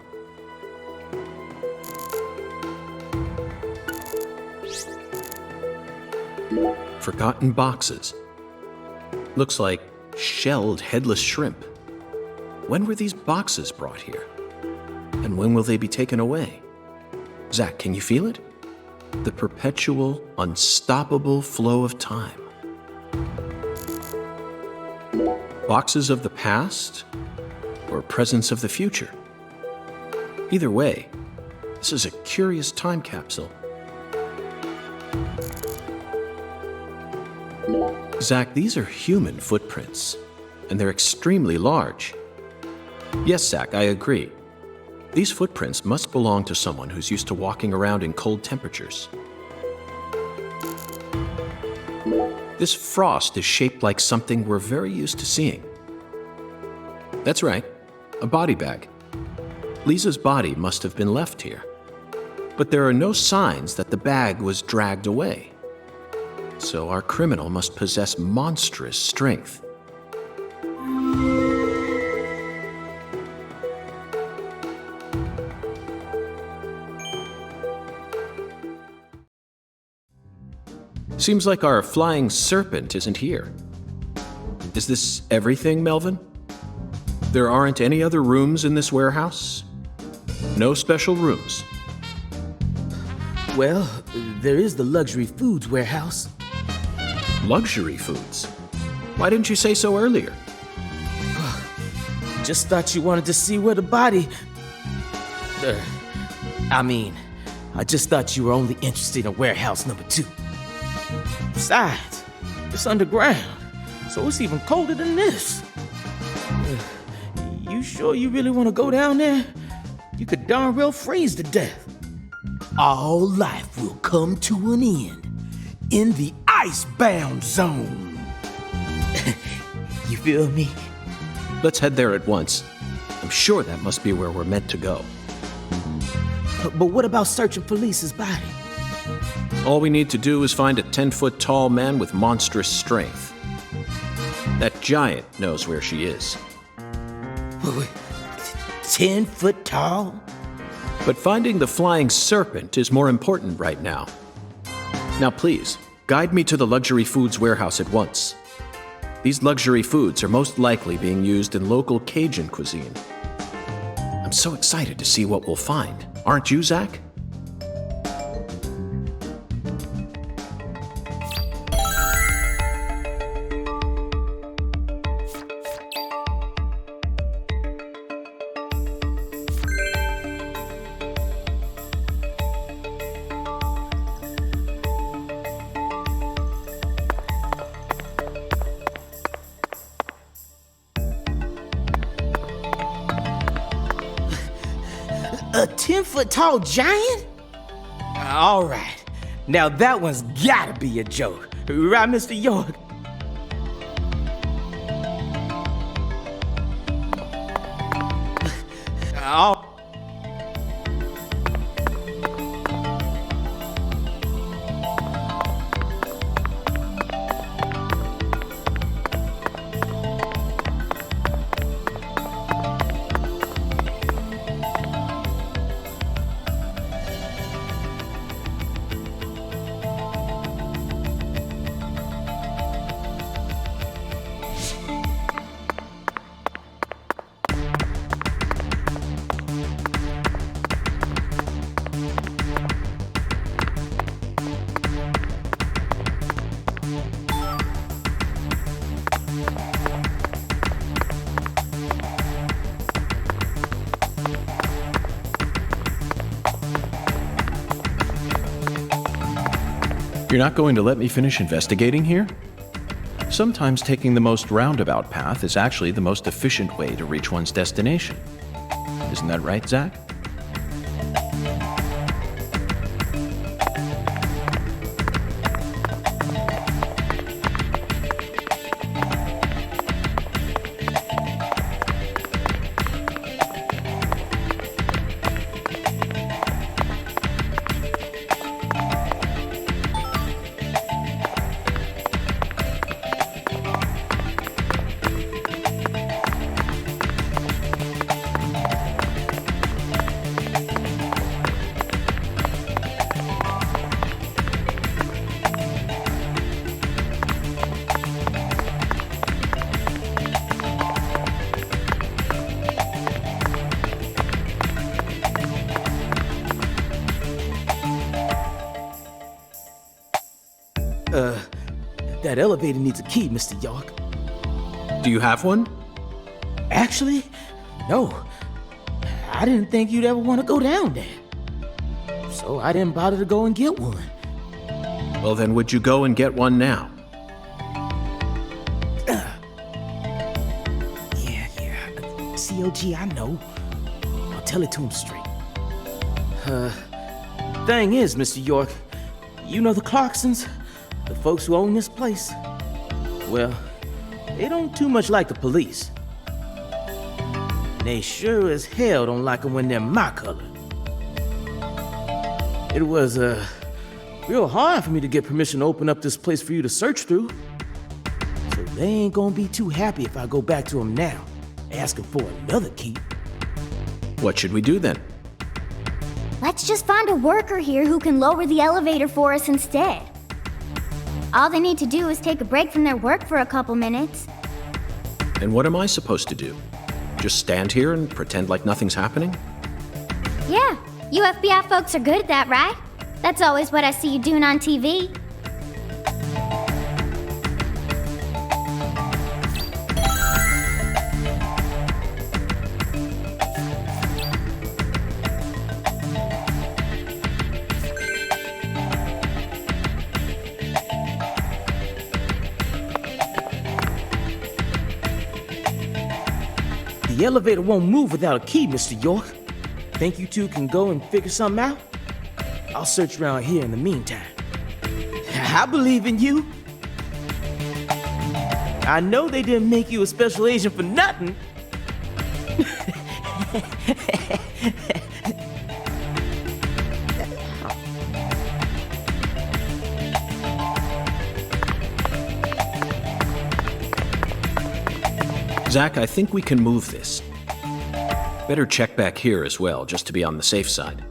Forgotten boxes. Looks like shelled headless shrimp. When were these boxes brought here? And when will they be taken away? Zach, can you feel it? The perpetual, unstoppable flow of time. Boxes of the past or presence of the future? Either way, this is a curious time capsule. Zach, these are human footprints, and they're extremely large. Yes, Zach, I agree. These footprints must belong to someone who's used to walking around in cold temperatures. This frost is shaped like something we're very used to seeing. That's right, a body bag. Lisa's body must have been left here. But there are no signs that the bag was dragged away. So our criminal must possess monstrous strength. Seems like our flying serpent isn't here. Is this everything, Melvin? There aren't any other rooms in this warehouse? No special rooms? Well, there is the luxury foods warehouse. Luxury foods? Why didn't you say so earlier? Just thought you wanted to see where the body... I just thought you were only interested in warehouse number 2. Besides, it's underground, so it's even colder than this. You sure you really want to go down there? You could darn well freeze to death. All life will come to an end in the icebound zone. You feel me? Let's head there at once. I'm sure that must be where we're meant to go. But what about searching for Lisa's body? All we need to do is find a 10-foot tall man with monstrous strength. That giant knows where she is. 10 foot tall? But finding the flying serpent is more important right now. Now please, guide me to the luxury foods warehouse at once. These luxury foods are most likely being used in local Cajun cuisine. I'm so excited to see what we'll find. Aren't you, Zach? A 10-foot tall giant? All right. Now that one's gotta be a joke. Right, Mr. York? Oh. You're not going to let me finish investigating here? Sometimes taking the most roundabout path is actually the most efficient way to reach one's destination. Isn't that right, Zach? That elevator needs a key, Mr. York. Do you have one? Actually, no. I didn't think you'd ever want to go down there. So I didn't bother to go and get one. Well, then would you go and get one now? Yeah. COG, I know. I'll tell it to him straight. Thing is, Mr. York, you know the Clarksons? The folks who own this place? Well, they don't too much like the police. They sure as hell don't like them when they're my color. It was, real hard for me to get permission to open up this place for you to search through. So they ain't gonna be too happy if I go back to them now, asking for another key. What should we do then? Let's just find a worker here who can lower the elevator for us instead. All they need to do is take a break from their work for a couple minutes. And what am I supposed to do? Just stand here and pretend like nothing's happening? Yeah, you FBI folks are good at that, right? That's always what I see you doing on TV. The elevator won't move without a key, Mr. York. Think you two can go and figure something out? I'll search around here in the meantime. I believe in you. I know they didn't make you a special agent for nothing. Zach, I think we can move this. Better check back here as well, just to be on the safe side.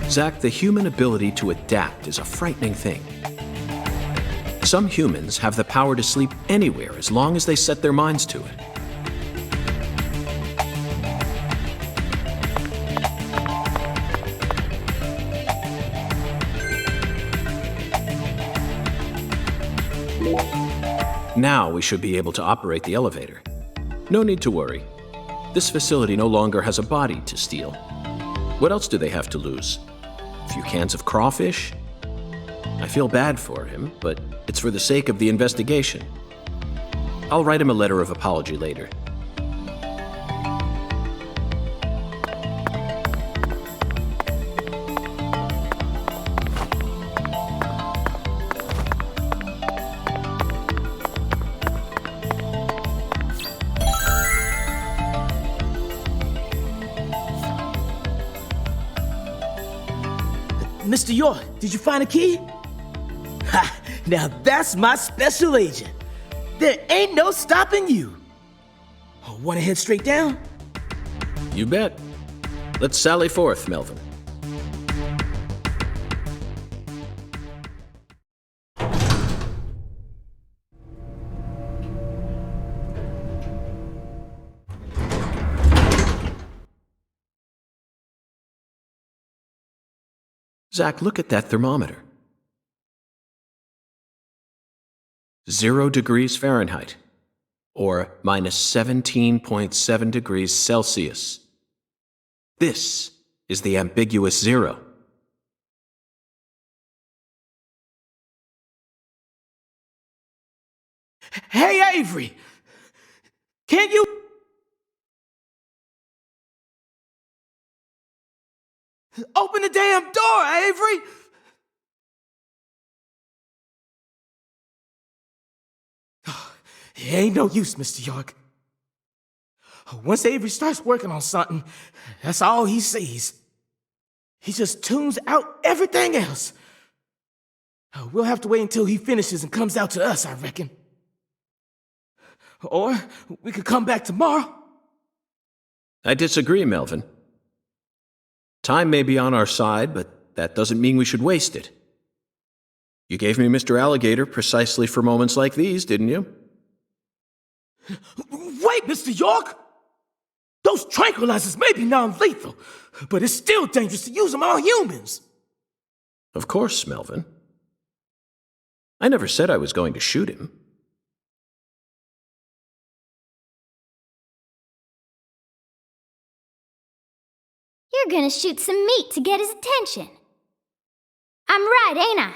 Zach, the human ability to adapt is a frightening thing. Some humans have the power to sleep anywhere as long as they set their minds to it. Now we should be able to operate the elevator. No need to worry. This facility no longer has a body to steal. What else do they have to lose? A few cans of crawfish? I feel bad for him, but it's for the sake of the investigation. I'll write him a letter of apology later. Mr. York, did you find a key? Ha! Now that's my special agent. There ain't no stopping you. Oh, wanna head straight down? You bet. Let's sally forth, Melvin. Zach, look at that thermometer. 0 degrees Fahrenheit, or minus 17.7 degrees Celsius. This is the ambiguous zero. Hey, Avery! Can you... Open the damn door, Avery! It ain't no use, Mr. York. Once Avery starts working on something, that's all he sees. He just tunes out everything else. We'll have to wait until he finishes and comes out to us, I reckon. Or we could come back tomorrow. I disagree, Melvin. Time may be on our side, but that doesn't mean we should waste it. You gave me Mr. Alligator precisely for moments like these, didn't you? Wait, Mr. York! Those tranquilizers may be non-lethal, but it's still dangerous to use them on humans. Of course, Melvin. I never said I was going to shoot him. You're gonna shoot some meat to get his attention. I'm right, ain't I?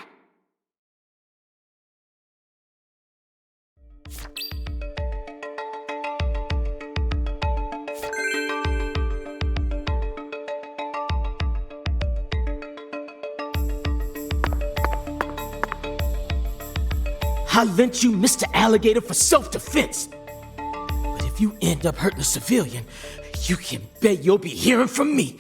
I lent you Mr. Alligator for self-defense. But if you end up hurting a civilian, you can bet you'll be hearing from me.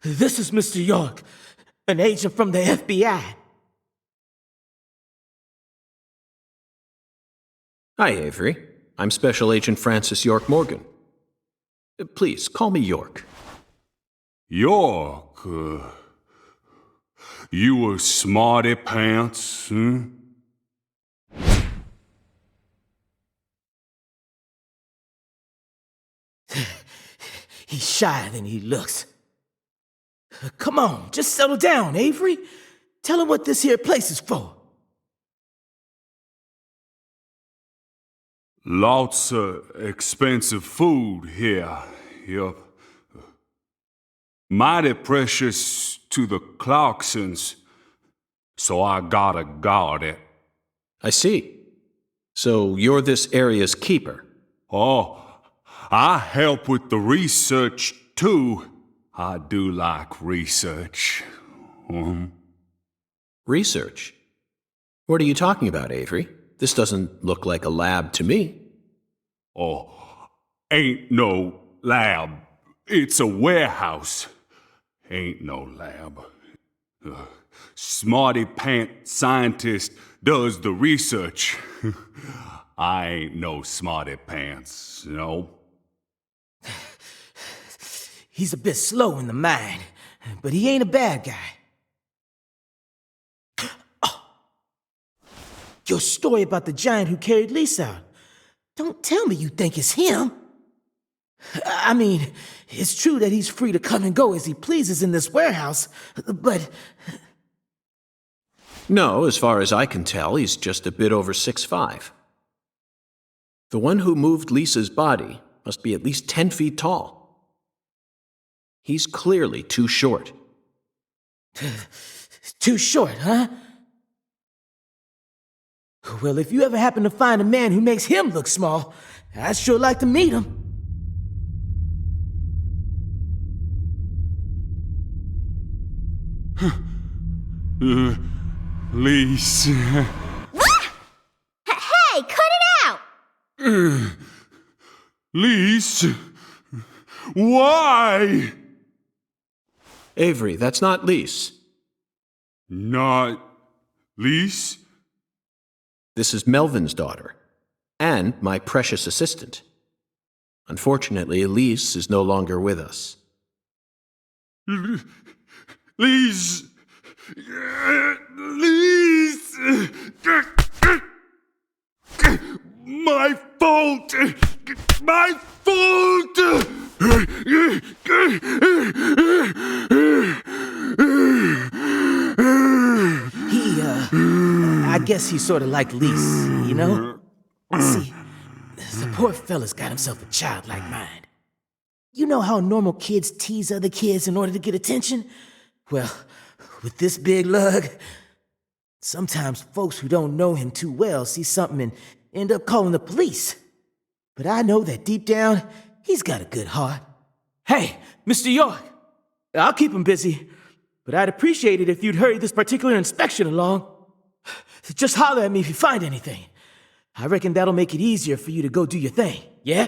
This is Mr. York, an agent from the FBI. Hi, Avery. I'm Special Agent Francis York Morgan. Please, call me York. York? You a smarty pants, huh? He's shyer than he looks. Come on, just settle down, Avery. Tell him what this here place is for. Lots of expensive food here. Yup. Mighty precious to the Clarksons, so I gotta guard it. I see. So you're this area's keeper? Oh, I help with the research, too. I do like research. Research? What are you talking about, Avery? This doesn't look like a lab to me. Oh, ain't no lab. It's a warehouse. Ain't no lab. Smarty pants scientist does the research. I ain't no smarty pants, no. He's a bit slow in the mind, but he ain't a bad guy. Oh. Your story about the giant who carried Lisa out. Don't tell me you think it's him. I mean, it's true that he's free to come and go as he pleases in this warehouse, but... No, as far as I can tell, he's just a bit over 6'5". The one who moved Lisa's body must be at least 10 feet tall. He's clearly too short. Too short, huh? Well, if you ever happen to find a man who makes him look small, I'd sure like to meet him. Lise. Hey, cut it out! Lise? Why? Avery, that's not Lise. Not Lise? This is Melvin's daughter, and my precious assistant. Unfortunately, Elise is no longer with us. Lise! Lise! My fault! My fault! I guess he's sort of like Lise, you know? See, the poor fella's got himself a childlike mind. You know how normal kids tease other kids in order to get attention? Well, with this big lug, sometimes folks who don't know him too well see something and end up calling the police. But I know that deep down, he's got a good heart. Hey, Mr. York, I'll keep him busy, but I'd appreciate it if you'd hurry this particular inspection along. Just holler at me if you find anything. I reckon that'll make it easier for you to go do your thing, yeah?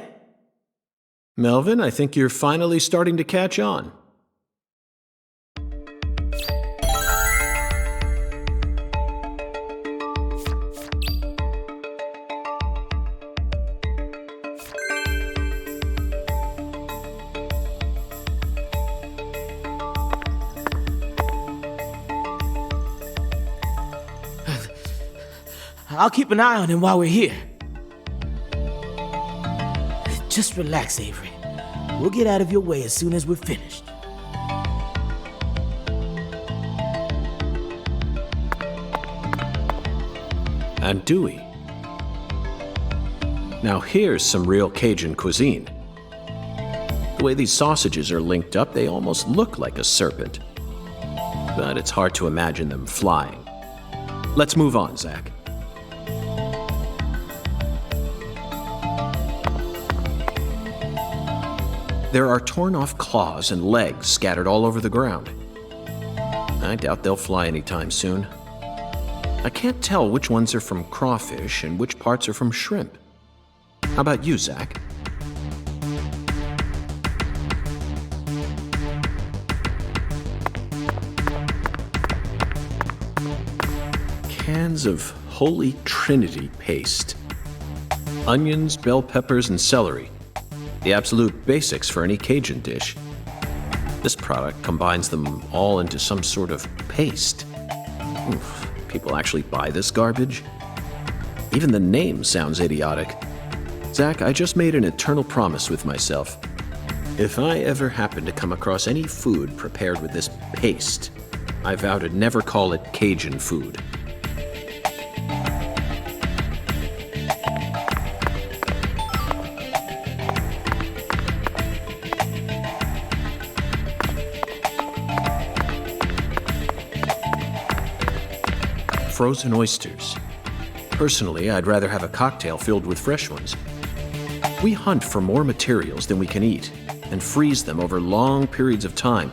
Melvin, I think you're finally starting to catch on. I'll keep an eye on him while we're here. Just relax, Avery. We'll get out of your way as soon as we're finished. And Dewey. Now here's some real Cajun cuisine. The way these sausages are linked up, they almost look like a serpent. But it's hard to imagine them flying. Let's move on, Zach. There are torn-off claws and legs scattered all over the ground. I doubt they'll fly anytime soon. I can't tell which ones are from crawfish and which parts are from shrimp. How about you, Zach? Cans of Holy Trinity paste. Onions, bell peppers, and celery. The absolute basics for any Cajun dish. This product combines them all into some sort of paste. Oof, people actually buy this garbage? Even the name sounds idiotic. Zach, I just made an eternal promise with myself. If I ever happen to come across any food prepared with this paste, I vow to never call it Cajun food. frozen oysters. Personally, I'd rather have a cocktail filled with fresh ones. We hunt for more materials than we can eat and freeze them over long periods of time.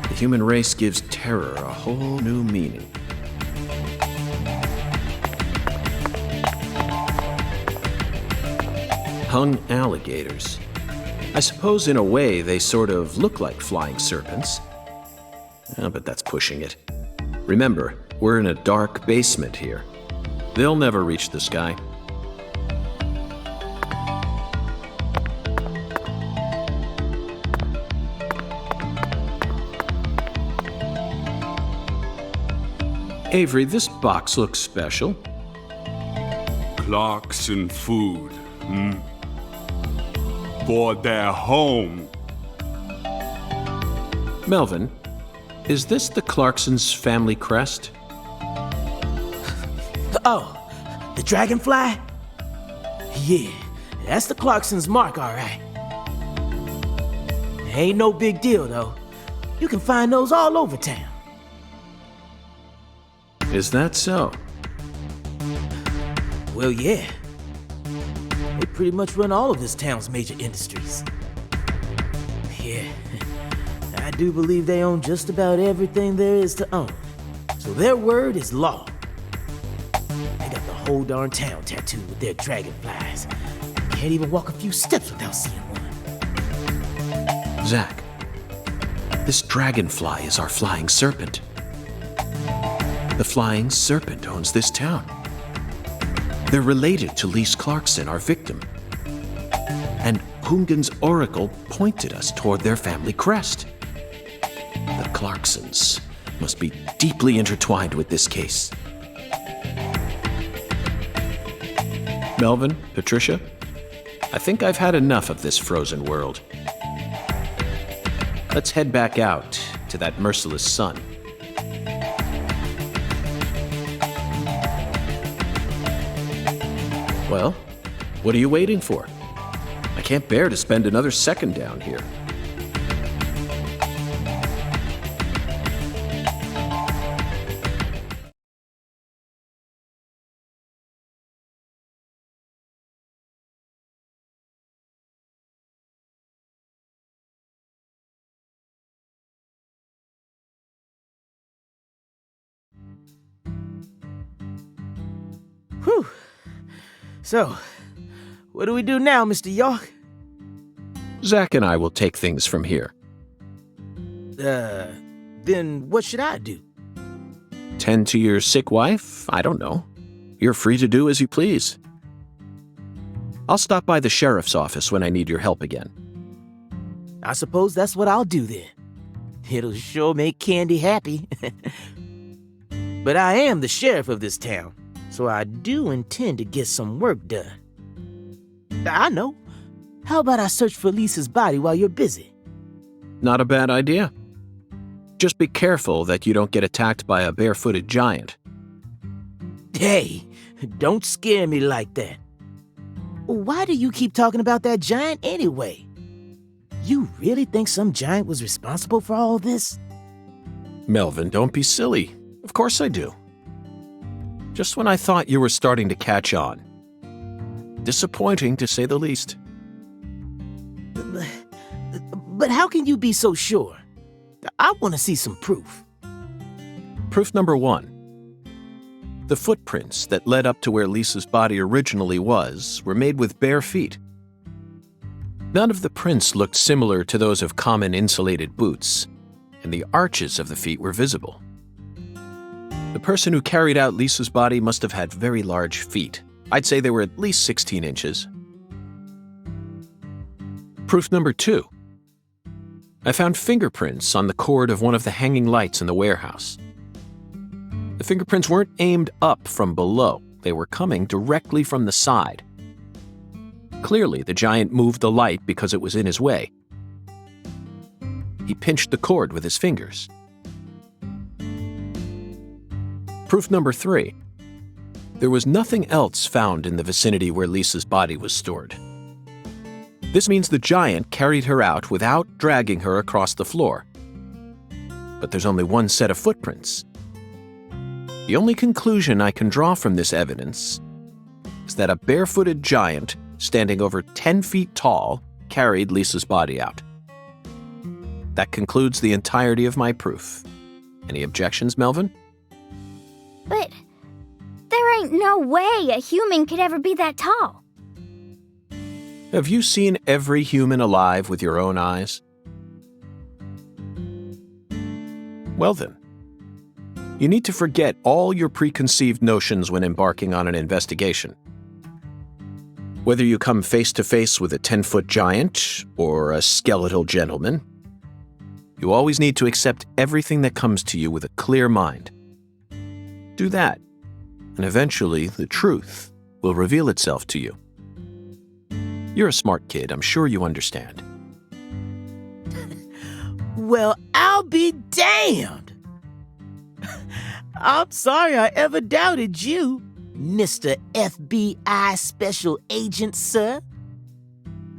The human race gives terror a whole new meaning. Hung alligators. I suppose in a way they sort of look like flying serpents. But that's pushing it. Remember, we're in a dark basement here. They'll never reach the sky. Avery, this box looks special. Clarkson food, for their home. Melvin, is this the Clarksons' family crest? Oh, the dragonfly? Yeah, that's the Clarksons' mark, all right. Ain't no big deal, though. You can find those all over town. Is that so? Well, yeah. They pretty much run all of this town's major industries. Yeah, I do believe they own just about everything there is to own. So their word is law. They got the whole darn town tattooed with their dragonflies. Can't even walk a few steps without seeing one. Zach, this dragonfly is our flying serpent. The flying serpent owns this town. They're related to Lise Clarkson, our victim. And Hungan's oracle pointed us toward their family crest. The Clarksons must be deeply intertwined with this case. Melvin, Patricia, I think I've had enough of this frozen world. Let's head back out to that merciless sun. Well, what are you waiting for? I can't bear to spend another second down here. Whew. So, what do we do now, Mr. York? Zach and I will take things from here. Then what should I do? Tend to your sick wife? I don't know. You're free to do as you please. I'll stop by the sheriff's office when I need your help again. I suppose that's what I'll do then. It'll sure make Candy happy. But I am the sheriff of this town, so I do intend to get some work done. I know. How about I search for Lisa's body while you're busy? Not a bad idea. Just be careful that you don't get attacked by a barefooted giant. Hey, don't scare me like that. Why do you keep talking about that giant anyway? You really think some giant was responsible for all this? Melvin, don't be silly. Of course I do. Just when I thought you were starting to catch on. Disappointing, to say the least. But how can you be so sure? I want to see some proof. Proof number 1. The footprints that led up to where Lisa's body originally was were made with bare feet. None of the prints looked similar to those of common insulated boots, and the arches of the feet were visible. The person who carried out Lisa's body must have had very large feet. I'd say they were at least 16 inches. Proof number 2. I found fingerprints on the cord of one of the hanging lights in the warehouse. The fingerprints weren't aimed up from below. They were coming directly from the side. Clearly, the giant moved the light because it was in his way. He pinched the cord with his fingers. Proof number 3. There was nothing else found in the vicinity where Lisa's body was stored. This means the giant carried her out without dragging her across the floor. But there's only one set of footprints. The only conclusion I can draw from this evidence is that a barefooted giant standing over 10 feet tall carried Lisa's body out. That concludes the entirety of my proof. Any objections, Melvin? But there ain't no way a human could ever be that tall. Have you seen every human alive with your own eyes? Well then, you need to forget all your preconceived notions when embarking on an investigation. Whether you come face to face with a 10-foot giant or a skeletal gentleman, you always need to accept everything that comes to you with a clear mind. Do that, and eventually the truth will reveal itself to you. You're a smart kid, I'm sure you understand. Well, I'll be damned. I'm sorry I ever doubted you, Mr. FBI Special Agent, sir.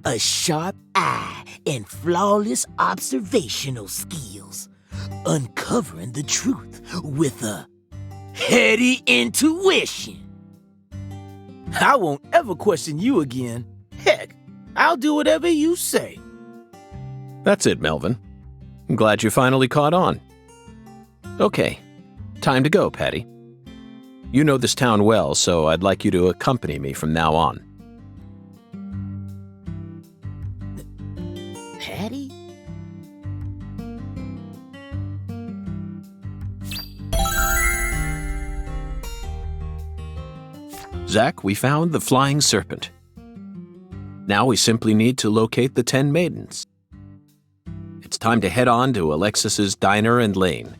A sharp eye and flawless observational skills, uncovering the truth with a heady intuition. I won't ever question you again. Heck, I'll do whatever you say. That's it, Melvin. I'm glad you finally caught on. Okay, time to go, Patty. You know this town well, so I'd like you to accompany me from now on. Patty? Zach, we found the flying serpent. Now we simply need to locate the 10 maidens. It's time to head on to Alexis's Diner and Lane.